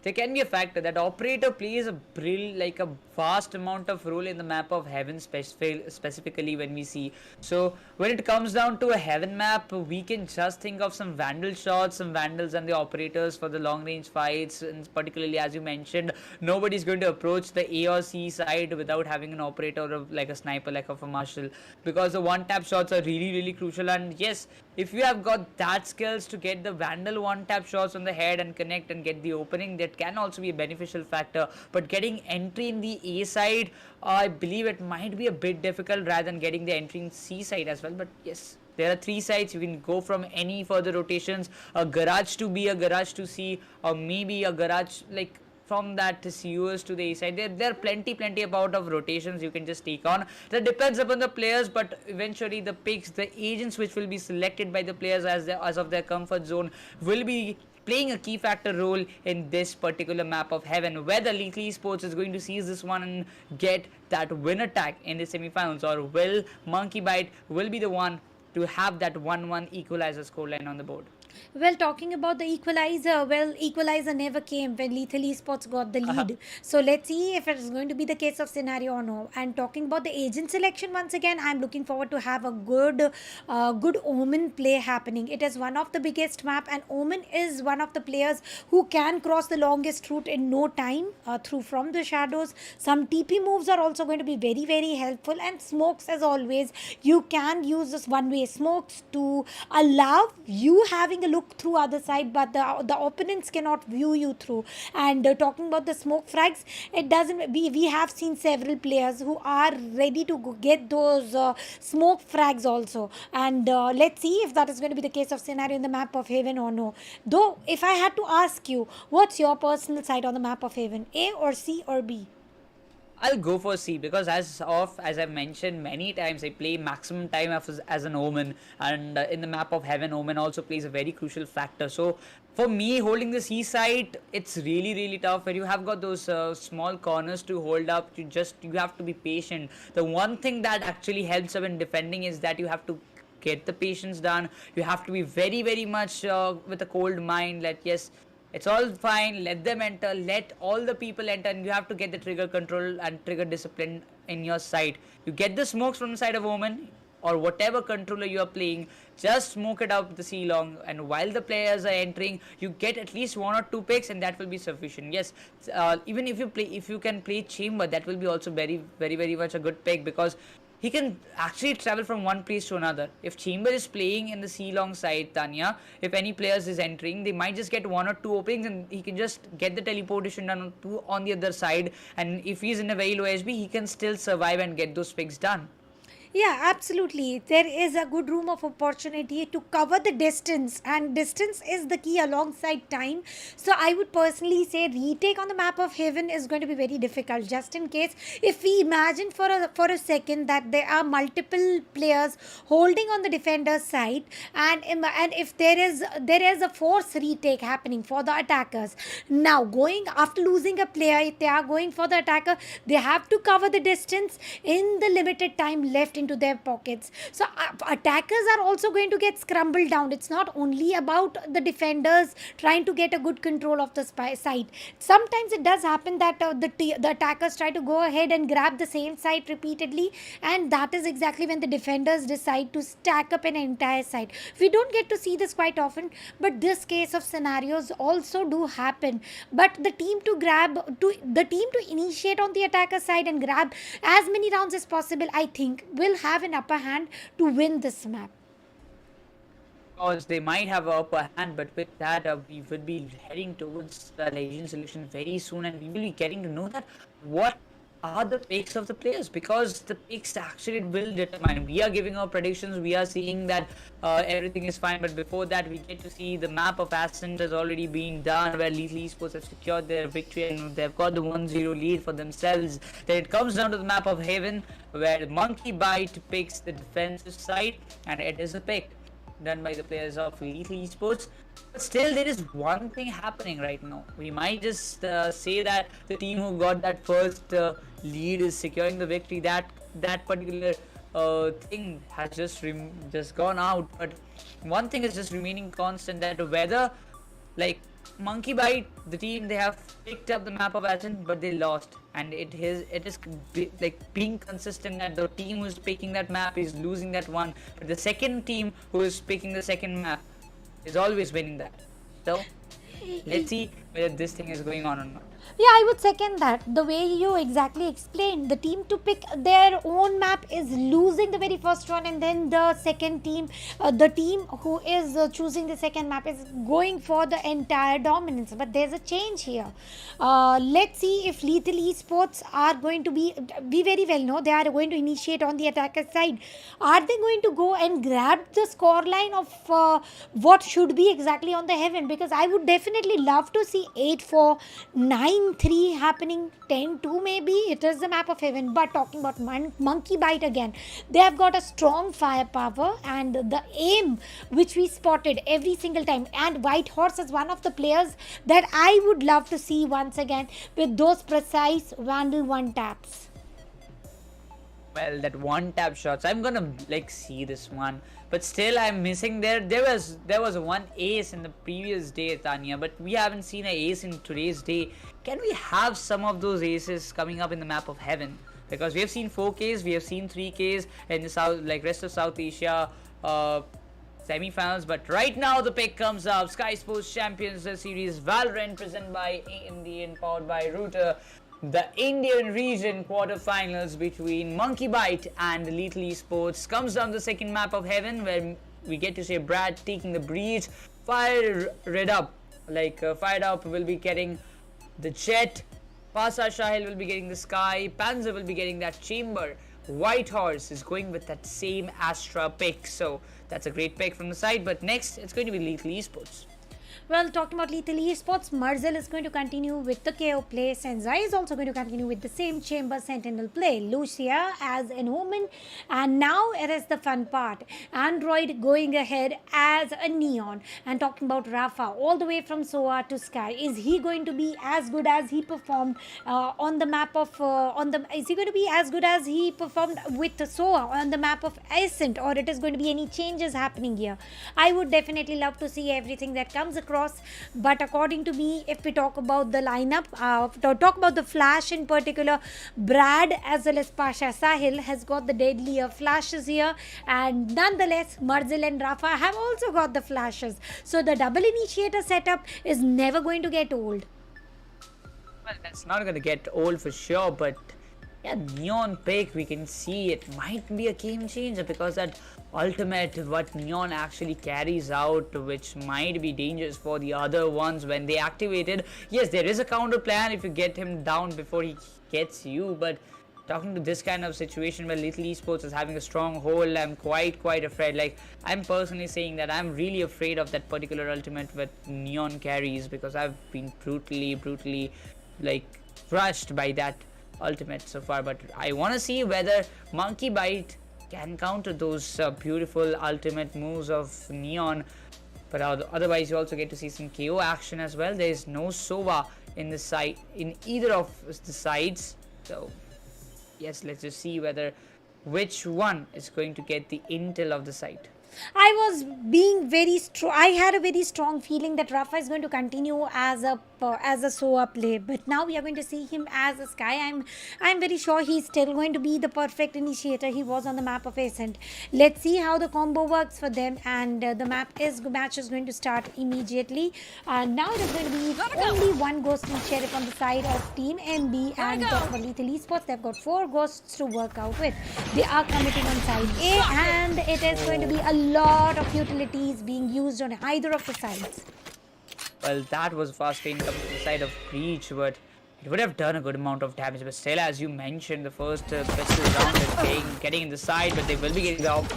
there can be a factor that operator plays a vast amount of role in the map of Heaven, specifically when we see. So when it comes down to a Heaven map, we can just think of some vandal shots, some vandals and the operators for the long range fights, and particularly as you mentioned, nobody's going to approach the A or C side without having an operator or like a sniper like of a Marshal, because the one tap shots are really crucial. And yes, if you have got that skills to get the vandal one tap shots on the head and connect and get the opening, that can also be a beneficial factor. But getting entry in the A side, I believe it might be a bit difficult rather than getting the entry in C side as well. But yes, there are 3 sides. You can go from any further rotations, a garage to B, a garage to C, or maybe a garage like from that CUS to the A side. There are plenty about of rotations you can just take on. That depends upon the players, but eventually the picks, the agents which will be selected by the players as of their comfort zone will be playing a key factor role in this particular map of Heaven. Whether Lethal Esports is going to seize this one and get that winner tag in the semifinals, or will Monkeybite will be the one to have that 1-1 equalizer scoreline on the board. Well, talking about the equalizer, equalizer never came when Lethal Esports got the lead. So let's see if it is going to be the case of scenario or no. And talking about the agent selection, once again, I'm looking forward to have a good Omen play happening. It is one of the biggest map, and Omen is one of the players who can cross the longest route in no time through from the shadows. Some TP moves are also going to be very helpful, and smokes, as always, you can use this one-way smokes to allow you having a look through other side, but the opponents cannot view you through. And talking about the smoke frags, it doesn't, we have seen several players who are ready to get those smoke frags also, and let's see if that is going to be the case of scenario in the map of Heaven or no. Though if I had to ask you, what's your personal side on the map of Heaven, A or C or B? I'll go for C, because as I've mentioned many times, I play maximum time as an Omen, and in the map of Heaven, Omen also plays a very crucial factor. So for me, holding the C side, it's really tough, where you have got those small corners to hold up. You have to be patient. The one thing that actually helps up in defending is that you have to get the patience done. You have to be very, very much with a cold mind. That yes, it's all fine. Let them enter. Let all the people enter, and you have to get the trigger control and trigger discipline in your side. You get the smokes from the side of Omen or whatever controller you are playing, just smoke it up the C-long, and while the players are entering, you get at least 1 or 2 picks, and that will be sufficient. Yes, even if you can play Chamber, that will be also very, very, very much a good pick, because he can actually travel from one place to another. If Chamber is playing in the C-long side, Tanya, if any players is entering, they might just get 1 or 2 openings, and he can just get the teleportation done on the other side, and if he's in a very low HB, he can still survive and get those picks done. Yeah, absolutely. There is a good room of opportunity to cover the distance, and distance is the key alongside time. So I would personally say retake on the map of Heaven is going to be very difficult. Just in case, if we imagine for a second that there are multiple players holding on the defender's side, and if there is a force retake happening for the attackers. Now, going after losing a player, if they are going for the attacker, they have to cover the distance in the limited time left into their pockets. So attackers are also going to get scrambled down. It's not only about the defenders trying to get a good control of the site. Sometimes it does happen that the attackers try to go ahead and grab the same site repeatedly, and that is exactly when the defenders decide to stack up an entire site. We don't get to see this quite often, but this case of scenarios also do happen. But the team to initiate on the attacker side and grab as many rounds as possible, I think will have an upper hand to win this map. Because they might have an upper hand, but with that we would be heading towards the Legion solution very soon, and we will be getting to know that what are the picks of the players, because the picks actually will determine. We are giving our predictions, we are seeing that everything is fine, but before that we get to see the map of Ascent has already been done, where Lethal Esports have secured their victory and they've got the 1-0 lead for themselves. Then it comes down to the map of Heaven, where Monkeybite picks the defensive side, and it is a pick done by the players of Lethal Esports. But still, there is one thing happening right now. We might just say that the team who got that first lead is securing the victory. That particular thing has just gone out. But one thing is just remaining constant, that whether like Monkeybite, the team, they have picked up the map of Ascent, but they lost, and it is like being consistent that the team who is picking that map is losing that one, but the second team who is picking the second map is always winning that. So let's see whether this thing is going on or not. Yeah, I would second that. The way you exactly explained, the team to pick their own map is losing the very first one, and then the second team, the team who is choosing the second map is going for the entire dominance. But there's a change here. Let's see if Lethal Esports are going to we very well know they are going to initiate on the attacker side. Are they going to go and grab the scoreline of what should be exactly on the Heaven? Because I would definitely love to see 8-4, 9-3 happening, 10-2 maybe. It is the map of Heaven. But talking about Monkeybite again, they have got a strong firepower, and the aim which we spotted every single time. And White Horse is one of the players that I would love to see once again with those precise Vandal one taps. Well, that one tap shots, I'm gonna like see this one, but still I'm missing there was one ace in the previous day, Tanya, but we haven't seen an ace in today's day. Can we have some of those aces coming up in the map of Heaven? Because we have seen 4Ks, we have seen 3Ks in the south, like rest of South Asia semi-finals, but right now the pick comes up. Skyesports Champions Series Valorant, presented by AMD and powered by Router. The Indian region quarterfinals between Monkeybite and Lethal Esports comes down the second map of Heaven, where we get to see Brad taking the breach. Fired up will be getting the Jet. Pasa Shahil will be getting the Sky. Panzer will be getting that Chamber. White Horse is going with that same Astra pick, so that's a great pick from the side. But next, it's going to be Lethal Esports. Well, talking about Lethal Esports, Marzel is going to continue with the KO play. Senzai is also going to continue with the same Chamber Sentinel play. Lucia as an Omen. And now it is the fun part. Android going ahead as a Neon. And talking about Rafa, all the way from SOA to Sky. Is he going to be as good as he performed on the map of... Is he going to be as good as he performed with the SOA on the map of Ascent? Or it is going to be any changes happening here? I would definitely love to see everything that comes across. But according to me, if we talk about the lineup, talk about the flash in particular, Brad as well as Pasha Sahil has got the deadlier flashes here, and nonetheless Marzel and Rafa have also got the flashes. So the double initiator setup is never going to get old. Well, that's not going to get old for sure, but yeah, Neon pick, we can see it might be a game changer, because that ultimate what Neon actually carries out, which might be dangerous for the other ones when they activate it. Yes, there is a counter plan if you get him down before he gets you, but talking to this kind of situation where Lethal Esports is having a stronghold, I'm quite afraid. Like, I'm personally saying that I'm really afraid of that particular ultimate that Neon carries, because I've been brutally like crushed by that ultimate so far. But I want to see whether Monkeybite can counter those beautiful ultimate moves of Neon. But otherwise you also get to see some KO action as well. There is no SOA in the side, in either of the sides. So yes, let's just see whether which one is going to get the intel of the site. I was being very strong. I had a very strong feeling that Rafa is going to continue as a SOA play, but now we are going to see him as a Sky. I'm very sure he's still going to be the perfect initiator he was on the map of Ascent. Let's see how the combo works for them, and the match is going to start immediately. And now it is going to be only one ghost and sheriff on the side of Team MB, and for Lethal Esports they've got 4 ghosts to work out with. They are committing on side A, and it is going to be a lot of utilities being used on either of the sides. Well, that was fast train coming to the side of Breach, but it would have done a good amount of damage. But still, as you mentioned, the first pistol round is getting in the side, but they will be getting the orb.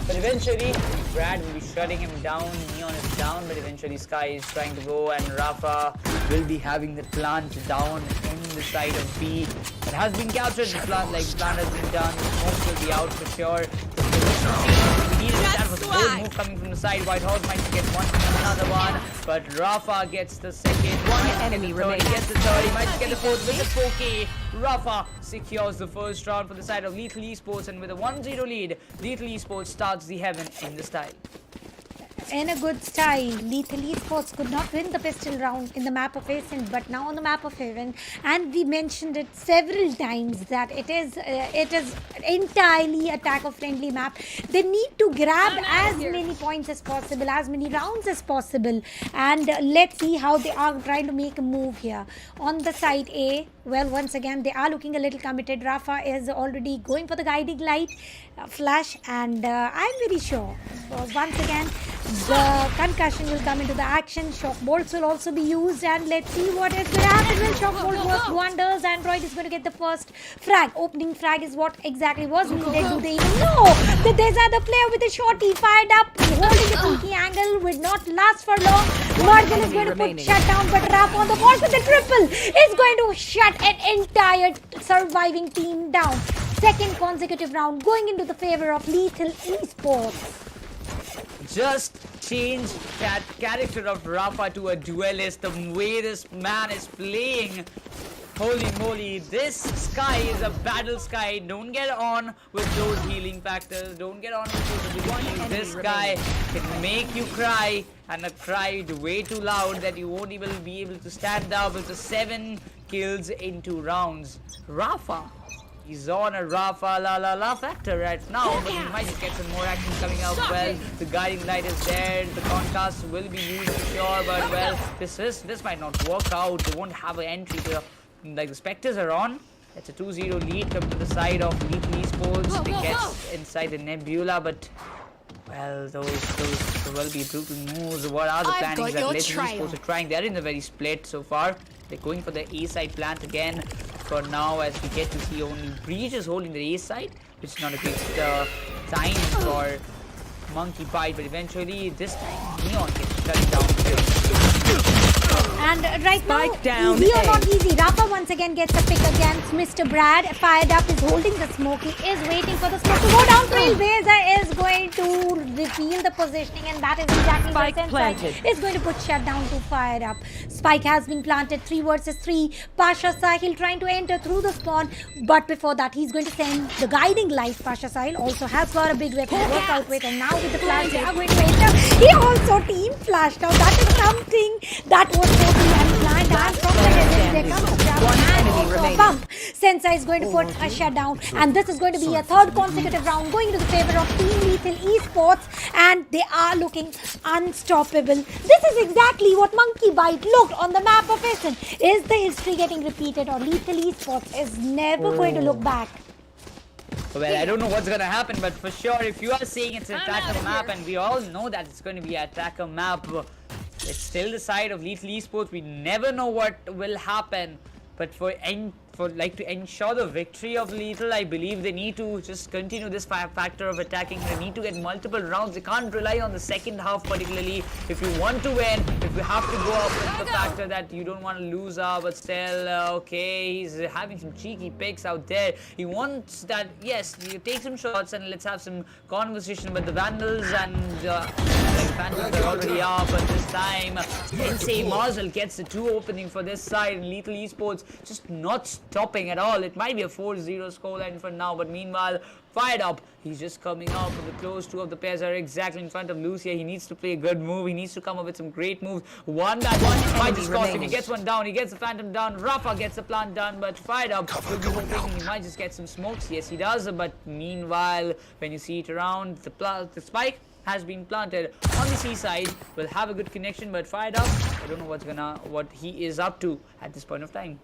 But eventually, Brad will be shutting him down. Neon is down, but eventually Sky is trying to go, and Rafa will be having the plant down in the side of B. It has been captured. The plant has been done. Smoke will be out for sure. That was a good move coming from the side. White Horse might get one, another one, but Rafa gets the second. One enemy remains. Gets the third. He might get the fourth with the 4K. Rafa secures the first round for the side of Lethal Esports, and with a 1-0 lead, Lethal Esports starts the heaven in the style. In a good style, Lethal Esports could not win the pistol round in the map of Ascent, but now on the map of Heaven, and we mentioned it several times that it is entirely attacker-friendly map. They need to grab as many points as possible, as many rounds as possible, and let's see how they are trying to make a move here. On the side A, well, once again, they are looking a little committed. Rafa is already going for the guiding light flash, and I'm very sure once again the concussion will come into the action. Shock bolts will also be used, and let's see what is going to happen. Will shock bolt work wonders? Android is going to get the first frag. Opening frag is what exactly was needed. Do they even know that there's other player with a shorty fired up, holding the peaky angle? Will not last for long. Marzel is going to put shut down, but Rafa on the wall with the triple is going to shut an entire surviving team down. Second consecutive round going into the favor of Lethal Esports. Just change that character of Rafa to a duelist. The way this man is playing, holy moly, this Sky is a battle Sky. Don't get on with those healing factors. Don't get on with those abilities. This guy can make you cry, and a cry way too loud that you won't even be able to stand up. With the 7 kills in 2 rounds. Rafa, he's on a Rafa la factor right now, but he might just get some more action coming out. Well, the guiding light is there, the concuss will be used for sure, but well, this might not work out. They won't have an entry to, like, the Spectres are on. It's a 2-0 lead come to the side of Lethal Esports. They get inside the Nebula, but well, those will be brutal moves. What are the plannings that Lethal Esports are trying? They're in the very split so far. They're going for the A side plant again for now, as we get to see only Breach is holding the A side, which is not a great sign for Monkeybite, but eventually this time Neon gets shut down. And right now, Spike down easy or A. not easy, Rafa once again gets a pick against Mr. Brad. Fired Up is holding the smoke. He is waiting for the smoke to go down. Trailblazer is going to reveal the positioning, and that is exactly Spike what planted. Sensei is going to put shutdown to Fired Up. Spike has been planted, 3 versus 3. Pasha Sahil trying to enter through the spawn, but before that, he's going to send the guiding light. Pasha Sahil also has got a big weapon to work out with, and now with the flash, they are going to enter. He also team flashed. Now that is something that was totally unplanned, and from the heavens there comes a jump and also a bump. Sensei is going to put a shutdown, and this is going to be a 3rd consecutive round going into the favor of Team Lethal Esports, and they are looking unstoppable. This is exactly what Monkeybite looked on the map of Essen. Is the history getting repeated, or Lethal Esports is never going to look back? Well, I don't know what's gonna happen, but for sure, if you are saying it's an attacker map, and we all know that it's going to be an attacker map, it's still the side of Lethal Esports. We never know what will happen, but for to ensure the victory of Lethal, I believe they need to just continue this factor of attacking. They need to get multiple rounds. They can't rely on the second half particularly. If you want to win, if you have to go up with the factor that you don't want to lose out, but still, okay, he's having some cheeky picks out there. He wants that, yes, you take some shots and let's have some conversation, but the Vandals and Vandals are already up, but this time, Sensei Marzel gets the 2 opening for this side, and Lethal Esports just not stopping at all. It might be a 4-0 scoreline for now, but meanwhile, Fired Up, he's just coming out from the close. 2 of the pairs are exactly in front of Lucia. He needs to play a good move. He needs to come up with some great moves. One might just cost him. He gets one down. He gets the Phantom down. Rafa gets the plant done, but Fired Up will be hoping he might just get some smokes. Yes, he does, but meanwhile, when you see it around, the spike has been planted on the C side. Will have a good connection, but Fired Up, I don't know what he is up to at this point of time.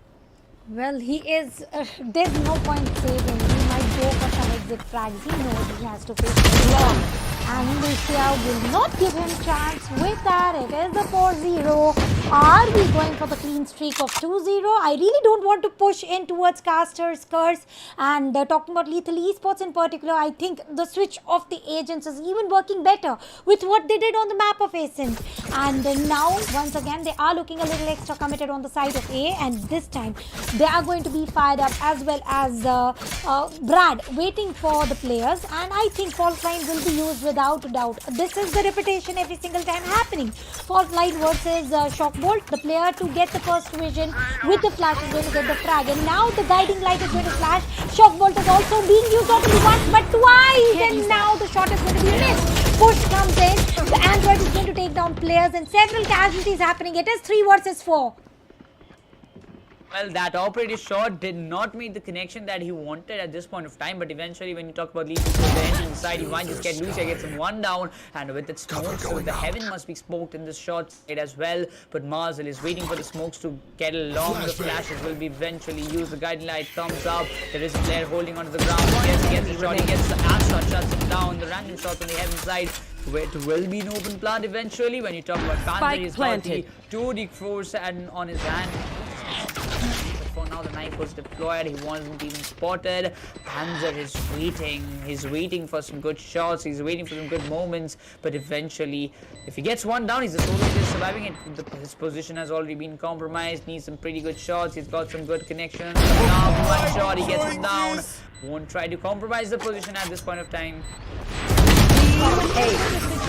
Well, he is. There's no point saving. He might go for some exit frags. He knows he has to face the long. And Lucia will not give him chance. With that, it is the 4-0. Are we going for the clean streak of 2-0? I really don't want to push in towards Caster's Curse. And talking about Lethal Esports in particular, I think the switch of the agents is even working better with what they did on the map of Essen. And now, once again, they are looking a little extra committed on the side of A. And this time, they are going to be Fired Up as well as Brad waiting for the players. And I think Fault Line will be used without a doubt. This is the repetition every single time happening. Fault Line versus Shockbolt. The player to get the first vision with the flash is going to get the frag. And now the guiding light is going to flash. Shockbolt is also being used not only once but twice. And now the shot is going to be missed. Push comes in. The Android is going to take down players and several casualties happening. It is 3 versus 4. Well, that operator shot did not make the connection that he wanted at this point of time, but eventually when you talk about Lethal Esports inside, he might just get Lucia, gets him 1 down, and with its smoke, so the heaven must be smoked in this shot side as well, but Marzel is waiting for the smokes to get along. The flashes will be eventually used. The guiding light comes up. There is a player holding onto the ground. Yes, he gets the shot. He gets the answer, shuts him down. The random shot on the heaven side. It will be an open plant eventually. When you talk about Panther, he's got the 2 Dick Force and on his hand. For now, the knife was deployed. He wasn't even spotted. Panzer is waiting. He's waiting for some good shots. He's waiting for some good moments. But eventually, if he gets 1 down, he's a solo player surviving it. His position has already been compromised. Needs some pretty good shots. He's got some good connections. Now, 1 shot, he gets him down. Won't try to compromise the position at this point of time. Switch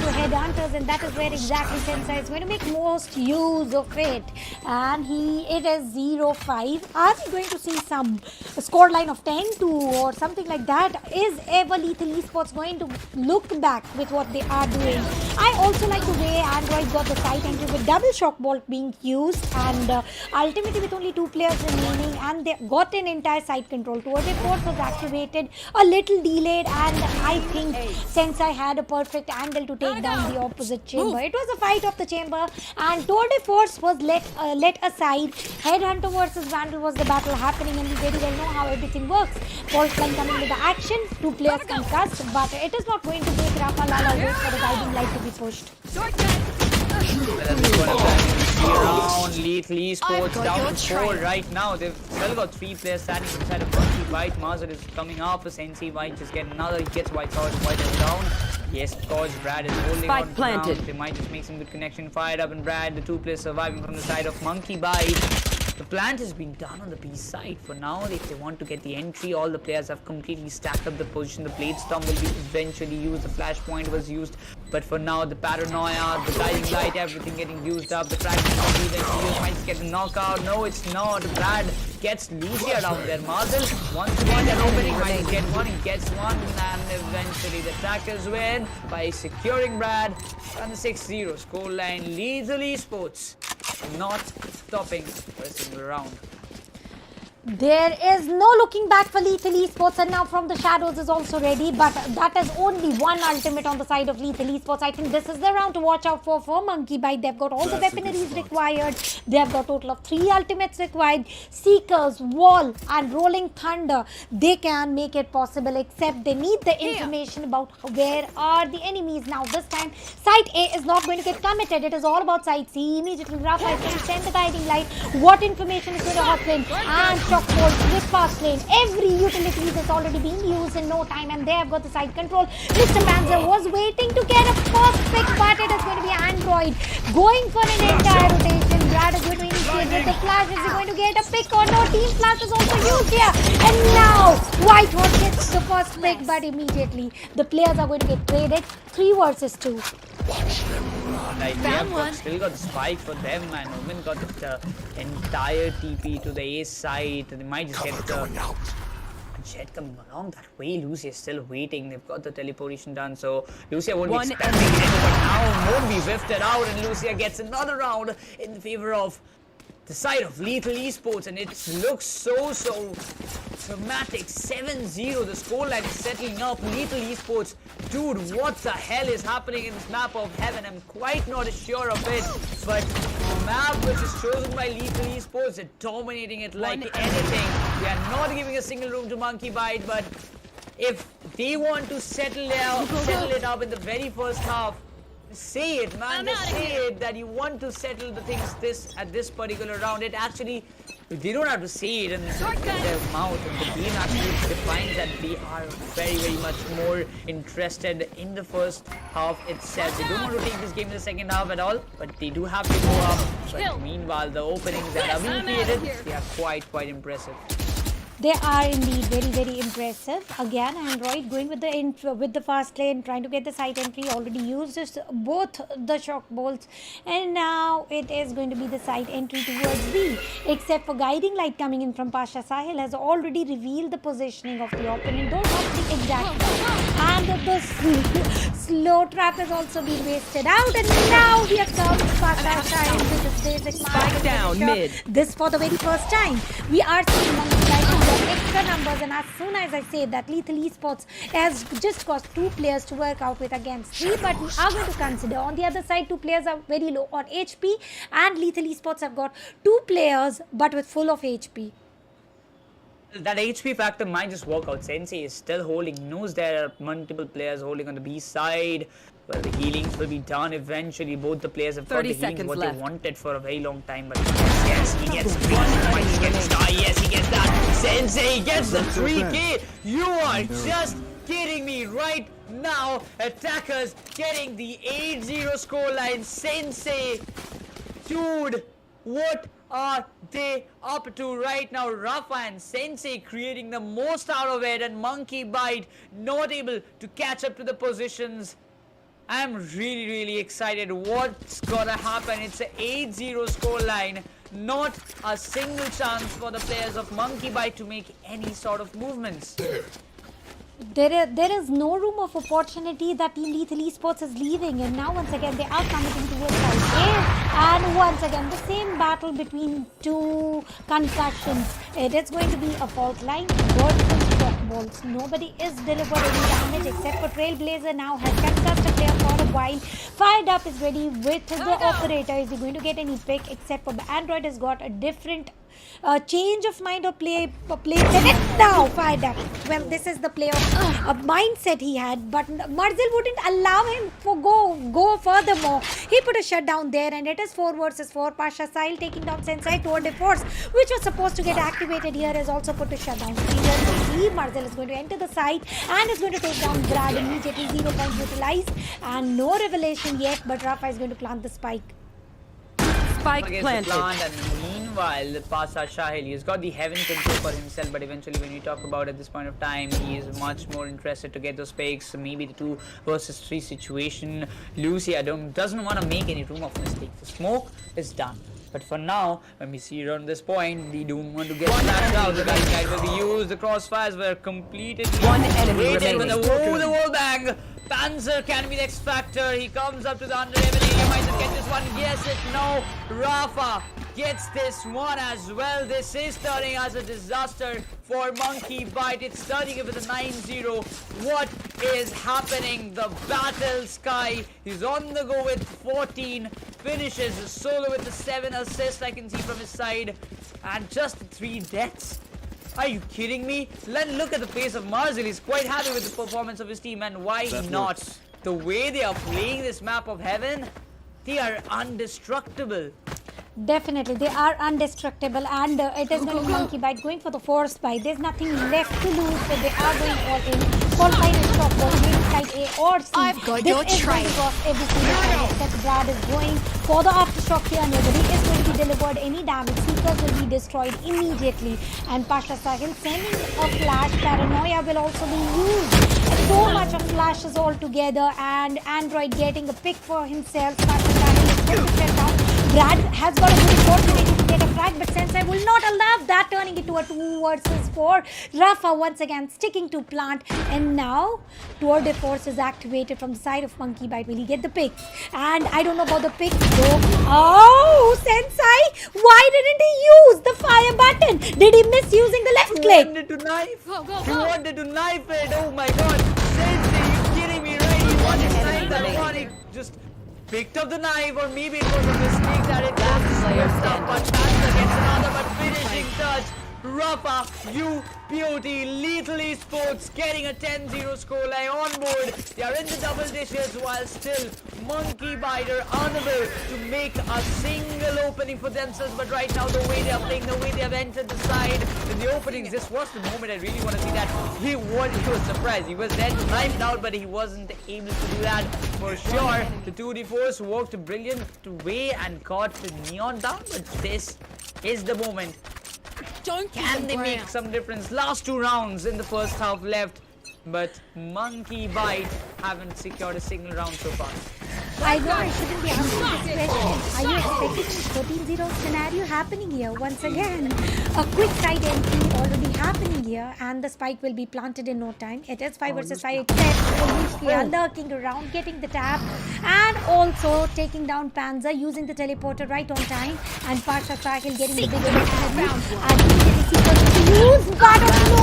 to Headhunters, and that is where exactly Sensei is going to make most use of it. And it is 0-5. Are we going to see some scoreline of 10-2 or something like that? Is ever Lethal Esports going to look back with what they are doing? I also like the way Android got the site entry with double shock bolt being used, and ultimately with only 2 players remaining, and they got an entire site control. Tour de Force was activated a little delayed, and I think Sensei had a perfect angle to take down the opposite chamber. It was a fight of the chamber, and Tour de Force was let aside. Headhunter versus Vandal was the battle happening, and we very well know how everything works. Fault Line coming with the action, 2 players concussed, but it is not going to make Rafa Lala wait for the guiding light to be pushed. Around Lethal Esports down to 4 right now. They've still got 3 players standing inside of Monkeybite. Marzel is coming up. Sensei White just get another. He gets White out. White is down. Yes, of course, Brad is holding Spike on to planted. ground. They might just make some good connection. Fired up and Brad, the two players surviving from the side of Monkeybite. The plant has been done on the B side. For now, if they want to get the entry, all the players have completely stacked up the position. The blade storm will be eventually used. The flashpoint was used. But for now, the paranoia, the guiding light, everything getting used up. The fragment will be eventually might get a knockout. No, it's not. Brad gets Lucia down there. Marzel wants to want an opening. Might get one. He gets one. And eventually the attackers win by securing Brad. And the 6-0 scoreline. Lethal Esports not stopping for a single round. There is no looking back for Lethal Esports, and now From the Shadows is also ready, but that is only one ultimate on the side of Lethal Esports. I think this is the round to watch out for Monkeybite. They've got all the weaponaries required. They've got a total of 3 ultimates required. Seekers, Wall and Rolling Thunder. They can make it possible, except they need the information about where are the enemies. Now this time, Site A is not going to get committed. It is all about Site C. Immediately, Rafa is going to send the guiding light. What information is going to happen? And Shockbolt with fast lane. Every utility is already being used in no time, and they have got the side control. Mr. Panzer was waiting to get a first pick, but it is going to be Android going for an entire rotation. Brad is going to initiate with the flash. Is he going to get a pick or no? Team flash is also used here. And now Whitehawk gets the first pick, but immediately the players are going to get traded 3 versus 2. Like they have still got the spike for them, and Omen got the entire TP to the A side. They might just get the Jet coming along that way. Lucia is still waiting. They've got the teleportation done, so Lucia won't be expecting it. But now won't be whiffed out, and Lucia gets another round in favor of the side of Lethal Esports, and it looks so dramatic. 7-0, the scoreline is settling up. Lethal Esports, dude, what the hell is happening in this map of heaven? I'm quite not sure of it, but the map which is chosen by Lethal Esports, they're dominating it like anything. They are not giving a single room to Monkeybite, but if they want to settle it up in the very first half, say it, man. Just say it that you want to settle the things at this particular round. It actually, they don't have to say it in their mouth. And the game actually defines that they are very much more interested in the first half itself. They don't want to take this game in the second half at all, but they do have to go up. But meanwhile, the openings that are being created, they are quite impressive. They are indeed very impressive. Again, Android going with the fast lane, trying to get the site entry. Already used both the shock bolts, and now it is going to be the site entry towards B. Except for guiding light coming in from Pasha Sahil has already revealed the positioning of the opponent. Don't have the exact and the slow trap has also been wasted out, and now we have come Pasha Sahil with the basic Spike down mid. This for the very first time. We are seeing Monkeybite extra numbers, and as soon as I say that Lethal Esports has just got 2 players to work out with against 3, but we are going to consider on the other side 2 players are very low on HP, and Lethal Esports have got 2 players but with full of HP. That HP factor might just work out. Sensei is still holding, knows there are multiple players holding on the B side. Well, the healings will be done eventually. Both the players have got the healings what they wanted for a very long time. But yes, he gets one. He gets yes, he gets that. Sensei gets the 3K. You are just kidding me right now. Attackers getting the 8-0 scoreline. Sensei, dude, what are they up to right now? Rafa and Sensei creating the most out of it, and Monkeybite not able to catch up to the positions. I'm really excited what's gonna happen. It's an 8-0 scoreline. Not a single chance for the players of Monkeybite to make any sort of movements. There is no room of opportunity that Team Lethal Esports is leaving, and now once again they are committing towards side A, and once again the same battle between 2 concussions. It is going to be a fault line versus shock bolts. Nobody is delivered any damage except for Trailblazer. Now has concussed a player for a while. Fired Up is ready with the operator. Is he going to get any pick? Except for Android has got a different change of mind or play set now. Fired Up. Well, this is the play of mindset he had, but Marzel wouldn't allow him to go furthermore. He put a shutdown there, and it is 4 versus 4. Pasha Sahil taking down Sensei. Tour de Force, which was supposed to get activated here, is also put a shutdown. 3 versus immediately. Marzel is going to enter the site and is going to take down Brad immediately. 0 points utilized and no revelation yet, but Rafa is going to plant the spike. Spike Against the planted. plant, and meanwhile the Pasha Shahil, he's got the heaven control for himself, but eventually when we talk about at this point of time, he is much more interested to get those picks, maybe the 2 versus 3 situation. Lucia doesn't want to make any room of mistake. The smoke is done. But for now, when we see around this point, we don't want to get flashed out. The guys will be used. The crossfires were completed. One enemy Waited with remaining. the wall bang. Panzer can be the X factor. He comes up to the under area. He might just get this one. Yes, it no. Rafa gets this one as well. This is turning as a disaster for Monkeybite. It's starting it with a 9-0. What is happening? The battle Sky. He's on the go with 14. Finishes solo with the 7 assists I can see from his side. And just 3 deaths. Are you kidding me? Look at the pace of Marzel. He's quite happy with the performance of his team, and why not? The way they are playing this map of heaven, they are indestructible. Definitely, they are indestructible, and it is going to be Monkeybite going for the forced buy. There's nothing left to lose, so they are going all in. Qualifiers top one, maybe side A or C. I've got this your is train. going to cross every single time that Brad is going for the aftershock here. Nobody is going to be delivered any damage. Seekers will be destroyed immediately, and Pasha Sahil sending a flash. Paranoia will also be used. So much of flashes all together, and Android getting a pick for himself. Pasha Sahil is going to check out. Brad has got a good opportunity to get a frag, but Sensei will not allow that, turning it to a 2 versus 4. Rafa once again sticking to plant, and now Tour de Force is activated from the side of Monkeybite. Will he get the pick? And I don't know about the pick though. Oh, Sensei! Why didn't he use the fire button? Did he miss using the left He click? wanted to knife. He wanted to knife it. Oh my god. Sensei, you kidding me, right? He wanted to knife that one. He just picked up the knife, or maybe it was a mistake that it was messed up, but Panzer gets another but finishing touch. Rafa, UPOT, Lethal Esports getting a 10-0 scoreline on board. They are in the double dishes while still Monkeybite are unable to make a single opening for themselves. But right now, the way they are playing, the way they have entered the side, in the openings, this was the moment I really want to see that. He was surprised. He was then knifed out, but he wasn't able to do that for sure. The 2D4s worked brilliant way and got the Neon down, but this is the moment. Can they make some difference? Last 2 rounds in the first half left, but Monkeybite haven't secured a single round so far. I know I shouldn't be asking this question. Are you expecting a 14-0 scenario happening here once again? A quick side entry already happening here, and the spike will be planted in no time. It is 5 versus 5. They are lurking around, getting the tap, and also taking down Panzer, using the teleporter right on time, and Pasha Sahil getting the big opportunity, and immediately Seekers to use, but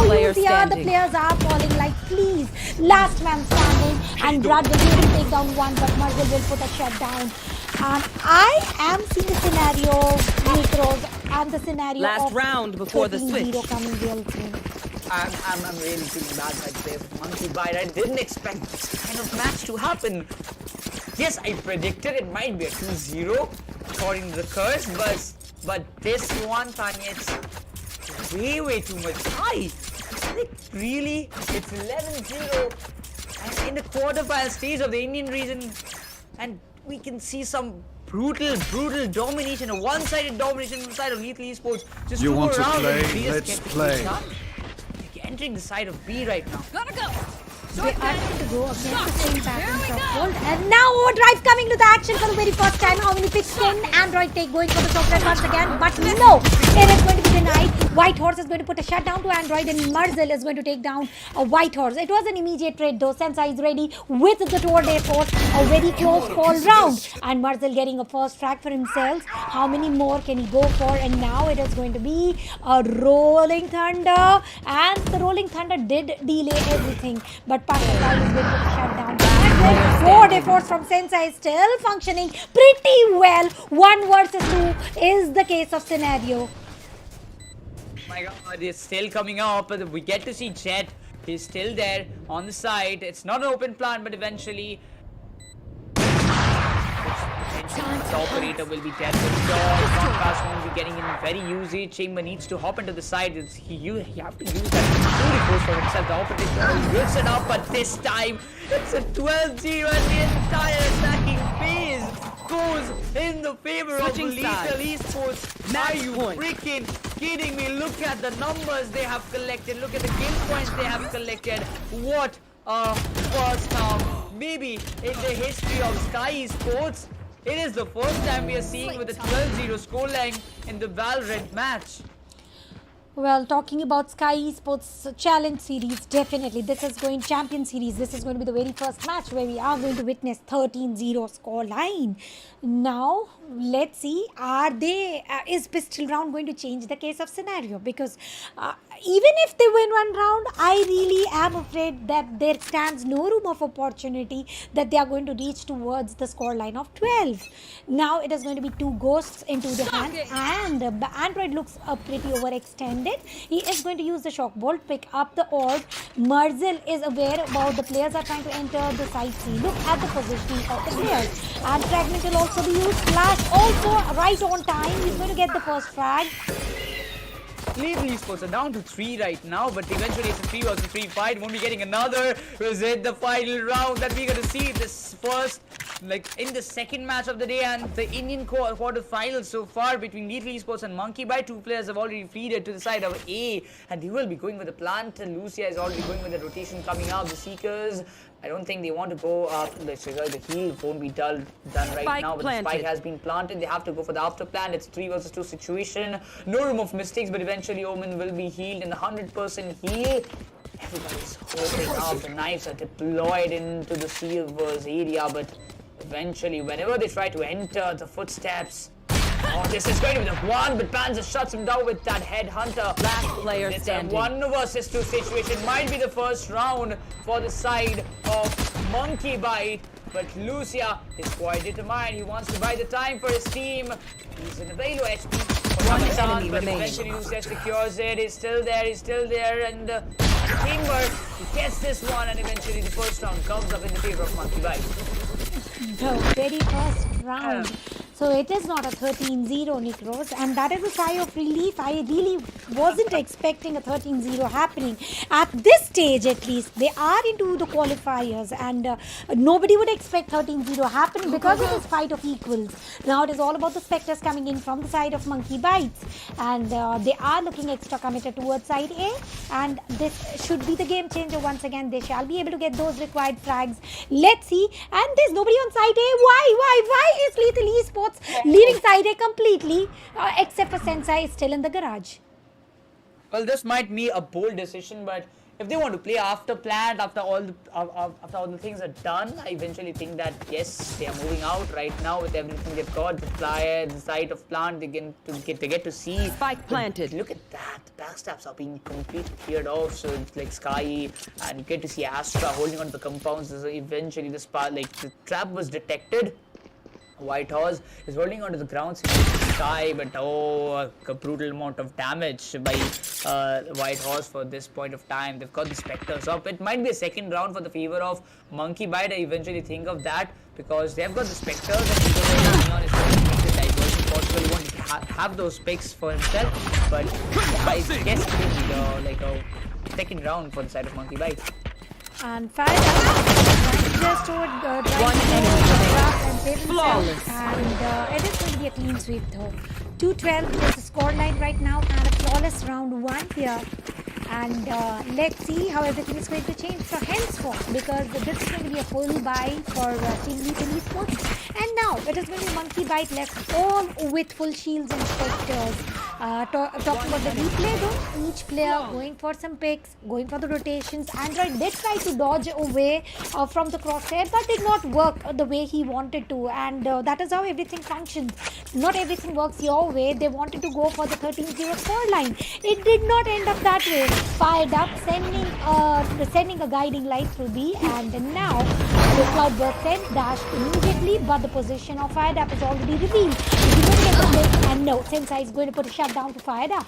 no use here. The players are falling like fleas. Last man standing, and Brad will even take down one, but Marzel will put a shut down. I am seeing the scenario, Mikros, and the scenario Last of round before the 14-0 switch. coming real soon. I'm really feeling bad by the play of Monkeybite. I didn't expect this kind of match to happen. Yes, I predicted it might be a 2-0 according to the curse, but this one time it's way too much high. Like really, it's 11-0 and in the quarterfinal stage of the Indian region, and we can see some brutal domination, a one-sided domination on the side of Lethal Esports. Just You 2 want more to rounds play? and we Let's just kept play. it entering the side of B right now. Gotta go. They are going to go against the same patterns of gold. And now Overdrive coming to the action for the very first time. How many picks can Android take, going for the chocolate once again? But no, it is going to be denied. White Horse is going to put a shutdown to Android, and Marzel is going to take down a White Horse. It was an immediate trade though. Sensei is ready with the Tour de Force. A very close call round. And Marzel getting a first frag for himself. How many more can he go for? And now it is going to be a Rolling Thunder. And the Rolling Thunder did delay everything. But Pasha is going to shut down. Tour de Force from Sensei is still functioning pretty well. 1 versus 2 is the case of scenario. My god, it's still coming up. We get to see Jet. He's still there on the side. It's not an open plan, but eventually the operator will be dead for sure. Comcast won't be getting in very usage. Chamber needs to hop into the side. You have to use that Beauty goes for himself. The opposition will set up, but this time it's a 12-0 and the entire attacking phase goes in the favor Switching of Lethal sides. Esports. Match Are you point. freaking kidding me? Look at the numbers they have collected. Look at the kill points they have collected. What a first half. Maybe in the history of Skyesports, it is the first time we are seeing with a 12-0 scoreline in the Valorant match. Well, talking about Skyesports Challenge Series, definitely this is going Champion Series. This is going to be the very first match where we are going to witness 13-0 score line. Now, let's see, is pistol round going to change the case of scenario? Because even if they win one round, I really am afraid that there stands no room of opportunity that they are going to reach towards the score line of 12. Now, it is going to be 2 ghosts into the hand, and the Android looks pretty overextended. He is going to use the shock bolt, pick up the orb. Marzel is aware about the players are trying to enter the side C. Look at the positioning of the players. And fragment will also be used. Flash also right on time. He's going to get the first frag. Lethal Esports are down to 3 right now, but eventually it's a 3 versus 3 fight. Won't be getting another. Is it the final round that we're going to see this first, like in the second match of the day and the Indian quarterfinals so far between Lethal Esports and Monkeybite? 2 players have already fleeted to the side of A, and they will be going with the plant. And Lucia is already going with the rotation coming up. The Seekers, I don't think they want to go after the heal won't be done right Spike now, but planted. the spike has been planted. They have to go for the after plan. It's 3 versus 2 situation. No room of mistakes, but eventually Omen will be healed in the 100% heal. Everybody's hoping up. The knives are deployed into the Silver's area, but eventually, whenever they try to enter the footsteps, oh, this is going to be the one, but Panzer shuts him down with that headhunter. Last player It's standing. a 1 versus 2 situation. Might be the first round for the side of Monkeybite, but Lucia is quite determined. He wants to buy the time for his team. He's in a very low HP. One Pakistan, enemy but remaining. eventually Lucia secures it. He's still there, and teamwork. He gets this one, and eventually the first round comes up in the favor of Monkeybite. The very first round. So it is not a 13-0, Nikros, and that is a sigh of relief. I really wasn't expecting a 13-0 happening. At this stage, at least, they are into the qualifiers, and nobody would expect 13-0 happening because it is fight of equals. Now it is all about the Spectres coming in from the side of Monkeybite, and they are looking extra committed towards side A, and this should be the game changer once again. They shall be able to get those required frags. Let's see, and there's nobody on side A. Why is Lethal Esports leaving side A completely, except for Sensei is still in the garage? Well, this might be a bold decision, but if they want to play after plant, after all the things are done, I eventually think that yes, they are moving out right now with everything they've got. The flyer, the site of plant, they get to see. Spike planted. Look at that, the backstabs are being completely cleared off. So it's like Sky, and you get to see Astra holding on to the compounds. So eventually the trap was detected. White Horse is holding onto the ground Sky, but a brutal amount of damage by White Horse for this point of time. They've got the Spectres up. It might be a second round for the favor of Monkeybite. I eventually think of that because they've got the Spectres and he's on his diversion possible. He wants to have those picks for himself, but I guess it will be like a second round for the side of Monkeybite. And fire just One enemy flawless, and it is going to be a clean sweep though. 2-12 is the scoreline right now, and a flawless round 1 here. And let's see how everything is going to change for henceforth, because this is going to be a full buy for Team Lethal Esports. And now it is going to be Monkeybite left all with full shields and specters. Talking about the replay though, each player going for some picks, going for the rotations. Android did try to dodge away from the crosshair, but did not work the way he wanted to, and that is how everything functions. Not everything works your way. They wanted to go for the 13-0 scoreline. It did not end up that way. Fired up, sending a guiding light through B, and now the Cloudburst said dash immediately, but the position of Fired Up is already revealed. He's going to get the pick, and no, Sensei is going to put a shutdown to Fired Up.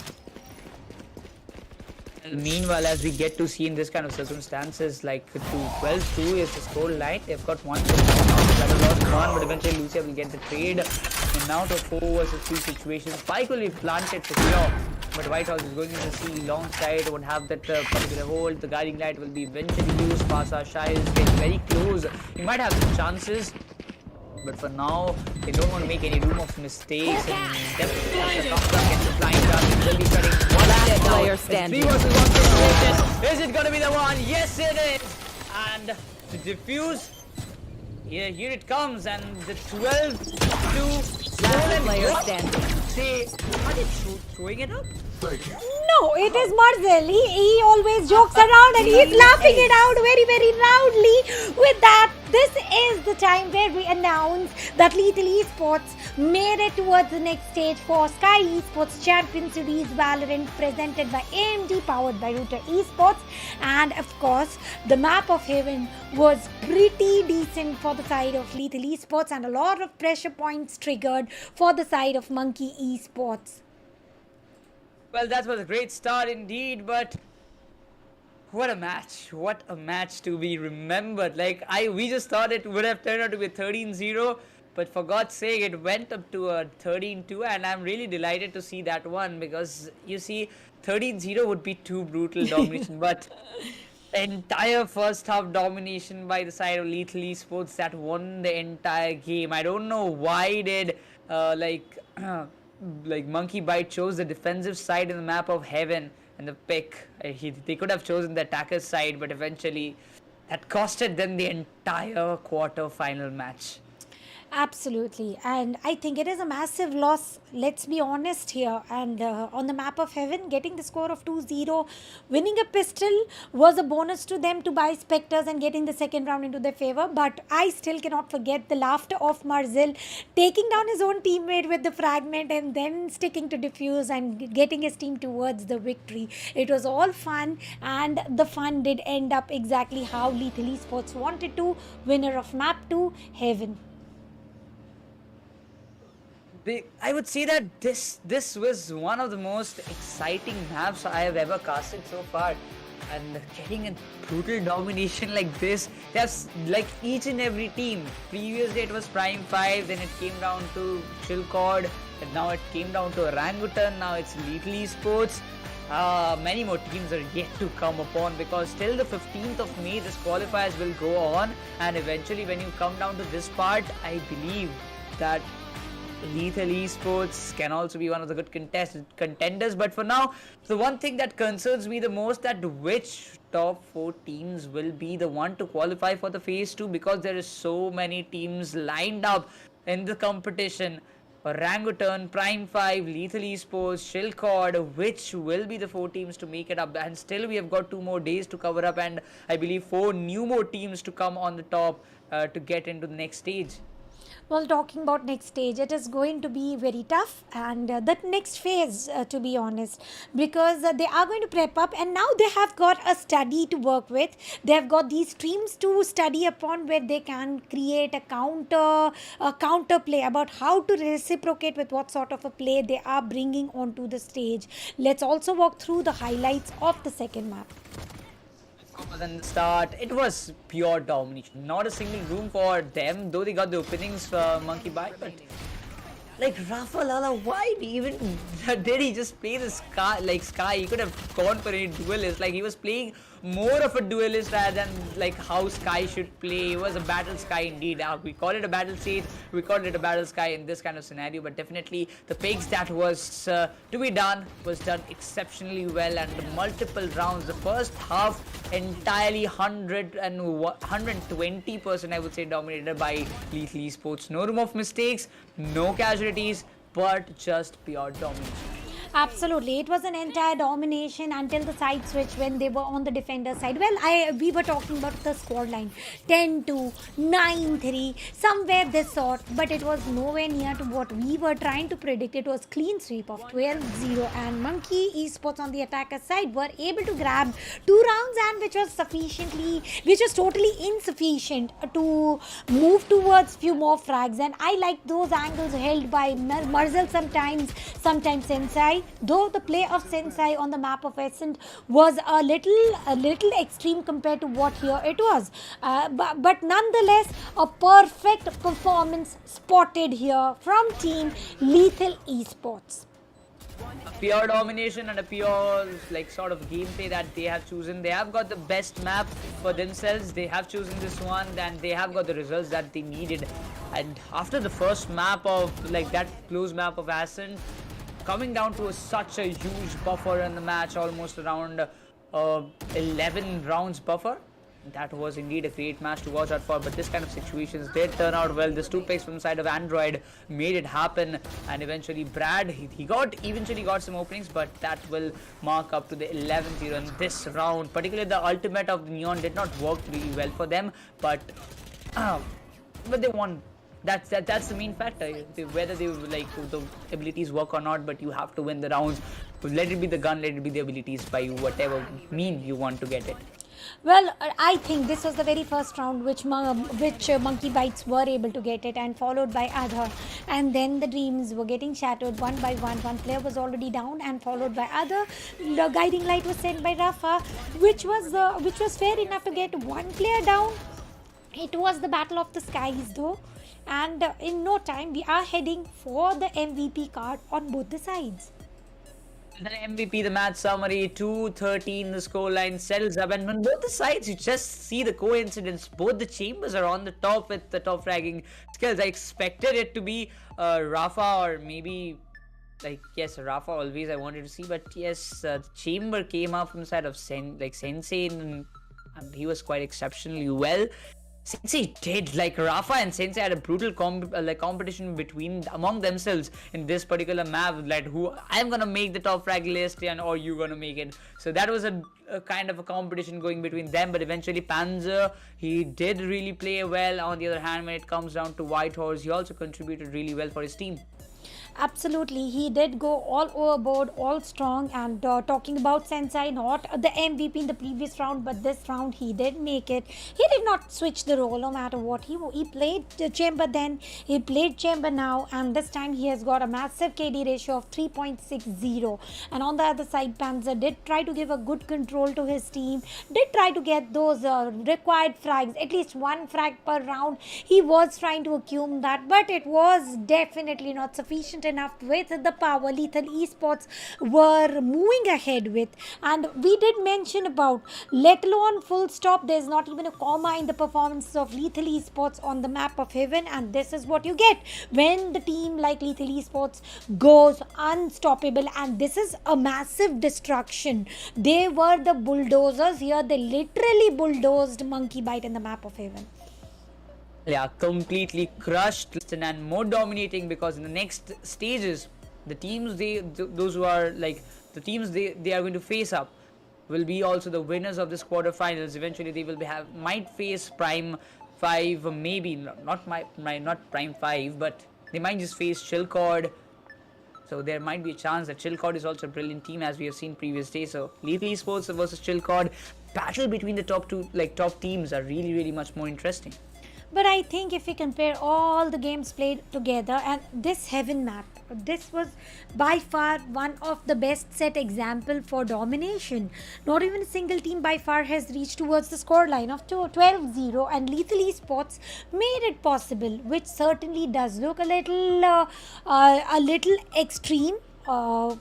Meanwhile, as we get to see in this kind of circumstances, like 12-2 is the score line. They've got one that a lot of fun, but eventually Lucia will get the trade. And now to 4 versus 3 situation. Spike will be planted for sure. But Whitehall is going into C long side, won't have that particular hold. The guiding light will be eventually used. Pasa Shai is getting very close. He might have some chances. But for now, they don't want to make any room of mistakes. And definitely, the top gets a flying down. He will be cutting one Last out. player It's standing. 3 versus 1 situation. Is it going to be the one? Yes, it is. And to defuse, here it comes. And the 12 to Last player what? standing. Say, are they throwing it up? Thank you. No, it is Marzel. He always jokes around and he's laughing it out very, very loudly. With that, this is the time where we announce that Lethal Esports made it towards the next stage for Skyesports Champions Series Valorant, presented by AMD, powered by Router Esports. And of course, the map of Heaven was pretty decent for the side of Lethal Esports, and a lot of pressure points triggered for the side of Monkey Esports. Well, that was a great start indeed, but what a match. What a match to be remembered. Like, we just thought it would have turned out to be a 13-0, but for God's sake, it went up to a 13-2, and I'm really delighted to see that one, because, you see, 13-0 would be too brutal domination, but entire first half domination by the side of Lethal Esports that won the entire game. I don't know why did, like Monkeybite chose the defensive side in the map of Heaven and the pick. They could have chosen the attacker's side, but eventually that costed them the entire quarter-final match. Absolutely, and I think it is a massive loss, let's be honest here. And on the map of Heaven, getting the score of 2-0, winning a pistol was a bonus to them to buy Spectres and getting the second round into their favor. But I still cannot forget the laughter of Marzel taking down his own teammate with the fragment and then sticking to defuse and getting his team towards the victory. It was all fun, and the fun did end up exactly how Lethal Esports wanted to. Winner of map 2, Heaven. I would say that this was one of the most exciting maps I have ever casted so far, and getting a brutal domination like this. There's like each and every team. Previously it was Prime 5, then it came down to Chillcord, and now it came down to Orangutan. Now it's Lethal Esports. Many more teams are yet to come upon, because till the 15th of May this qualifiers will go on, and eventually when you come down to this part, I believe that Lethal Esports can also be one of the good contenders. But for now, the one thing that concerns me the most, that which top 4 teams will be the one to qualify for the phase 2, because there is so many teams lined up in the competition. Orangutan, Prime 5, Lethal Esports, Chillcord, which will be the 4 teams to make it up. And still we have got 2 more days to cover up, and I believe 4 more teams to come on the top to get into the next stage. Well, talking about next stage, it is going to be very tough, and that next phase, to be honest, because they are going to prep up, and now they have got a study to work with. They have got these streams to study upon, where they can create a counter play about how to reciprocate with what sort of a play they are bringing onto the stage. Let's also walk through the highlights of the second map. Than the start, it was pure domination. Not a single room for them, though they got the openings for Monkeybite. But like Rafalala, why did he just play the Sky? He could have gone for a duelist. Like, he was playing more of a duelist rather than like how Sky should play. It was a battle Sky indeed. We call it a battle stage, we call it a battle Sky in this kind of scenario. But definitely the picks that was to be done was done exceptionally well, and the multiple rounds, the first half entirely 120% I would say dominated by Lethal Esports. No room of mistakes, no casualties, but just pure domination. Absolutely, it was an entire domination until the side switch when they were on the defender side. Well, we were talking about the squad line 10-2, 9-3, somewhere this sort, but it was nowhere near to what we were trying to predict. It was clean sweep of 12-0, and Monkey Esports on the attacker side were able to grab 2 rounds, and which was totally insufficient to move towards few more frags. And I like those angles held by Marzel sometimes Sensei. Though the play of Sensei on the map of Ascent was a little extreme compared to what here it was, but nonetheless a perfect performance spotted here from team Lethal Esports. pure domination and a pure like sort of gameplay that they have chosen. They have got the best map for themselves. They have chosen this one and they have got the results that they needed. And after the first map of like that close map of Ascent, coming down to such a huge buffer in the match, almost around 11 rounds buffer. That was indeed a great match to watch out for, but this kind of situations did turn out well. These 2 picks from the side of Android made it happen, and eventually Brad, he eventually got some openings, but that will mark up to the 11th hero in this round. Particularly the ultimate of the Neon did not work really well for them, but they won. That's the main factor. Whether they like the abilities work or not, but you have to win the rounds. Let it be the gun, let it be the abilities by whatever mean you want to get it. Well, I think this was the very first round which Monkeybites were able to get it, and followed by other, and then the dreams were getting shattered one by one. One player was already down, and followed by other. The guiding light was sent by Rafa, which was fair enough to get one player down. It was the battle of the skies though, and in no time we are heading for the MVP card on both the sides. The MVP, the match summary, 2-13, the scoreline settles up, and on both the sides, you just see the coincidence. Both the chambers are on the top with the top fragging skills. I expected it to be Rafa, or maybe, like, yes, Rafa always I wanted to see, but yes, the chamber came up from the side of Sensei, and he was quite exceptionally well. Sensei did, like Rafa and Sensei had a brutal competition among themselves in this particular map, like who I'm gonna make the top frag list and or you gonna make it. So that was a kind of a competition going between them, but eventually Panzer, he did really play well. On the other hand, when it comes down to Whitehorse, he also contributed really well for his team. Absolutely, he did go all overboard, all strong, and talking about Sensei, not the MVP in the previous round, but this round he did make it. He did not switch the role no matter what. He played chamber then, he played chamber now, and this time he has got a massive KD ratio of 3.60. And on the other side, Panzer did try to give a good control to his team, did try to get those required frags, at least one frag per round. He was trying to accumulate that, but it was definitely not sufficient enough with the power Lethal Esports were moving ahead with. And we did mention about, let alone full stop, there's not even a comma in the performances of Lethal Esports on the map of Heaven, and this is what you get when the team like Lethal Esports goes unstoppable. And this is a massive destruction. They were the bulldozers here. They literally bulldozed Monkeybite in the map of Heaven. Yeah, completely crushed and more dominating, because in the next stages, the teams they are going to face up will be also the winners of this quarterfinals. Eventually, they will might face Prime 5, maybe not Prime 5, but they might just face Chillcord. So there might be a chance that Chillcord is also a brilliant team, as we have seen previous days. So Lethal Esports versus Chillcord, battle between the top teams are really much more interesting. But I think if we compare all the games played together, and this Heaven map, this was by far one of the best set example for domination. Not even a single team by far has reached towards the scoreline of 12-0, and Lethal Esports made it possible, which certainly does look a little extreme for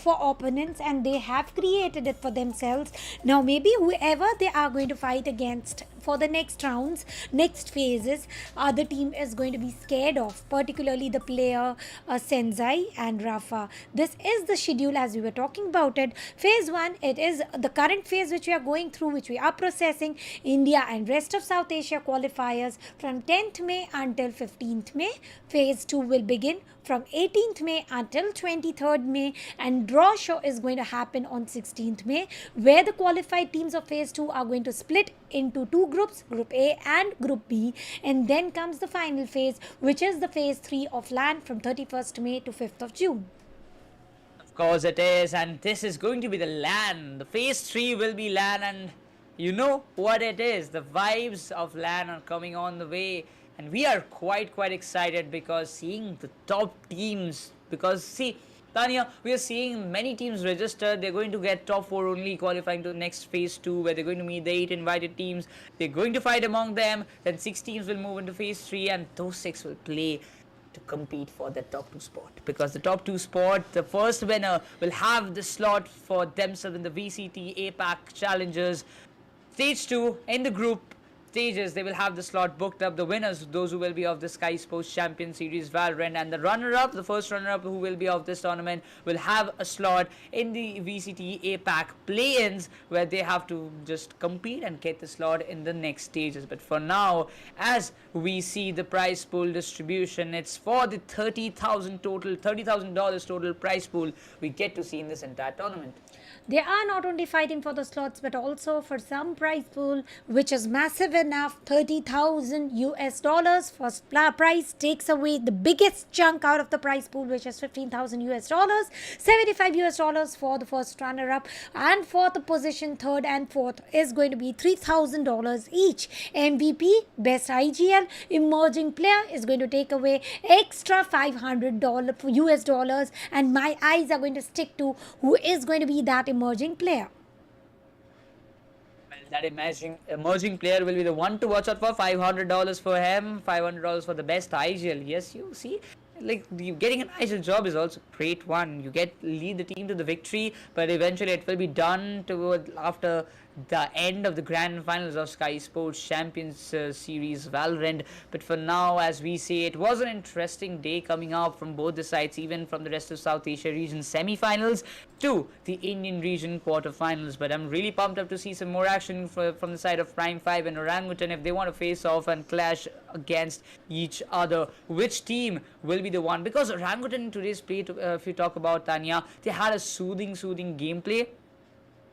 opponents, and they have created it for themselves. Now maybe whoever they are going to fight against for the next rounds, next phases, the team is going to be scared of, particularly the player Sensei and Rafa. This is the schedule as we were talking about it. Phase 1, it is the current phase which we are going through, which we are processing, India and rest of South Asia qualifiers from 10th May until 15th May. Phase 2 will begin from 18th May until 23rd May, and draw show is going to happen on 16th May, where the qualified teams of phase 2 are going to split into two groups, Group A and Group B, and then comes the final phase, which is the phase 3 of LAN from 31st May to 5th of June. Of course it is, and this is going to be the LAN. The phase 3 will be LAN, and you know what it is. The vibes of LAN are coming on the way, and we are quite excited, because seeing the top teams, because see, Tanya, we are seeing many teams registered. They're going to get top 4 only, qualifying to the next phase 2, where they're going to meet the 8 invited teams. They're going to fight among them. Then 6 teams will move into phase 3, and those 6 will play to compete for the top 2 spot, because the top 2 spot, the first winner will have the slot for themselves in the VCT APAC Challengers Stage 2 in the group stages. They will have the slot booked up. The winners, those who will be of the Skyesports Champions Series Valorant, and the runner-up, the first runner-up who will be of this tournament, will have a slot in the VCT APAC play-ins, where they have to just compete and get the slot in the next stages. But for now, as we see the prize pool distribution, it's for the $30,000 total prize pool we get to see in this entire tournament. They are not only fighting for the slots, but also for some prize pool, which is massive enough. $30,000 First prize takes away the biggest chunk out of the prize pool, which is $15,000. $75 for the first runner-up, and for the position third and fourth is going to be $3,000 each. MVP, best IGL, emerging player is going to take away extra $500, and my eyes are going to stick to who is going to be that emerging player. Well, that emerging player will be the one to watch out for. $500 for him, $500 for the best IGL. Yes, you see, like, getting an IGL job is also a great one. You lead the team to the victory, but eventually it will be done after the end of the grand finals of Skyesports Champions Series Valorant. But for now, as we say, it was an interesting day coming up from both the sides, even from the rest of South Asia region semi-finals to the Indian region quarter-finals. But I'm really pumped up to see some more action from the side of Prime 5 and Orangutan if they want to face off and clash against each other. Which team will be the one? Because Orangutan in today's play, if you talk about Tanya, they had a soothing gameplay,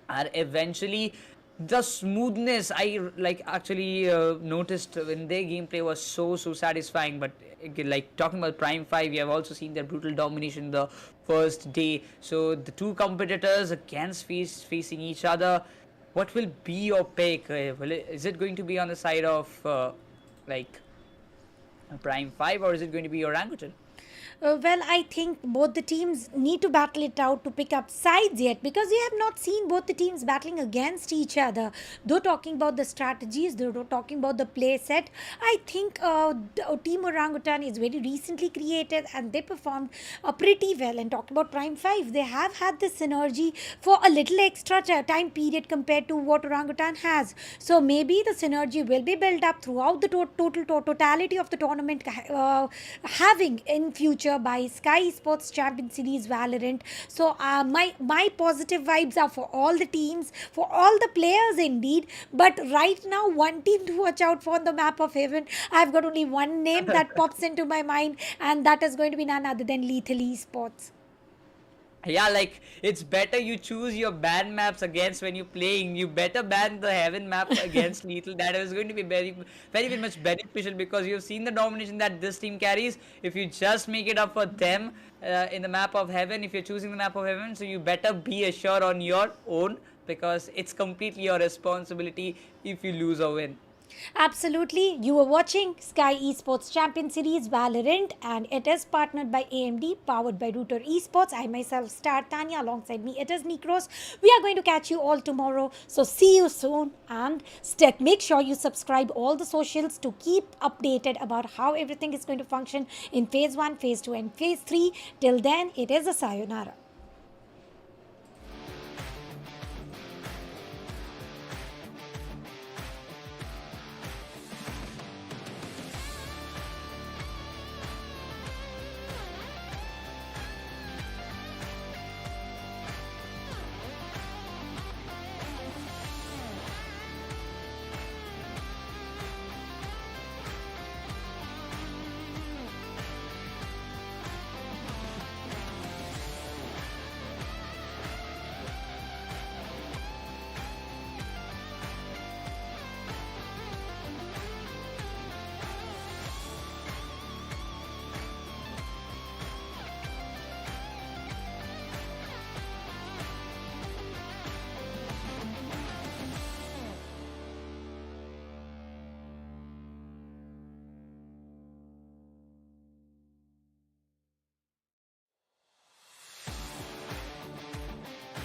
and eventually the smoothness I actually noticed in their gameplay was so satisfying. But like, talking about Prime 5, we have also seen their brutal domination the first day. So the two competitors against facing each other, what will be your pick? Is it going to be on the side of Prime 5, or is it going to be Orangutan? Well, I think both the teams need to battle it out to pick up sides yet, because we have not seen both the teams battling against each other. Though talking about the strategies, though talking about the play set, I think Team Orangutan is very recently created and they performed pretty well. And talking about Prime 5, they have had this synergy for a little extra time period compared to what Orangutan has. So maybe the synergy will be built up throughout the totality of the tournament, having in future by Skyesports Champions Series Valorant. So my positive vibes are for all the teams, for all the players indeed. But right now, one team to watch out for on the map of heaven, I've got only one name that pops into my mind, and that is going to be none other than Lethal Esports. Yeah, like, it's better you choose your ban maps against when you're playing. You better ban the Heaven map against Lethal. That is going to be very much beneficial, because you've seen the domination that this team carries. If you just make it up for them in the map of Heaven, if you're choosing the map of Heaven, so you better be assured on your own, because it's completely your responsibility if you lose or win. Absolutely. You are watching Skyesports Champions Series Valorant, and it is partnered by AMD, powered by Router Esports. I myself, Star Tanya, alongside me it is Nikros. We are going to catch you all tomorrow, so see you soon, and make sure you subscribe all the socials to keep updated about how everything is going to function in phase 1, phase 2 and phase 3. Till then, it is a sayonara.